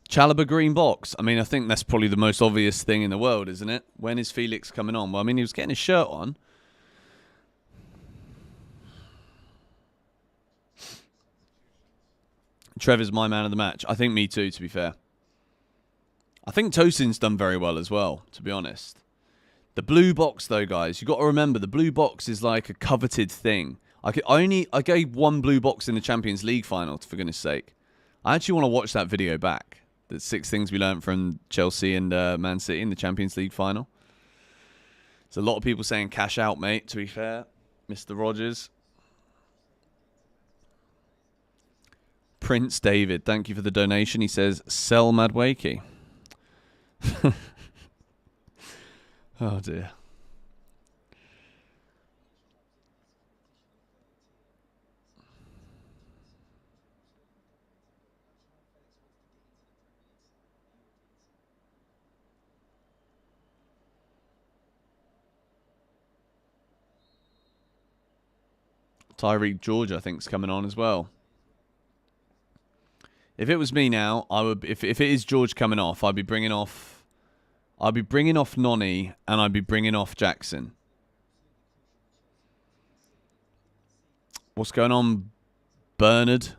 Chalobah green box. I mean, I think that's probably the most obvious thing in the world, isn't it? When is Felix coming on? Well, I mean, he was getting his shirt on. Trevor's my man of the match. I think me too, to be fair. I think Tosin's done very well as well, to be honest. The blue box, though, guys, you've got to remember, the blue box is like a coveted thing. I gave one blue box in the Champions League final, for goodness sake. I actually want to watch that video back. The 6 things we learned from Chelsea and Man City in the Champions League final. There's a lot of people saying cash out, mate, to be fair. Mr. Rogers. Prince David, thank you for the donation. He says, sell Madueke. Oh, dear. Tyreek George, I think, is coming on as well. If it was me now, I would. If it is George coming off, I'd be bringing off I'll be bringing off Nonny and I'll be bringing off Jackson. What's going on, Bernard?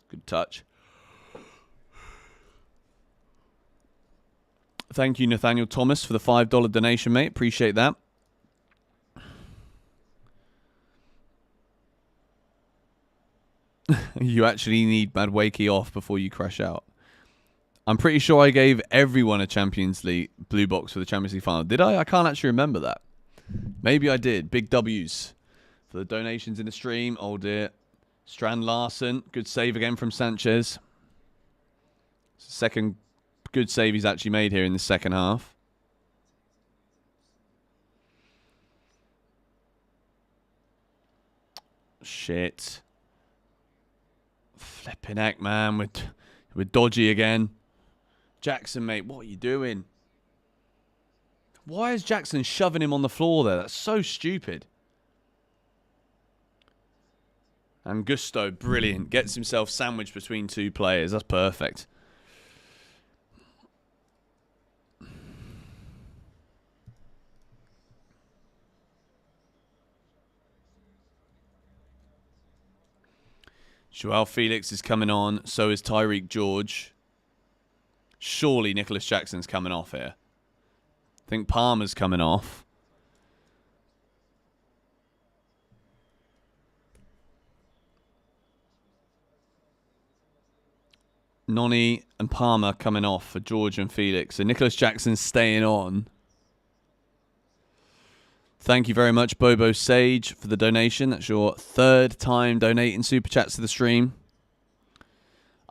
Good touch. Thank you, Nathaniel Thomas, for the $5 donation, mate. Appreciate that. You actually need Madwakey off before you crash out. I'm pretty sure I gave everyone a Champions League blue box for the Champions League final. Did I? I can't actually remember that. Maybe I did. Big W's for the donations in the stream. Oh, dear. Strand Larson. Good save again from Sanchez. Second good save he's actually made here in the second half. Shit. Flipping heck, man. We're dodgy again. Jackson, mate, what are you doing? Why is Jackson shoving him on the floor there? That's so stupid. And Gusto, brilliant. Gets himself sandwiched between two players. That's perfect. Joao Felix is coming on. So is Tyreek George. Surely Nicholas Jackson's coming off here. I think Palmer's coming off. Nonny and Palmer coming off for George and Felix. So Nicholas Jackson's staying on. Thank you very much, Bobo Sage, for the donation. That's your third time donating Super Chats to the stream.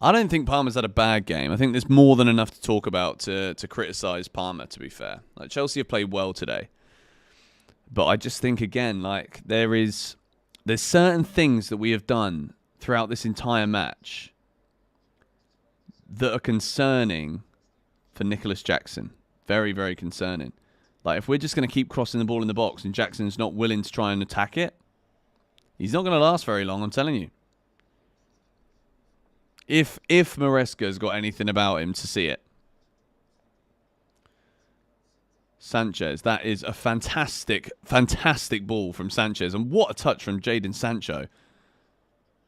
I don't think Palmer's had a bad game. I think there's more than enough to talk about to criticise Palmer, to be fair. Like, Chelsea have played well today. But I just think, again, like, there's certain things that we have done throughout this entire match that are concerning for Nicholas Jackson. Very, very concerning. Like, if we're just going to keep crossing the ball in the box and Jackson's not willing to try and attack it, he's not going to last very long, I'm telling you. If Maresca's got anything about him to see it. Sanchez, that is a fantastic, fantastic ball from Sanchez. And what a touch from Jadon Sancho.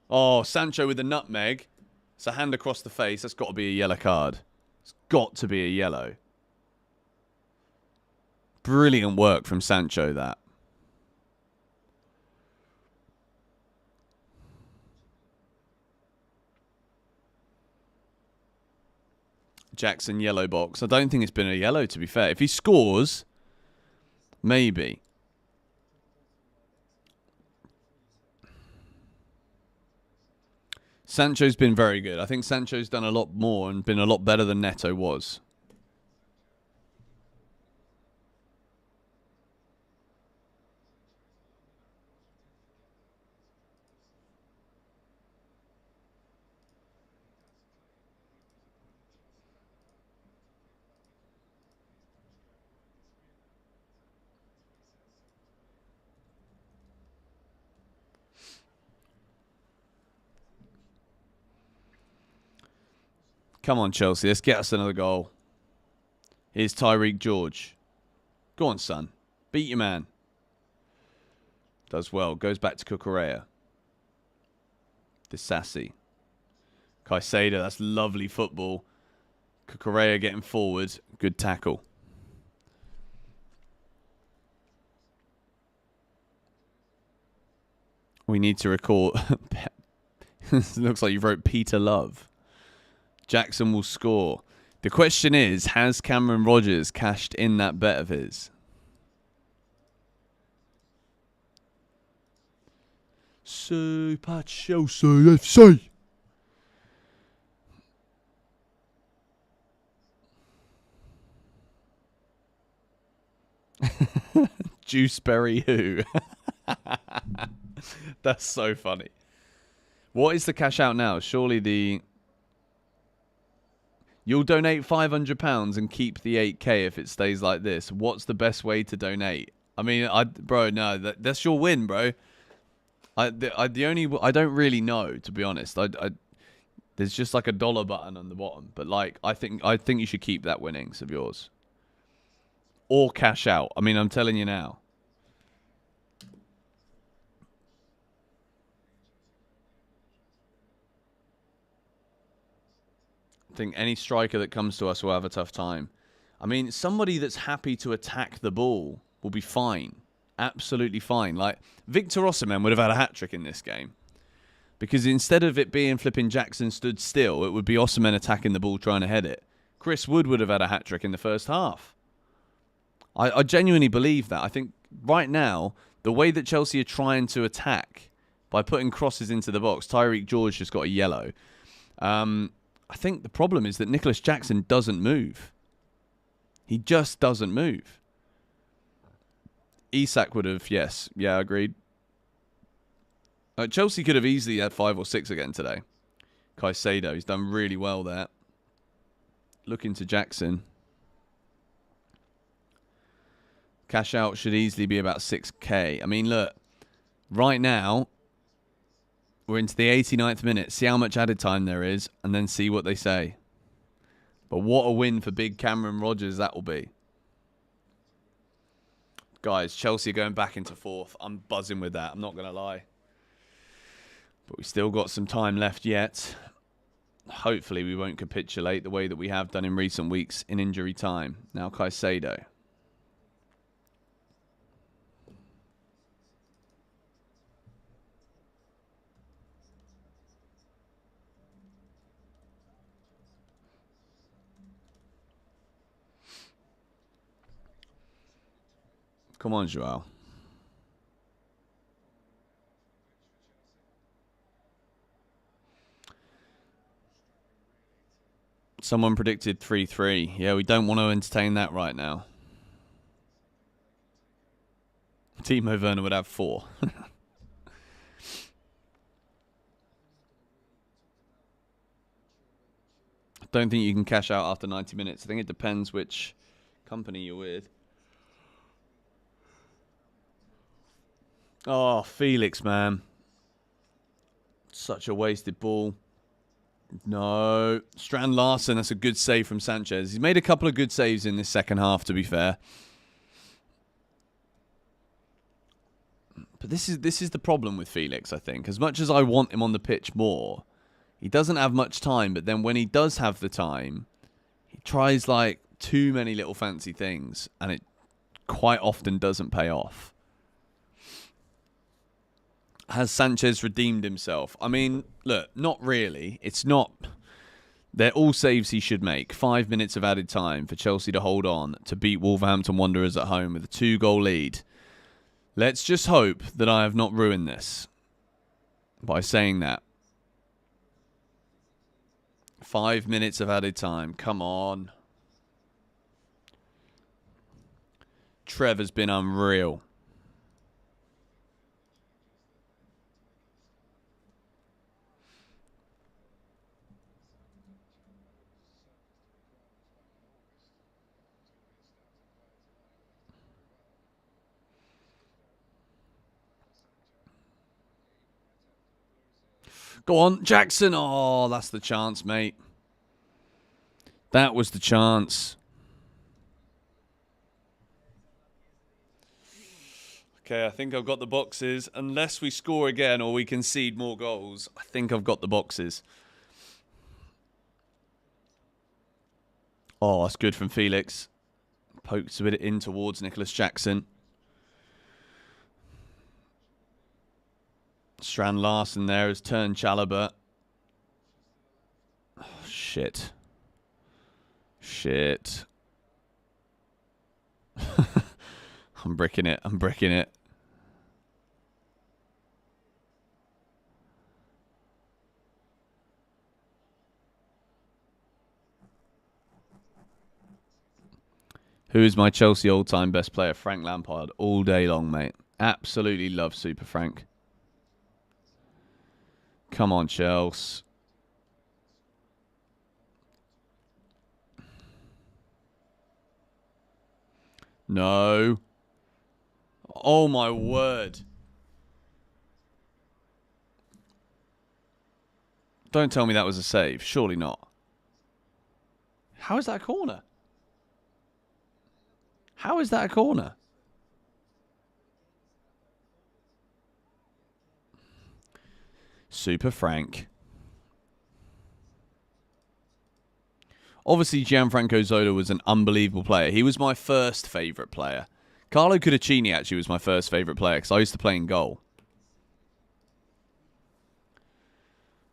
Oh, Sancho with the nutmeg. It's a hand across the face. That's got to be a yellow card. It's got to be a yellow. Brilliant work from Sancho, that. Jackson yellow box. I don't think it's been a yellow, to be fair. If he scores, maybe. Sancho's been very good. I think Sancho's done a lot more and been a lot better than Neto was. Come on, Chelsea. Let's get us another goal. Here's Tyreek George. Go on, son. Beat your man. Does well. Goes back to Cucurella. Disassi. Caicedo. That's lovely football. Cucurella getting forward. Good tackle. We need to record. Looks like you wrote Peter Love. Jackson will score. The question is, has Cameron Rodgers cashed in that bet of his? Super Chelsea FC. Juiceberry who? That's so funny. What is the cash out now? Surely the... You'll donate £500 and keep the 8k if it stays like this. What's the best way to donate? I mean, bro, no, that's your win, bro. I don't really know, to be honest. There's just like a dollar button on the bottom. But like, I think you should keep that winnings of yours. Or cash out. I mean, I'm telling you now. I think any striker that comes to us will have a tough time. I mean, somebody that's happy to attack the ball will be fine. Absolutely fine. Like, Victor Osimhen would have had a hat-trick in this game. Because instead of it being flipping Jackson stood still, it would be Osimhen attacking the ball trying to head it. Chris Wood would have had a hat-trick in the first half. I genuinely believe that. I think right now, the way that Chelsea are trying to attack by putting crosses into the box, Tyreek George just got a yellow. I think the problem is that Nicholas Jackson doesn't move. He just doesn't move. Isak would have, yes. Yeah, agreed. Chelsea could have easily had 5 or 6 again today. Caicedo, he's done really well there. Looking to Jackson. Cash out should easily be about 6k. I mean, look. Right now, we're into the 89th minute. See how much added time there is, and then see what they say. But what a win for big Cameron Rodgers that will be. Guys, Chelsea are going back into 4th. I'm buzzing with that. I'm not going to lie. But we've still got some time left yet. Hopefully we won't capitulate the way that we have done in recent weeks in injury time. Now Caicedo. Come on, Joao. Someone predicted 3-3. Yeah, we don't want to entertain that right now. Timo Werner would have 4. I don't think you can cash out after 90 minutes. I think it depends which company you're with. Oh, Felix, man. Such a wasted ball. No. Strand Larsen, that's a good save from Sanchez. He's made a couple of good saves in this second half, to be fair. But this is the problem with Felix, I think. As much as I want him on the pitch more, he doesn't have much time. But then when he does have the time, he tries like too many little fancy things. And it quite often doesn't pay off. Has Sanchez redeemed himself? I mean, look, not really. It's not. They're all saves he should make. 5 minutes of added time for Chelsea to hold on to beat Wolverhampton Wanderers at home with a 2-goal lead. Let's just hope that I have not ruined this by saying that. 5 minutes of added time. Come on. Trevor's been unreal. Go on, Jackson. Oh, that's the chance, mate. That was the chance. Okay, I think I've got the boxes. Unless we score again or we concede more goals, I think I've got the boxes. Oh, that's good from Felix. Pokes a bit in towards Nicholas Jackson. Strand Larsen there has turned Chalobah. Oh, shit. Shit. I'm bricking it. I'm bricking it. Who is my Chelsea all-time best player? Frank Lampard. All day long, mate. Absolutely love Super Frank. Come on, Chelsea. No. Oh, my word. Don't tell me that was a save. Surely not. How is that a corner? How is that a corner? Super Frank. Obviously, Gianfranco Zola was an unbelievable player. He was my first favourite player. Carlo Cudicini actually was my first favourite player because I used to play in goal.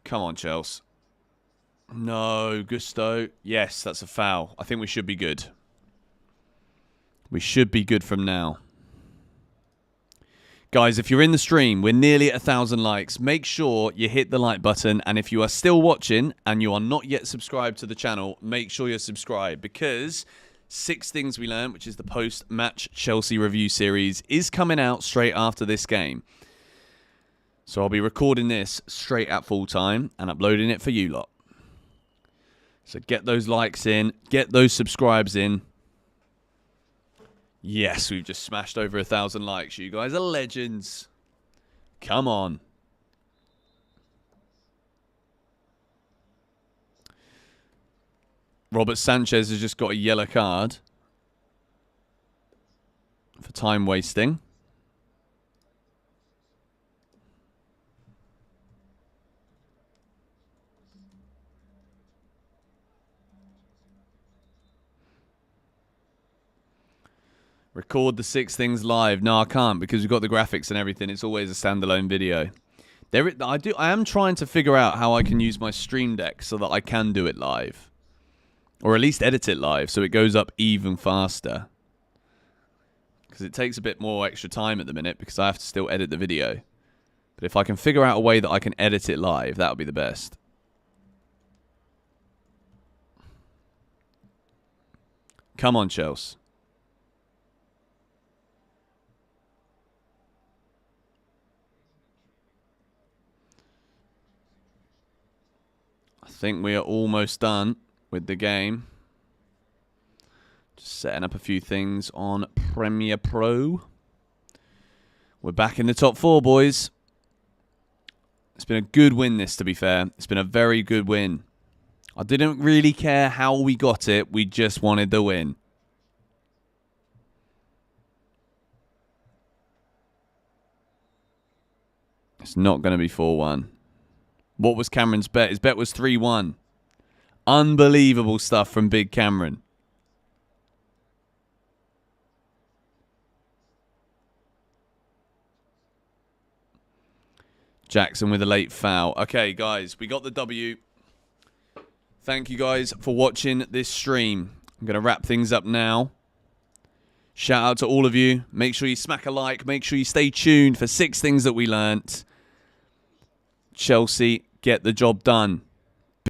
Come on, Chelsea. No, Gusto. Yes, that's a foul. I think we should be good. We should be good from now. Guys, if you're in the stream, we're nearly at 1,000 likes. Make sure you hit the like button. And if you are still watching and you are not yet subscribed to the channel, make sure you're subscribed. Because 6 Things We Learned, which is the post-match Chelsea review series, is coming out straight after this game. So I'll be recording this straight at full time and uploading it for you lot. So get those likes in. Get those subscribes in. Yes, we've just smashed over 1,000 likes. You guys are legends. Come on. Robert Sanchez has just got a yellow card for time wasting. Record the 6 Things live. No, I can't because we've got the graphics and everything. It's always a standalone video. I am trying to figure out how I can use my Stream Deck so that I can do it live. Or at least edit it live so it goes up even faster. Because it takes a bit more extra time at the minute because I have to still edit the video. But if I can figure out a way that I can edit it live, that would be the best. Come on, Chelsea. I think we are almost done with the game. Just setting up a few things on Premiere Pro. We're back in the top 4, boys. It's been a good win, this, to be fair. It's been a very good win. I didn't really care how we got it. We just wanted the win. It's not going to be 4-1. What was Cameron's bet? His bet was 3-1. Unbelievable stuff from Big Cameron. Jackson with a late foul. Okay, guys, we got the W. Thank you guys for watching this stream. I'm going to wrap things up now. Shout out to all of you. Make sure you smack a like. Make sure you stay tuned for 6 Things That We Learnt. Chelsea get the job done.